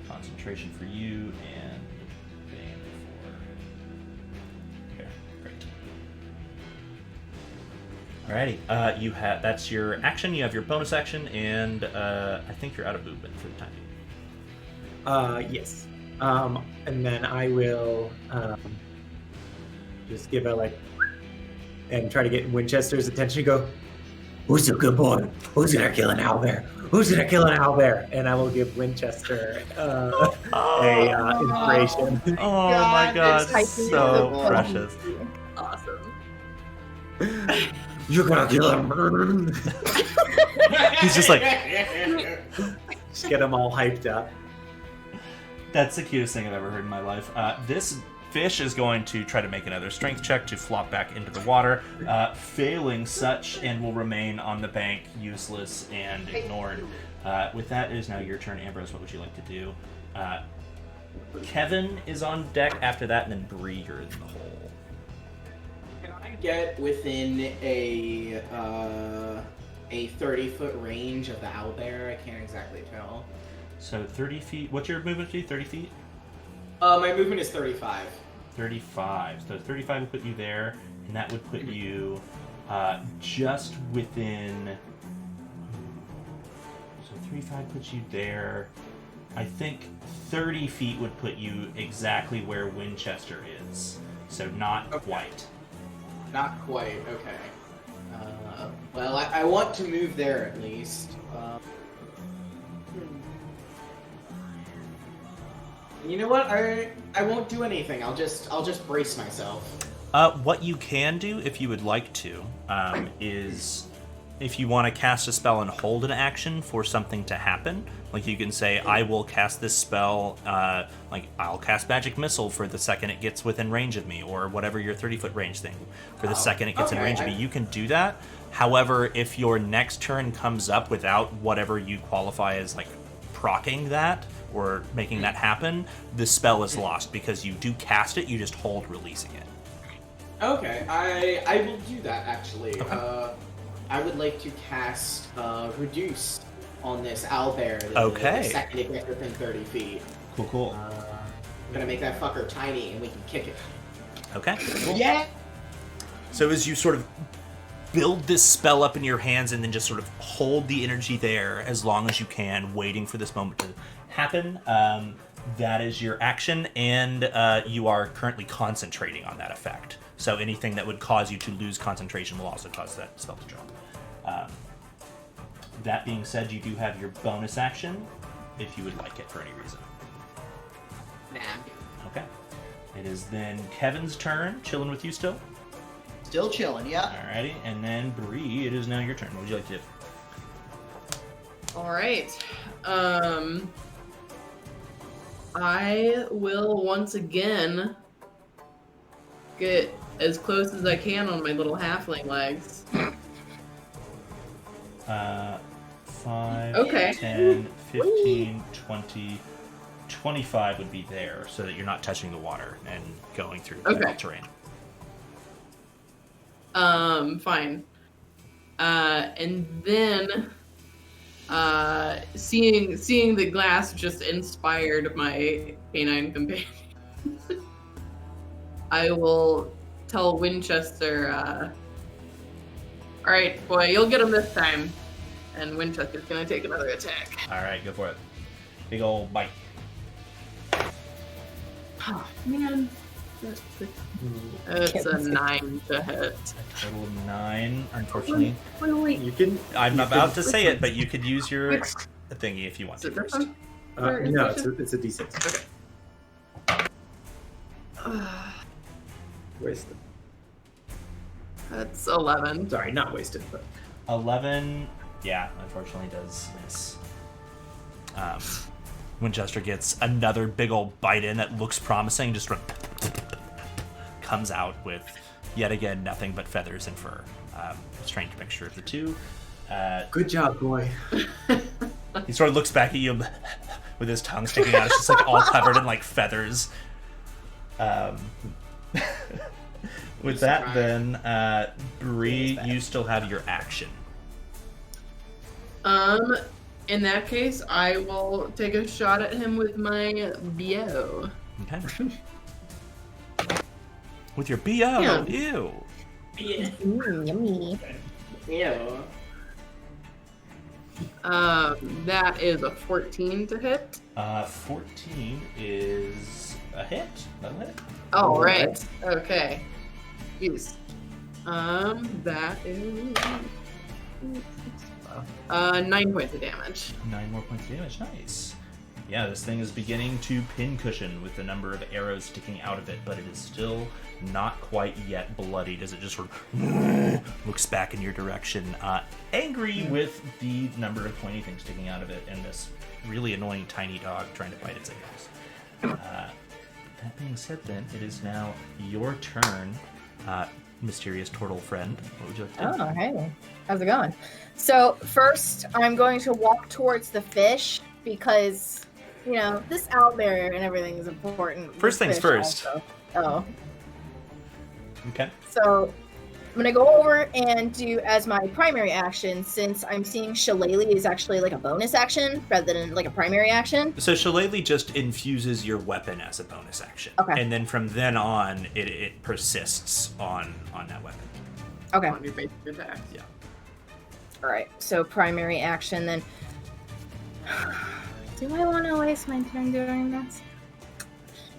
concentration for you and Bane for. Okay, great. Alrighty, you have that's your action. You have your bonus action, and I think you're out of movement for the time being. Yes. And then I will just give a and try to get Winchester's attention. Go, who's a good boy? Who's gonna kill an owlbear? Who's gonna kill an owlbear? And I will give Winchester a inspiration. Oh my god, God, it's so so precious. Awesome. You're gonna kill him. He's just like, Just get them all hyped up. that's the cutest thing I've ever heard in my life. This fish is going to try to make another strength check to flop back into the water, failing such, and will remain on the bank, useless and ignored. With that, it is now your turn, Ambrose. What would you like to do? Kevin is on deck after that, and then Bree, you're in the hole. Can I get within a 30-foot range of the owlbear? I can't exactly tell. So 30 feet. What's your movement speed? 30 feet? My movement is 35. 35. So 35 would put you there, and that would put you just within. So 35 puts you there. I think 30 feet would put you exactly where Winchester is. So not Okay. quite. Not quite. Okay. Well, I want to move there at least. You know what? I won't do anything. I'll just brace myself. What you can do, if you would like to, is if you want to cast a spell and hold an action for something to happen, like you can say, I will cast this spell, like I'll cast Magic Missile for the second it gets within range of me, or whatever your 30-foot range thing, for the second it gets in okay. range of me. You can do that. However, if your next turn comes up without whatever you qualify as like proccing that, or making that happen, the spell is lost because you do cast it, you just hold releasing it. Okay, I will do that actually. I would like to cast Reduce on this owlbear. Okay. The second it gets within 30 feet. Cool. I'm gonna make that fucker tiny and we can kick it. Okay. Cool. Yeah. So as you sort of build this spell up in your hands and then just sort of hold the energy there as long as you can, waiting for this moment to happen, that is your action, and you are currently concentrating on that effect. So anything that would cause you to lose concentration will also cause that spell to drop. That being said, you do have your bonus action if you would like it for any reason. Nah. Okay. It is then Kevin's turn, chilling with you still. Still chilling, yeah. Alrighty, and then Bree, it is now your turn. What would you like to do? All right. I will once again get as close as I can on my little halfling legs. 5, Okay. 10, 15, 20, 25 would be there, so that you're not touching the water and going through difficult terrain. Fine. And then Seeing the glass just inspired my canine companion. I will tell Winchester, all right, boy, you'll get him this time. And Winchester's gonna take another attack. All right, go for it. Big old bite. Oh, man. It's a 9 to hit. A total of 9, unfortunately. Wait. You can. I'm you about can- to say it, but you could use your thingy if you want Is to it this first. one? No, it's a D6. Wasted. That's 11. Sorry, not wasted, but 11, yeah, unfortunately does miss. Winchester gets another big old bite in that looks promising, just comes out with, yet again, nothing but feathers and fur. A strange mixture of the two. good job, boy. He sort of looks back at you with his tongue sticking out. It's just like all covered in like feathers. With that, then, Bree, you still have your action. In that case, I will take a shot at him with my BO. Okay. With your BO. Yeah. Ew. Yeah. Yummy. Yeah. That is a 14 to hit. 14 is a hit. That'll hit. Oh, right. Okay. Jeez. That is 9 points of damage. 9 more points of damage. Nice. Yeah, this thing is beginning to pincushion with the number of arrows sticking out of it, but it is still not quite yet bloodied as it just sort of looks back in your direction, angry with the number of pointy things sticking out of it and this really annoying tiny dog trying to bite its ankles. That being said, then, it is now your turn, mysterious turtle friend. What would you like to do? Oh, hey. How's it going? So, first, I'm going to walk towards the fish because, you know, this owlbear and everything is important. First The things fish first. also. Oh. Okay. So, I'm going to go over and do as my primary action, since I'm seeing Shillelagh is actually like a bonus action rather than like a primary action. So Shillelagh just infuses your weapon as a bonus action. Okay. And then from then on, it persists on that weapon. Okay. On your basic attack. Yeah. All right. So, primary action then. Do I want to waste my time doing this?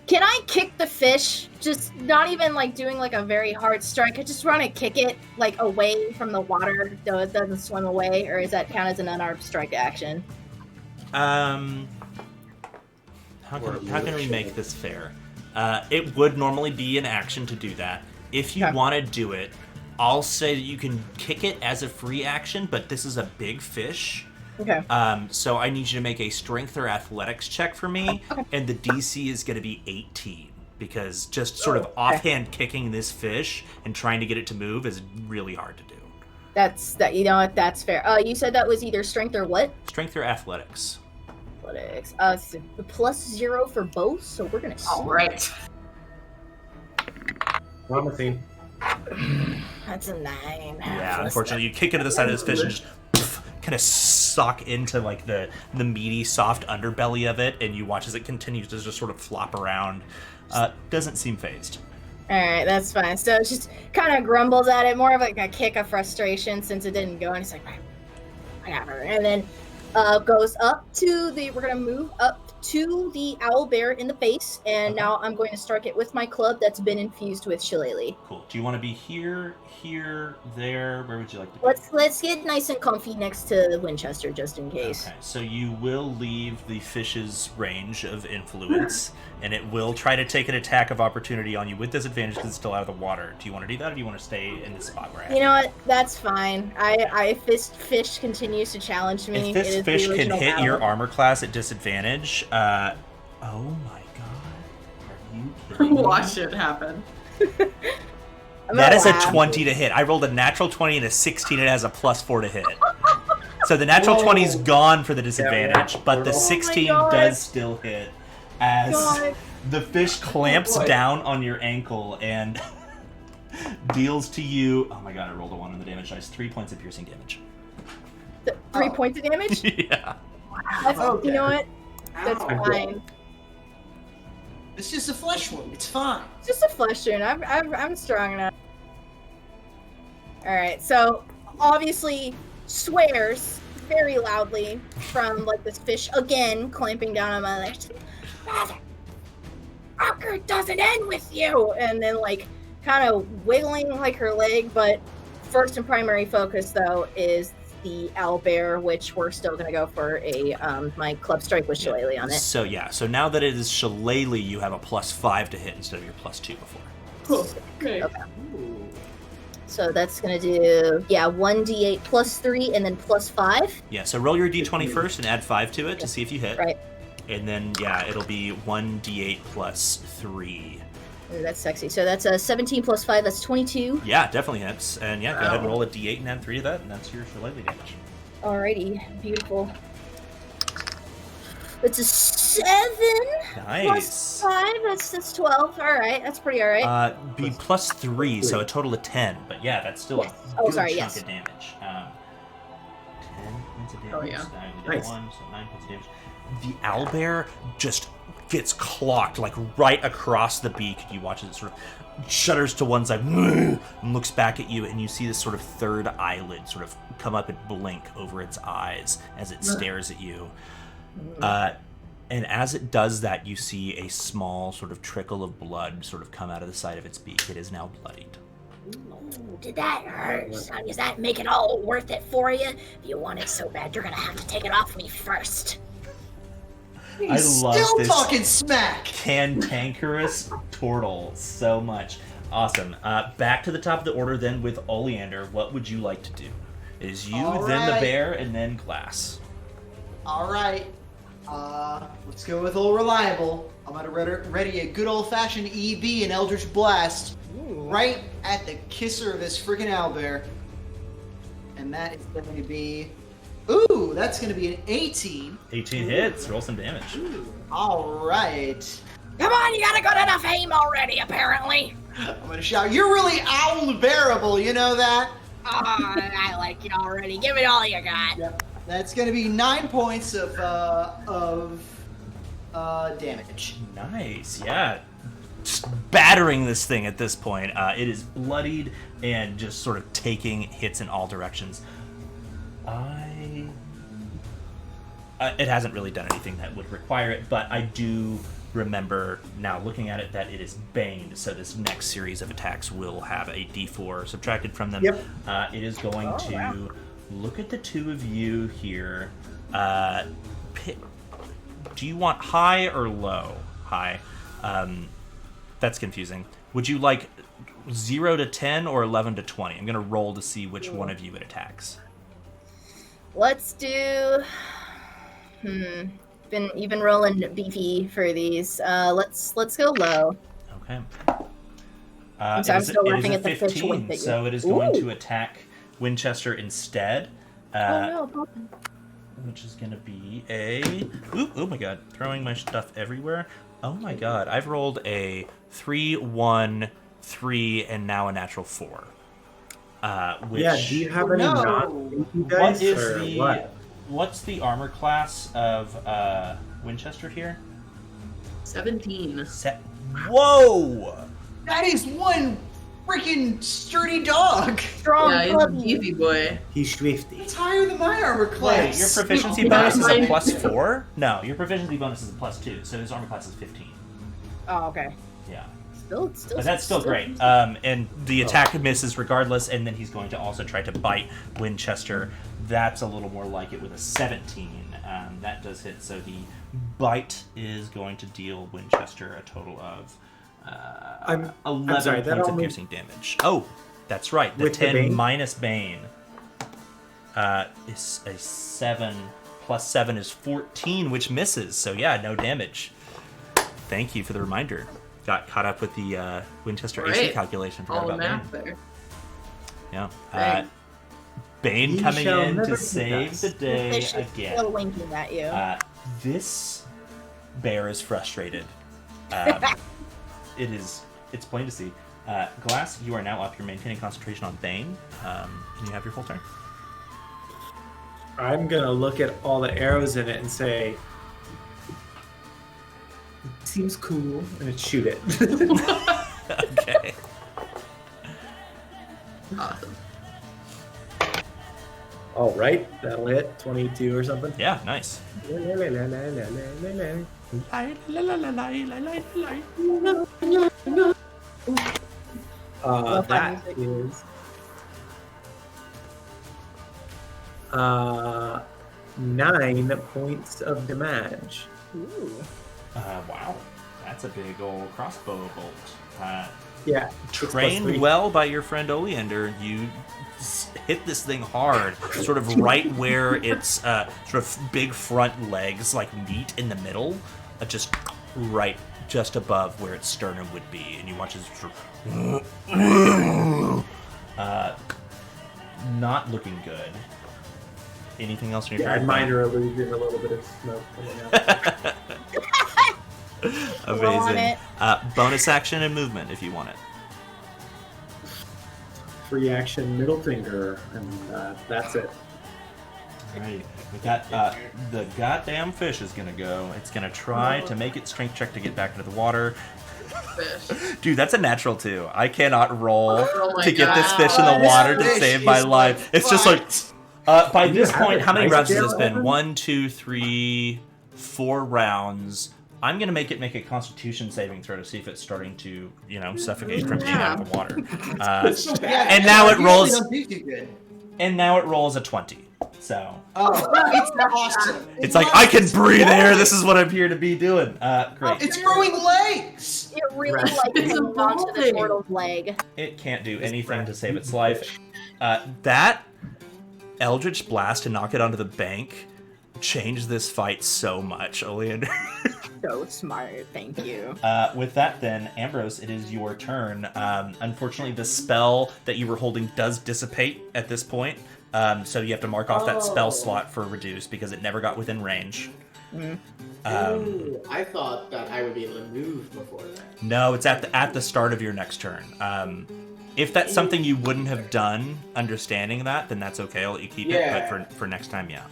Can I kick the fish? Just not even like doing like a very hard strike. I just want to kick it like away from the water so it doesn't swim away, or is that count as an unarmed strike action? How can we make this fair? It would normally be an action to do that. If you Okay. want to do it, I'll say that you can kick it as a free action, but this is a big fish. Okay. So I need you to make a strength or athletics check for me, and the DC is going to be 18 because just sort of offhand kicking this fish and trying to get it to move is really hard to do. That's that. You know what? That's fair. You said that was either strength or what? Strength or athletics. Athletics. So the +0 for both. So we're gonna. All right. promising. That's a 9. Yeah, unfortunately, you kick into the side of this fish and just kind of sock into like the meaty, soft underbelly of it, and you watch as it continues to just sort of flop around. Doesn't seem phased. All right, that's fine. So it just kind of grumbles at it, more of like a kick of frustration since it didn't go, and it's like, whatever. And then goes up to the. We're gonna move up to the owl bear in the face, and now I'm going to strike it with my club that's been infused with Shillelagh. Cool. Do you want to be here, there? Where would you like to be? Let's get nice and comfy next to Winchester just in case. Okay, so you will leave the fish's range of influence, and it will try to take an attack of opportunity on you with disadvantage because it's still out of the water. Do you want to do that, or do you want to stay in the spot where I am? You know what? That's fine. If this fish continues to challenge me, If this it is fish the can original hit your battle. armor class at disadvantage, oh my god, are you kidding me? Watch it happen. I'm That gonna is a laugh. 20 to hit. I rolled a natural 20 and a 16. It has a +4 to hit. So the natural Whoa. 20's gone for the disadvantage, but the Oh my 16 God. does still hit as God. the fish clamps boy. down on your ankle and deals to you. Oh my god, I rolled a 1 on the damage dice. 3 points of piercing damage. Three Oh. points of damage? Yeah. That's, Okay. You know what? That's Ow. fine. It's just a flesh wound. It's fine. It's just a flesh wound. I'm strong enough. All right, so obviously swears very loudly from like this fish again clamping down on my legs. Father, Ocker doesn't end with you, and then like kind of wiggling like her leg. But first and primary focus though is the owlbear, which we're still gonna go for a my club strike with Shillelagh on it. So yeah, so now that it is Shillelagh, you have a +5 to hit instead of your +2 before. Cool. Okay. Ooh. So that's gonna do 1d8 +3 and then +5. Yeah, so roll your d20 first and add 5 to it to see if you hit. Right. And then yeah, it'll be 1d8 +3. Ooh, that's sexy. So that's a 17 + 5. That's 22. Yeah, definitely hits. And yeah, go ahead and Wow. roll a d8 and add 3 to that, and that's your Shillelagh damage. Alrighty, beautiful. It's a 7 Nice. +5. That's 12. All right, that's pretty all right. Be +3, so a total of 10. But yeah, that's still Yes. a Oh, good sorry, chunk yes. of damage. 10 points of damage. Oh, yeah. I only did Nice. 1, so 9 points of damage. The owlbear just gets clocked, like right across the beak. You watch as it sort of shudders to one side and looks back at you, and you see this sort of third eyelid sort of come up and blink over its eyes as it stares at you. And as it does that, you see a small sort of trickle of blood sort of come out of the side of its beak. It is now bloodied. Ooh, did that hurt? Son? Does that make it all worth it for you? If you want it so bad, you're gonna have to take it off me first. He's love still this. talking smack. Cantankerous turtle so much. Awesome. Back to the top of the order then with Oleander. What would you like to do? It is you, All then the right. bear, and then Glass. All right. Let's go with old reliable. I'm gonna ready a good old-fashioned EB and Eldritch Blast right at the kisser of this freaking owlbear, and that is going to be. Ooh, that's going to be an 18. 18 hits. Roll some damage. All right. Come on, you got a good enough aim already, apparently. I'm gonna shout. You're really owl-bearable, you know that? Oh, I like it already. Give it all you got. Yep. That's gonna be 9 points of damage. Nice. Yeah. Just battering this thing at this point. It is bloodied and just sort of taking hits in all directions. It hasn't really done anything that would require it, but I do remember now looking at it that it is baned, so this next series of attacks will have a d4 subtracted from them. Yep. It is going to look at the two of you here. Do you want high or low? High. That's confusing. Would you like 0 to 10 or 11 to 20? I'm going to roll to see which one of you it attacks. Let's do. You've been rolling beefy for these. Let's go low. Okay. I'm sorry, I'm still laughing at the fish wink at you. so it is going Ooh. to attack Winchester instead. Oh no, Papa. Which is going to be a... oh my god, throwing my stuff everywhere. Oh my god, I've rolled a 3, 1, 3, and now a natural 4. Which... Yeah, do you have any No. non-thank you What guys? is or the... what? What's the armor class of Winchester here? 17. Whoa! That is one freaking sturdy dog. Strong Yeah, he's a puppy. beefy boy. He's swifty. It's higher than my armor Wait, class. your proficiency Oh, bonus is a mine- +4? No, your proficiency bonus is a +2, so his armor class is 15. Oh, okay. Yeah. Still. But that's still great. And the attack misses regardless, and then he's going to also try to bite Winchester. That's a little more like it with a 17. That does hit, so the bite is going to deal Winchester a total of 11 sorry, that points of only- piercing damage. Oh, that's right. The With the 10 Bane? minus Bane is a 7. Plus 7 is 14, which misses. So yeah, no damage. Thank you for the reminder. Got caught up with the Winchester AC Right. calculation. Forgot All about math Bane. there. Yeah. Dang. Bane Ye coming shall in never to see save us. the day Fish is again. still winking at you. This bear is frustrated. It's plain to see. Glass, you are now up. You're maintaining concentration on Bane. Can you have your full turn? I'm gonna look at all the arrows in it and say, "Seems cool," and shoot it. Okay. Awesome. All right, that'll hit 22 or something. Yeah, nice. Love that That music. is 9 points of damage. Ooh. Wow. That's a big old crossbow bolt. Yeah, 6 plus 3. Trained well by your friend Oleander, you hit this thing hard, sort of right where its sort of big front legs like meet in the middle, just right just above where its sternum would be, and you watch it sort of not looking good. Anything else in your Yeah, turn? minor illusion, a little bit of smoke coming out. Roll on Amazing. it. Bonus action and movement if you want it. Free action, middle finger, and that's it. Alright, with that, the goddamn fish is gonna go. It's gonna try to make its strength check to get back into the water. Fish. Dude, that's a natural too. I cannot roll Oh my to get this God. fish in the This water to fish save my is life. like It's just like, by You this have point, a how many nice rounds has this jail been? open? 1, 2, 3, 4 rounds. I'm gonna make a Constitution saving throw to see if it's starting to, suffocate from being out of the water. It's so bad. And now it usually rolls- Don't do too good. And now it rolls a 20. So Oh, it's awesome. it's like I can breathe air. This is what I'm here to be doing. Great. It's growing legs. It really Right. like It's hanging onto the evolving. turtle's leg. It can't do anything to save its life. That Eldritch Blast to knock it onto the bank changed this fight so much, Oleander. So smart, thank you. With that, then, Ambrose, it is your turn. Unfortunately, the spell that you were holding does dissipate at this point, so you have to mark off that spell Oh. slot for reduce because it never got within range. Mm. Ooh, I thought that I would be able to move before that. No, it's at the start of your next turn. If that's something you wouldn't have done, understanding that, then that's okay. I'll let you keep it. Yeah. But for next time, yeah.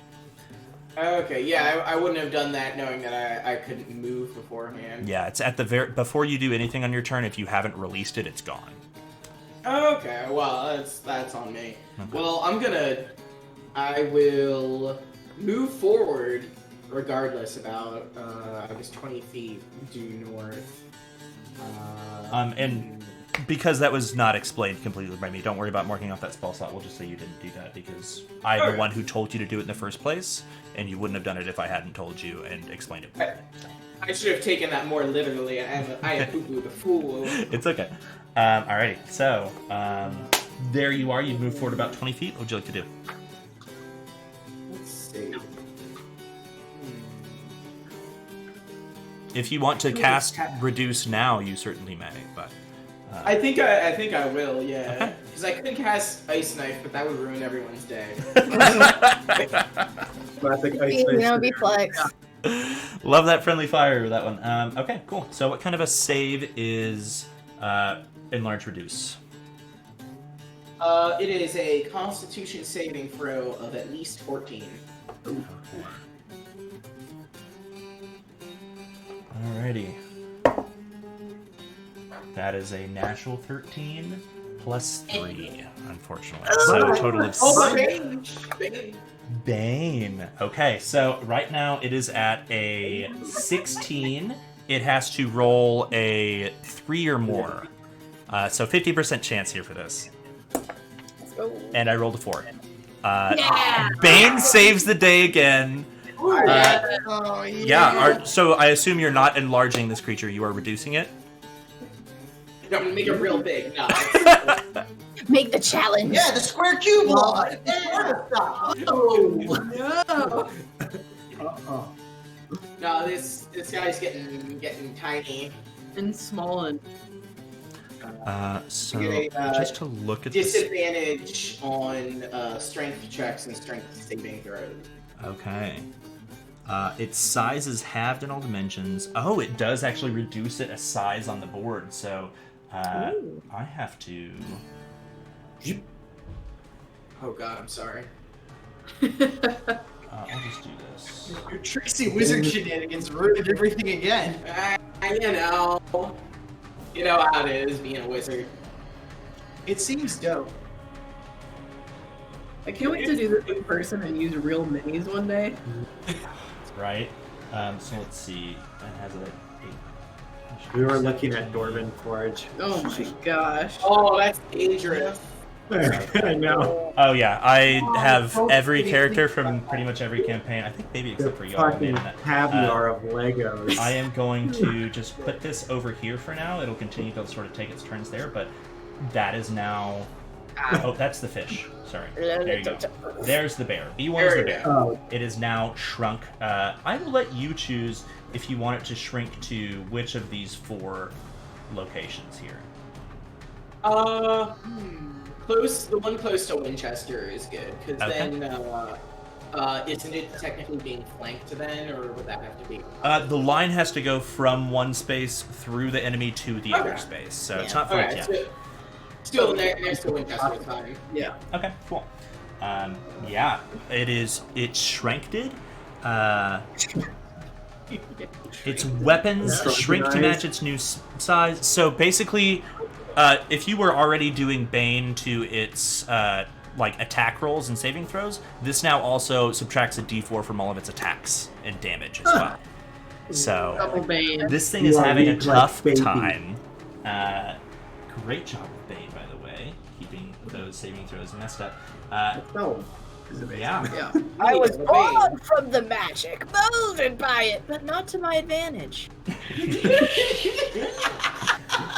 Okay, yeah, I wouldn't have done that knowing that I couldn't move beforehand. Yeah, it's at the before you do anything on your turn. If you haven't released it, it's gone. Okay, well, that's on me. Okay. Well, I will move forward regardless about, I guess 20 feet due north. And because that was not explained completely by me, don't worry about marking off that spell slot. We'll just say you didn't do that because I'm the Alright. one who told you to do it in the first place, and you wouldn't have done it if I hadn't told you and explained it. I should have taken that more literally. I have poo-pooed a fool. It's okay. Alrighty, so there you are. You've moved forward about 20 feet. What would you like to do? Let's see. If you want to cast Reduce now, you certainly may, but... I think I will, yeah. Okay. Because I could cast Ice Knife, but that would ruin everyone's day. Classic ice You know, fish. be flex. Love that friendly fire with that one. Okay, cool. So what kind of a save is Enlarge Reduce? It is a Constitution saving throw of at least 14. Alrighty. That is a natural 13 plus 3, unfortunately. So a total of Oh, six. Bane! Bane. Okay, so right now it is at a 16. It has to roll a 3 or more. So 50% chance here for this. Let's go. And I rolled a 4. Yeah. Bane saves the day again. Oh Yeah, so I assume you're not enlarging this creature, you are reducing it? No, I'm gonna make it real big. No, Make the challenge. Yeah, the square cube law. It's part of stuff. No. Uh-uh. no, this guy's getting tiny. And small and So Get a, just to look at this. Disadvantage on strength checks and strength saving throws. Okay. Its size is halved in all dimensions. Oh, it does actually reduce it a size on the board. So Ooh. I have to. Oh god, I'm sorry. I'll just do this. Your tricksy wizard shenanigans ruined everything again. You know how it is being a wizard. It seems dope. I can't wait to do this in person and use real minis one day. Right. So let's see. It has a. We were looking at Dwarven Forge. Oh my gosh. Oh, that's dangerous. I know. Oh yeah, I have every character from pretty much every campaign. I think maybe The except for y'all. fucking caviar of Legos. I am going to just put this over here for now. It'll continue to sort of take its turns there, but that is now. Oh, that's the fish. Sorry. There you go. There's the bear. B1 is the bear. Oh, It is now shrunk. I will let you choose if you want it to shrink to which of these 4 locations here. The one close to Winchester is good, because Okay. then, isn't it technically being flanked then, or would that have to be? The line has to go from one space through the enemy to the other Okay. space, so it's Yeah. not flanked Okay, yet. still next to Winchester is fine. Yeah. Okay, cool. Yeah, it's shrinked. Its weapons Yeah. shrink to match its new size. So basically, if you were already doing Bane to its like attack rolls and saving throws, this now also subtracts a D4 from all of its attacks and damage as well. So Double Bane. this thing You is are having a weak like tough baby. time. Great job with Bane, by the way, keeping those saving throws messed up. no. Is amazing. Yeah. Yeah. I was Bane. born from the magic, molded by it, but not to my advantage.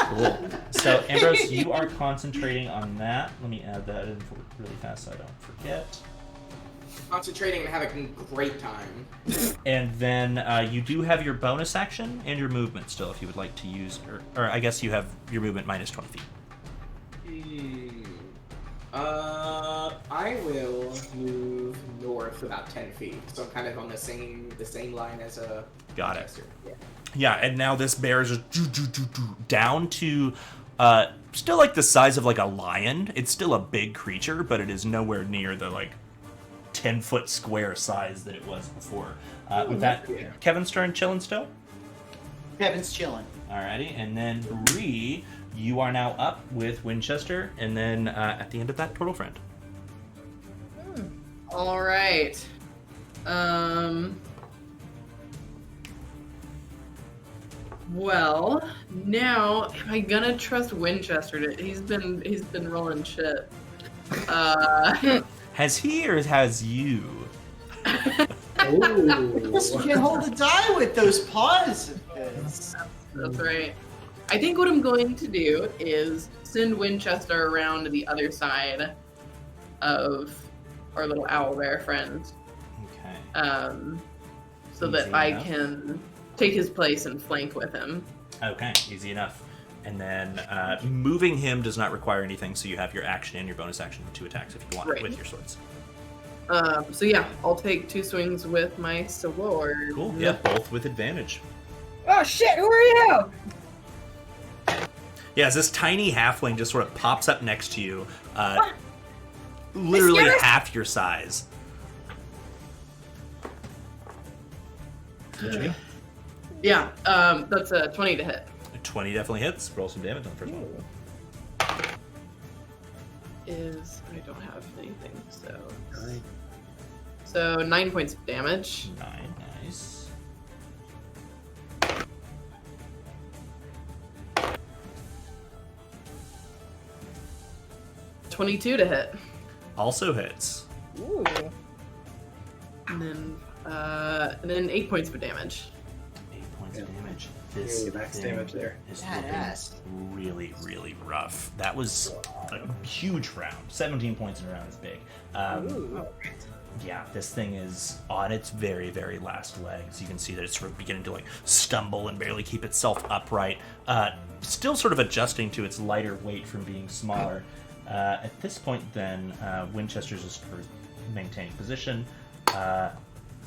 Cool. So, Ambrose, you are concentrating on that. Let me add that in really fast so I don't forget. Concentrating and having a great time. And then you do have your bonus action and your movement still if you would like to use, or I guess you have your movement minus 20 feet. I will move north about 10 feet, so I'm kind of on the same line as a. Got it. Winchester. Yeah. Yeah, and now this bear is just down to still like the size of like a lion. It's still a big creature, but it is nowhere near the like 10-foot square size that it was before. With that, Kevin's turn, chilling still. Kevin's chilling. Alrighty, and then Bree, you are now up with Winchester, and then at the end of that, Turtle Friend. All right. Well, now am I gonna trust Winchester? He's been rolling shit. Has he or has you? You can't hold a die with those paws. That's right. I think what I'm going to do is send Winchester around to the other side of our little owl bear friend, Okay. so that Easy I enough. can take his place and flank with him. Okay, easy enough. And then moving him does not require anything, so you have your action and your bonus action to attacks if you want Right. with your swords. So yeah, I'll take 2 swings with my sword. Cool. Yeah, both with advantage. Oh shit, who are you? Yeah, as this tiny halfling just sort of pops up next to you, literally Mysterious? half your size. Yeah, that's a 20 to hit. 20 definitely hits. Roll some damage on the first one. I don't have anything, so 9 points of damage. 9, nice. $22 to hit, Also hits. Ooh. and then 8 points of damage. 8 points of Yeah. damage. This Yeah, max thing damage there. is Badass. looking really, really rough. That was a huge round. 17 points in a round is big. Ooh. Yeah, this thing is on its very, very last legs. You can see that it's sort of beginning to like stumble and barely keep itself upright. Still sort of adjusting to its lighter weight from being smaller. At this point, then, Winchester's just for maintaining position.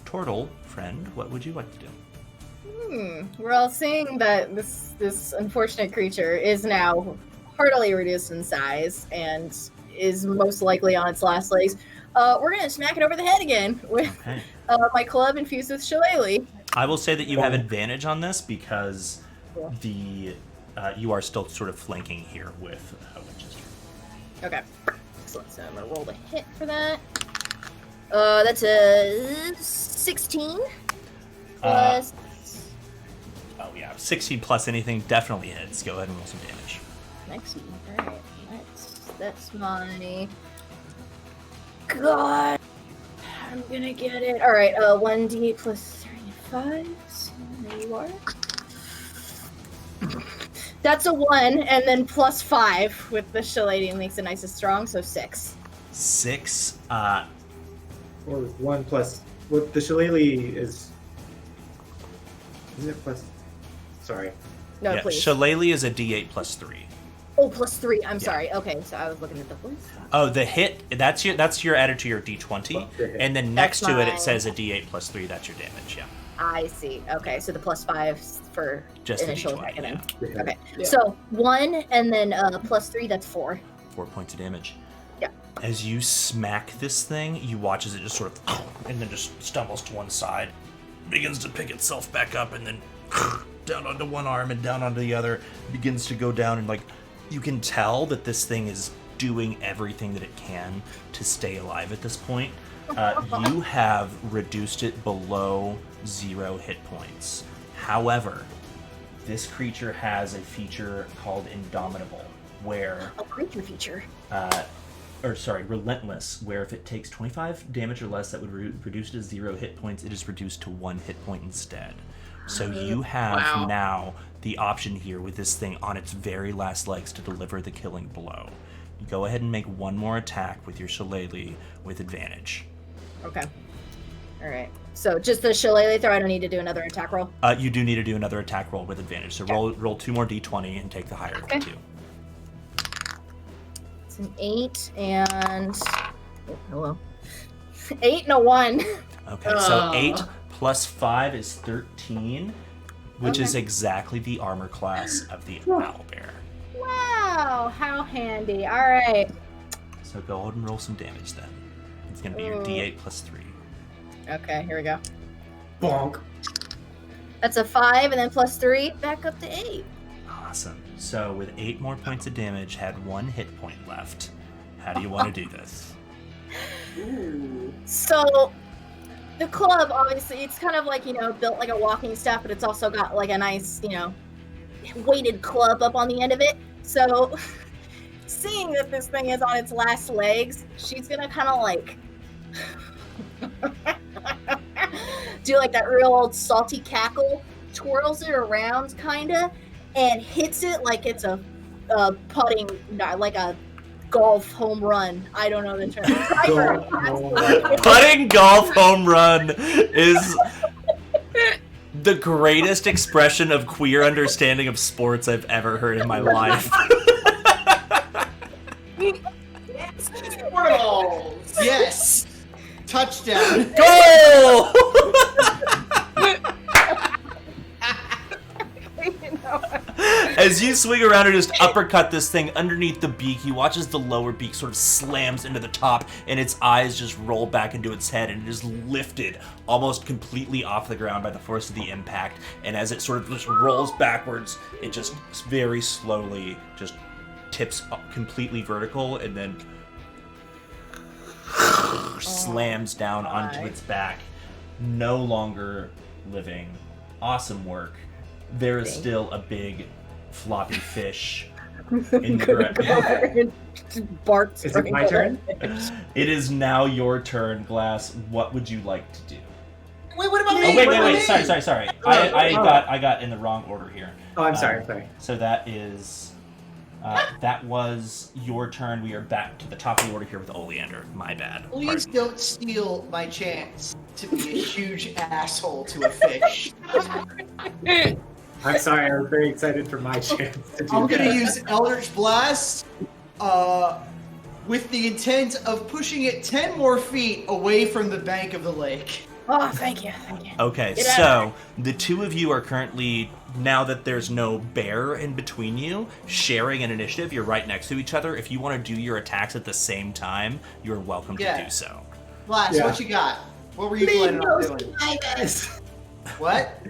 Turtle, friend, what would you like to do? We're all seeing that this unfortunate creature is now heartily reduced in size and is most likely on its last legs. we're gonna smack it over the head again with Okay. my club infused with shillelagh. I will say that you have advantage on this because Cool. you are still sort of flanking here with Winchester. Okay. Excellent. So I'm gonna roll the hit for that. That's a 16 plus. Oh yeah, 16 plus anything definitely hits. Go ahead and roll some damage. Next. All right. That's my. God. I'm gonna get it. All right. 1d8 plus 35. So there you are. That's a 1, and then plus 5 with the shillelagh makes it nice and strong, so 6. 6. Or 1 plus. What the shillelagh is. Isn't it plus? Sorry. No, yeah, please. Shillelagh is a d8 plus 3. Oh, plus 3. I'm sorry. Okay, so I was looking at the plus. Oh, the hit, that's your added to your d20, and then next That's to it fine. it says a d8 plus 3, that's your damage, yeah. I see. Okay, so the plus 5 for Just the initial d20, attack. And yeah. then. Okay, Yeah. so 1 and then plus 3, that's 4. 4 points of damage. Yeah. As you smack this thing, you watch as it just sort of, and then just stumbles to one side, begins to pick itself back up, and then down onto one arm and down onto the other, begins to go down, and like, you can tell that this thing is doing everything that it can to stay alive at this point. You have reduced it below 0 hit points. However, this creature has a feature called Indomitable, where A creature feature. Relentless, where if it takes 25 damage or less, that would reduce it to 0 hit points. It is reduced to 1 hit point instead. So you have Wow. now the option here with this thing on its very last legs to deliver the killing blow. You go ahead and make one more attack with your shillelagh with advantage. Okay. All right. So just the shillelagh throw. I don't need to do another attack roll. You do need to do another attack roll with advantage. So roll 2 more d20 and take the higher of the Okay. 2. It's an 8 and oh, hello. 8 and a 1. Okay, so Oh. 8 plus 5 is 13, which Okay. is exactly the armor class of the owlbear. Wow, how handy. All right. So go ahead and roll some damage then. It's going to be your Ooh. d8 plus 3. Okay, here we go. Bonk. That's a 5 and then plus 3, back up to 8. Awesome. So with 8 more points of damage, had 1 hit point left. How do you want to do this? Ooh. So the club, obviously, it's kind of like, built like a walking staff, but it's also got like a nice, weighted club up on the end of it. So seeing that this thing is on its last legs, she's gonna kind of like do like that real old salty cackle, twirls it around kinda, and hits it like it's a putting, like a golf home run. I don't know the term. Putting golf home run is the greatest expression of queer understanding of sports I've ever heard in my life. Squirrels! Yes. Touchdown. Goal! As you swing around and just uppercut this thing underneath the beak, he watches the lower beak sort of slams into the top, and its eyes just roll back into its head, and it is lifted almost completely off the ground by the force of the impact. And as it sort of just rolls backwards, it just very slowly just tips up completely vertical, and then slams down onto my. its back. No longer living. Awesome work. There is Thank still a big floppy fish in the ground. Barks. Is it my turn? It is now your turn, Glass. What would you like to do? Wait, what about me? Oh, wait, What about wait. me? Sorry. Oh. I got in the wrong order here. Oh, I'm sorry. So that is, that was your turn. We are back to the top of the order here with Oleander. My bad. Please don't steal my chance to be a huge asshole to a fish. I'm sorry. I was very excited for my chance to do I'm that. gonna use Eldritch Blast with the intent of pushing it 10 more feet away from the bank of the lake. Oh, thank you. Thank you. Okay, Get out so the two of you are currently, now that there's no bear in between you, sharing an initiative. You're right next to each other. If you want to do your attacks at the same time, you're welcome to do so. Blast, Yeah. what you got? What were you Leave planning no on doing? survivors. What?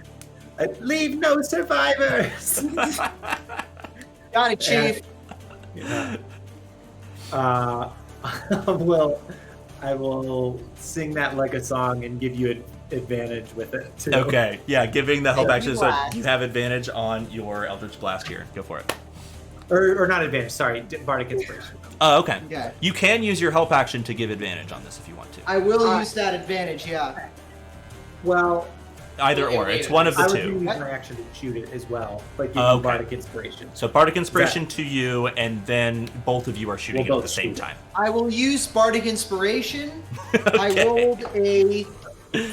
Leave no survivors. Got it, Chief. Yeah. I will sing that like a song and give you an advantage with it too. Okay, yeah, giving the help Yeah, action, so blast. you have advantage on your Eldritch Blast here. Go for it. Or not advantage. Sorry, Bardic Inspiration. Oh, okay. Okay. You can use your help action to give advantage on this if you want to. I will use that advantage, yeah. Well, Either or. It's one of I the would two. use What? my action to shoot it as well, but give Okay. you Bardic Inspiration. So Bardic Inspiration to you, and then both of you are shooting We'll it at both the same shoot it. time. I will use Bardic Inspiration. Okay. I rolled a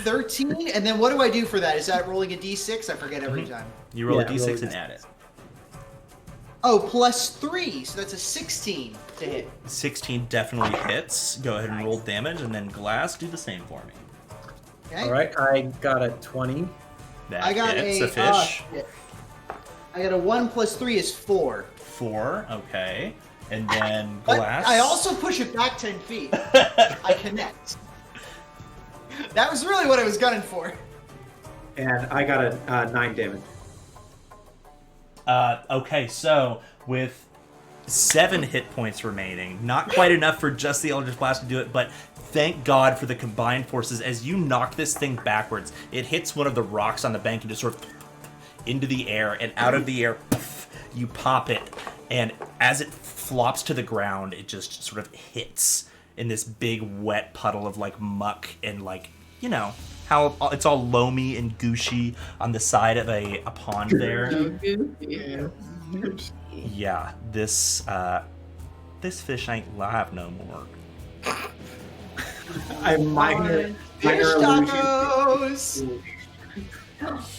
13, and then what do I do for that? Is that rolling a d6? I forget every time. You roll Yeah, a roll d6 a and add it. Oh, +3, so that's a 16 to hit. 16 definitely hits. Go ahead and roll damage, and then Glass, do the same for me. Okay. All right, I got a 20. That I got hits a a fish. shit. I got a 1 + 3 is 4. 4, okay. And then But Glass. I also push it back 10 feet. I connect. That was really what I was gunning for. And I got a 9 damage. Okay, so with 7 hit points remaining, not quite enough for just the Eldritch Blast to do it, but thank God for the combined forces. As you knock this thing backwards, it hits one of the rocks on the bank and just sort of into the air, and out of the air, you pop it, and as it flops to the ground, it just sort of hits in this big wet puddle of like muck and like, you know, how it's all loamy and gooshy on the side of a pond there. So goofy. Yeah, this fish ain't live no more. I minor Fish illusion. tacos!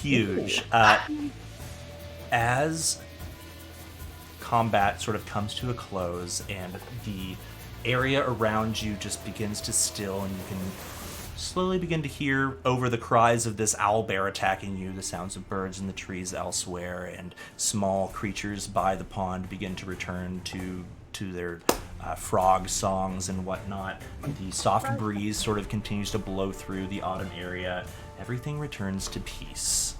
Huge. As combat sort of comes to a close and the area around you just begins to still, and you can slowly begin to hear over the cries of this owl bear attacking you the sounds of birds in the trees elsewhere, and small creatures by the pond begin to return to their frog songs and whatnot. The soft breeze sort of continues to blow through the autumn area. Everything returns to peace.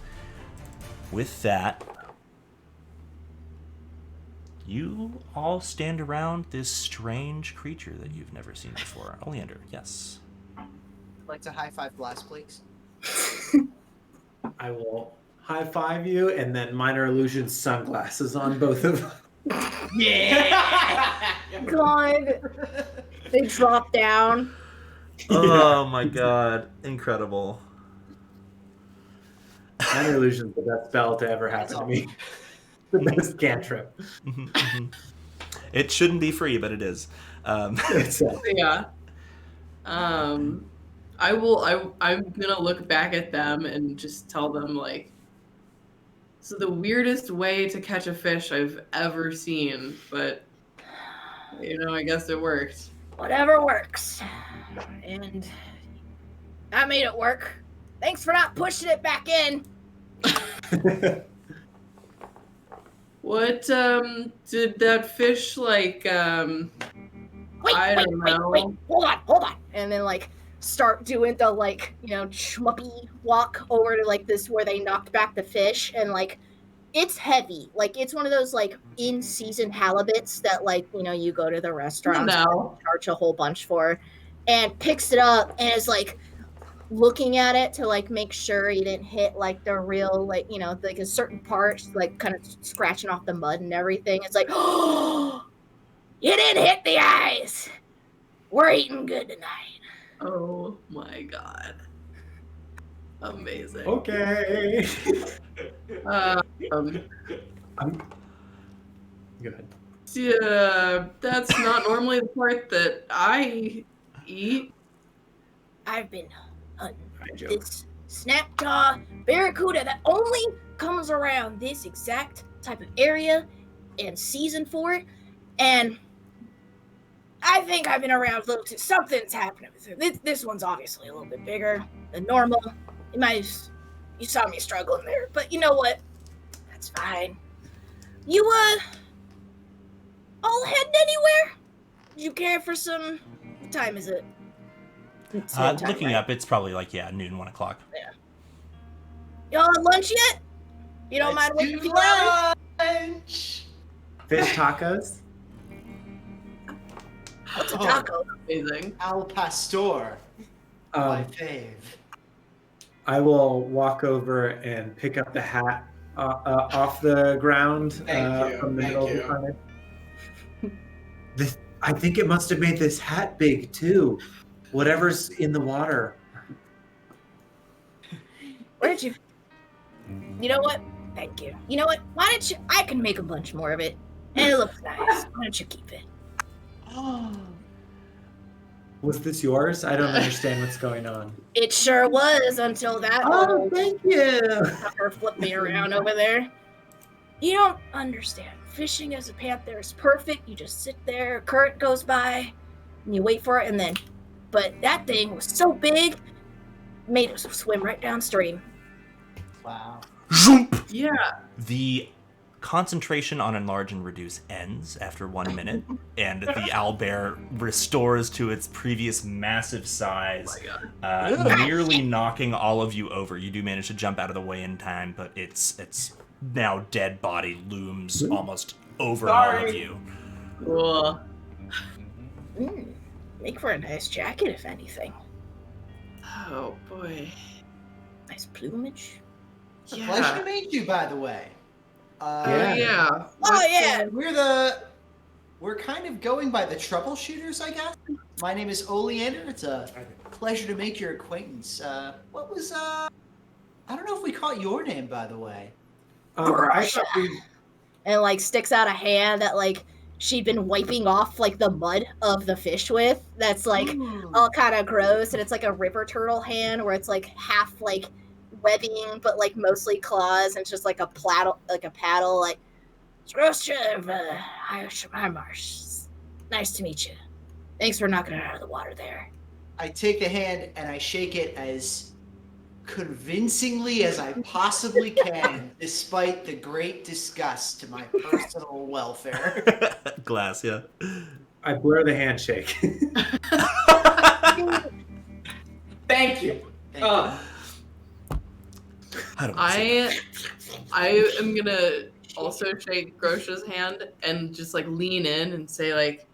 With that, you all stand around this strange creature that you've never seen before. Oleander, yes. I'd like to high five Blast, please. I will high five you, and then minor illusion sunglasses on both of them. Yeah! God, they drop down. Oh my god, incredible. Minor illusion's the best spell to ever happen to me. The best cantrip. Mhm, mhm. It shouldn't be free, but it is. It's, Yeah. I'm gonna look back at them and just tell them like, so the weirdest way to catch a fish I've ever seen, but you know, I guess it worked. Whatever works. And that made it work. Thanks for not pushing it back in. What did that fish like Wait, I wait, don't wait, know. wait. Hold on. And then like start doing the like, schmuppy walk over to like this where they knocked back the fish, and like it's heavy. Like it's one of those like in season halibuts that like, you go to the restaurant No. charge a whole bunch for, and picks it up and is like looking at it to like make sure he didn't hit like the real like like a certain part, like kind of scratching off the mud and everything. It's like, oh, you didn't hit the eyes. We're eating good tonight. Oh my god. Amazing. okay. Um, I'm good. yeah, that's not normally the part that I eat. I've been hunting I joke. this snapjaw barracuda that only comes around this exact type of area and season for it, and I've think I've been around a little too. Something's happening with her. This one's obviously a little bit bigger than normal. You saw me struggling there, but you know what? That's fine. You, all heading anywhere? Did you care for some... What time is it? It's time, Looking right? up, it's probably like, noon, 1 o'clock. Y'all had lunch yet? You don't mind waiting a few hours? lunch. Fish tacos. What's a taco? Amazing. Al pastor, my Um, fave. I will walk over and pick up the hat off the ground Thank you, from the thank middle of the you. planet. I think it must have made this hat big too. Whatever's in the water. Where did you... You know what? Thank you. You know what? Why don't you... I can make a bunch more of it. And it looks nice. Why don't you keep it? Was this yours? I don't understand what's going on. It sure was until that Oh, little thank you. fucker flipped me around over there. You don't understand. Fishing as a panther is perfect. You just sit there, a current goes by, and you wait for it, and then... But that thing was so big, made us swim right downstream. Wow. Zoomp! Yeah. The concentration on enlarge and reduce ends after 1 minute, and the owlbear restores to its previous massive size, nearly knocking all of you over. You do manage to jump out of the way in time, but its now dead body looms almost over all of Sorry. you. Cool. Make for a nice jacket, if anything. Oh boy. Nice plumage. It's a pleasure Yeah. to meet you, by the way. Yeah. Oh, yeah. We're kind of going by the troubleshooters, I guess. My name is Oleander. It's a pleasure to make your acquaintance. I don't know if we caught your name, by the way. I thought we... And like sticks out a hand that like she'd been wiping off like the mud of the fish with. That's like all kind of gross, and it's like a river turtle hand where it's like half like webbing but like mostly claws, and it's just like a paddle, like hi Marsh. Nice to meet you. Thanks for knocking it out of the water there. I take the hand and I shake it as convincingly as I possibly can, despite the great disgust to my personal welfare. Glass, yeah. I blur the handshake. Thank you. Thank Oh, I don't wanna say I am gonna also shake Grosha's hand and just like lean in and say like,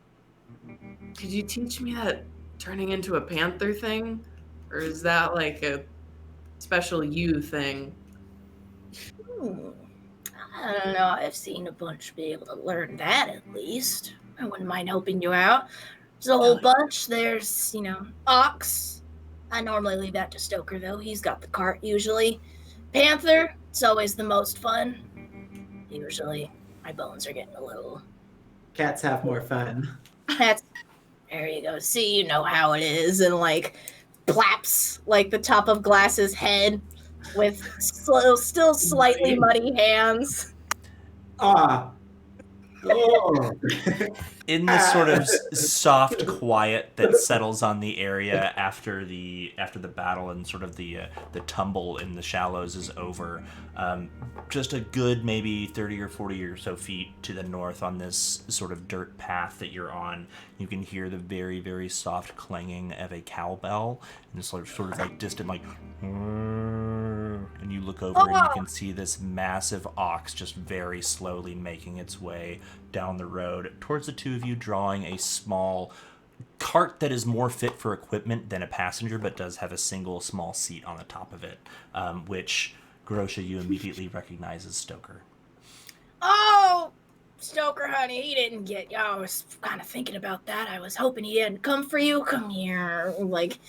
could you teach me that turning into a panther thing? Or is that like a special you thing? I don't know. I've seen a bunch be able to learn that at least. I wouldn't mind helping you out. There's a whole bunch. There's, Ox. I normally leave that to Stoker, though. He's got the cart usually. Panther. It's always the most fun. Usually, my bones are getting a little... Cats have more fun. That's... There you go. See, you know how it is. And, like, plaps, like, the top of Glass's head with still slightly muddy hands. Ah. Oh. in this sort of soft quiet that settles on the area after the battle and sort of the tumble in the shallows is over, just a good maybe 30 or 40 or so feet to the north on this sort of dirt path that you're on, you can hear the very, very soft clanging of a cowbell and this sort of like distant like, and you look over and you can see this massive ox just very slowly making its way down the road towards the two of you, drawing a small cart that is more fit for equipment than a passenger, but does have a single small seat on the top of it, which Grosha, you immediately recognize as Stoker. Oh, Stoker, honey, he didn't get you. I was kind of thinking about that. I was hoping he hadn't come for you. Come here. Like,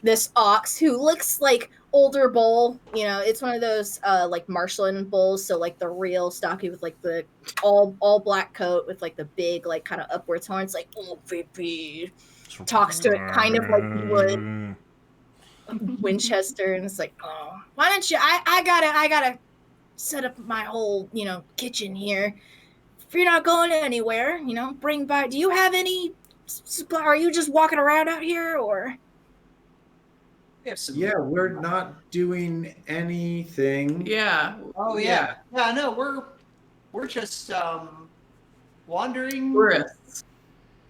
this ox who looks like older bull, it's one of those like marshland bulls, so like the real stocky with like the all black coat with like the big like kind of upwards horns, like oh VP talks to it kind of like you would Winchester, and it's like, oh, why don't you I gotta set up my whole kitchen here. If you're not going anywhere, bring by. Do you have any Are you just walking around out here, or? We have some. Yeah, we're not doing anything. Yeah. Oh yeah. Yeah. No, we're just wandering Tourists.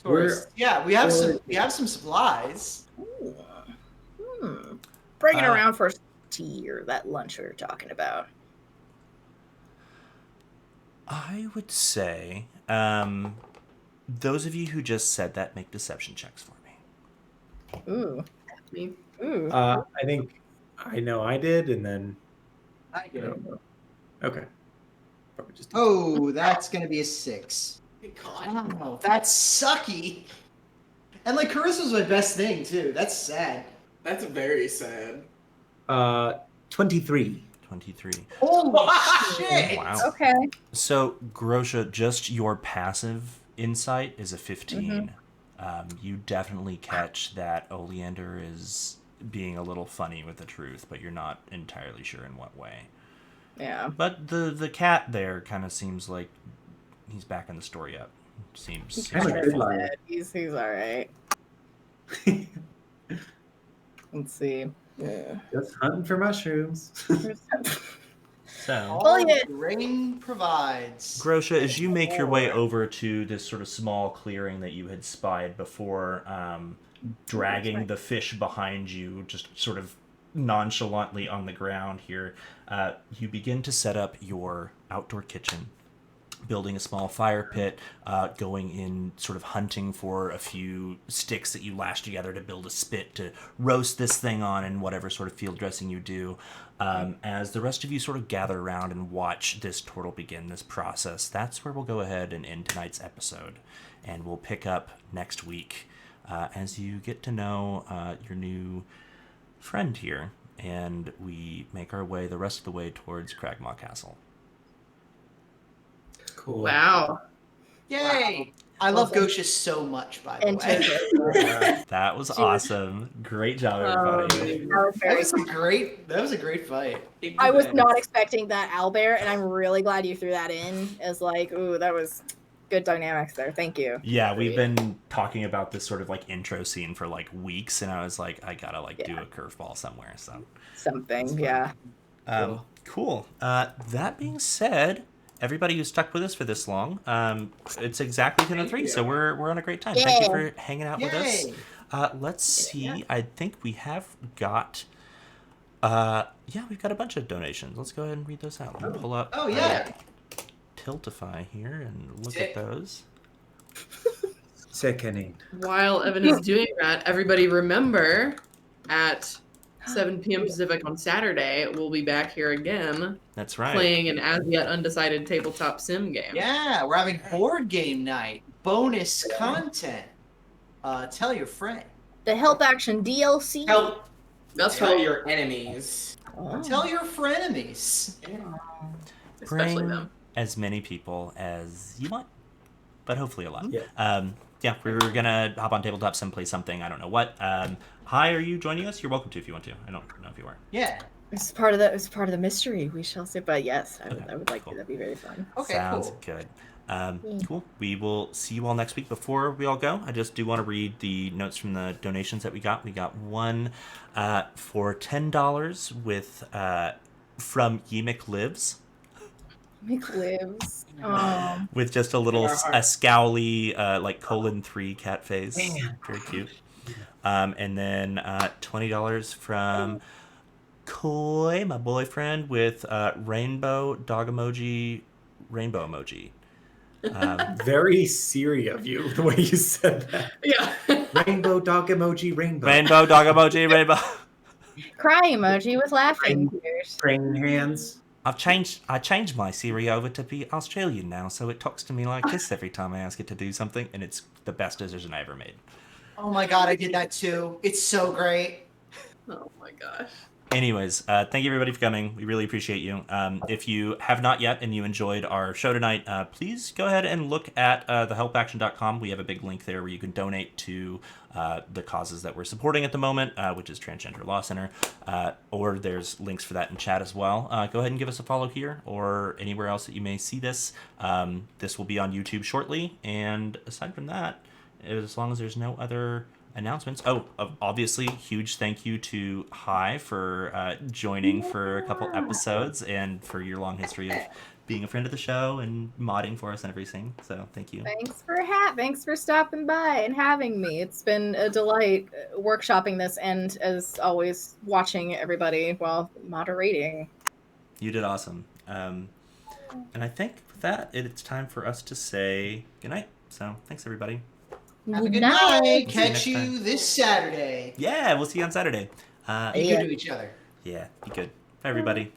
tourists. Yeah, we have some supplies. Ooh. Bring it Uh, around for tea or that lunch we were talking about. I would say, those of you who just said that, make deception checks for me. Ooh. Me. Ooh. I think I know I did, and then I I get it. don't know. Okay. Probably just. Oh, that's gonna be a 6. God. Oh, that's sucky. And like charisma's my best thing too. That's sad. That's very sad. 23. 23. Holy shit! Wow. Okay. So, Grosha, just your passive insight is a 15. You definitely catch that Oleander is being a little funny with the truth, but you're not entirely sure in what way. Yeah. But the cat there kind of seems like he's backing the story up. Seems I'm a good liar. He's all right. Let's see. Yeah. Just hunting for mushrooms. so. Oh, yeah. The rain provides. Grosha, as you make your way over to this sort of small clearing that you had spied before, dragging the fish behind you, just sort of nonchalantly on the ground here, you begin to set up your outdoor kitchen, building a small fire pit, going in sort of hunting for a few sticks that you lash together to build a spit to roast this thing on in whatever sort of field dressing you do. As the rest of you sort of gather around and watch this turtle begin this process, that's where we'll go ahead and end tonight's episode. And we'll pick up next week as you get to know your new friend here, and we make our way the rest of the way towards Cragmaw Castle. Cool. Wow. Yay! I love Gosha so much, by the And way. That was awesome. Great job, everybody. That was very That was a great fight. I was not expecting that owlbear, and I'm really glad you threw that in as like, ooh, that was good dynamics there. Thank you. Yeah, we've been talking about this sort of like intro scene for like weeks, and I was like, I gotta like do a curveball somewhere. So Something, yeah. cool. That being said, everybody who stuck with us for this long, it's exactly 10:03, so we're on a great time. Thank you for hanging out with us. Yay! Let's see. I think we have got. We've got a bunch of donations. Let's go ahead and read those out. We'll pull up. Oh yeah. Tiltify here and look Sick. at those. Sickening. While Evan is doing that, everybody remember at 7 p.m. Pacific on Saturday, we'll be back here again That's right. playing an as yet undecided tabletop sim game. Yeah, we're having board game night. Bonus content. Tell your friend. The Help Action DLC. Help That's tell right. your enemies. Oh. Tell your frenemies. Especially Bring them. as many people as you want, but hopefully a lot. Yeah. We're gonna hop on tabletop sim, play something. I don't know what. Hi, are you joining us? You're welcome to if you want to. I don't know if you are. Yeah. It's part of the mystery. We shall see. But yes, Okay, I would like cool. to. That'd be very fun. Okay, Sounds cool. good. Cool. We will see you all next week. Before we all go, I just do want to read the notes from the donations that we got. We got one for $10 with from Yemic Lives, Mick lives. Oh. with just a little a scowly like :3 cat face. Very cute. And then $20 from Koi, my boyfriend, with rainbow dog emoji, rainbow emoji. Very Siri of you, the way you said that. Yeah. Rainbow dog emoji, rainbow. Rainbow dog emoji, rainbow. Cry emoji with laughing tears. Praying hands. I changed my Siri over to be Australian now, so it talks to me like this every time I ask it to do something, and it's the best decision I ever made. Oh my god, I did that too. It's so great. Oh my gosh. Anyways, thank you everybody for coming. We really appreciate you. If you have not yet and you enjoyed our show tonight, please go ahead and look at thehelpaction.com. We have a big link there where you can donate to the causes that we're supporting at the moment, which is Transgender Law Center, or there's links for that in chat as well. Go ahead and give us a follow here or anywhere else that you may see this. This will be on YouTube shortly, and aside from that, as long as there's no other announcements. Oh, obviously, huge thank you to Hi for joining for a couple episodes and for your long history of being a friend of the show and modding for us and everything. So thank you. Thanks for stopping by and having me. It's been a delight workshopping this and, as always, watching everybody while moderating. You did awesome. And I think with that, it's time for us to say goodnight. So thanks, everybody. Have a good Night. night. See you Catch next you time. this Saturday. Yeah, we'll see you on Saturday. Be good to each other. Yeah, be good. Bye, everybody.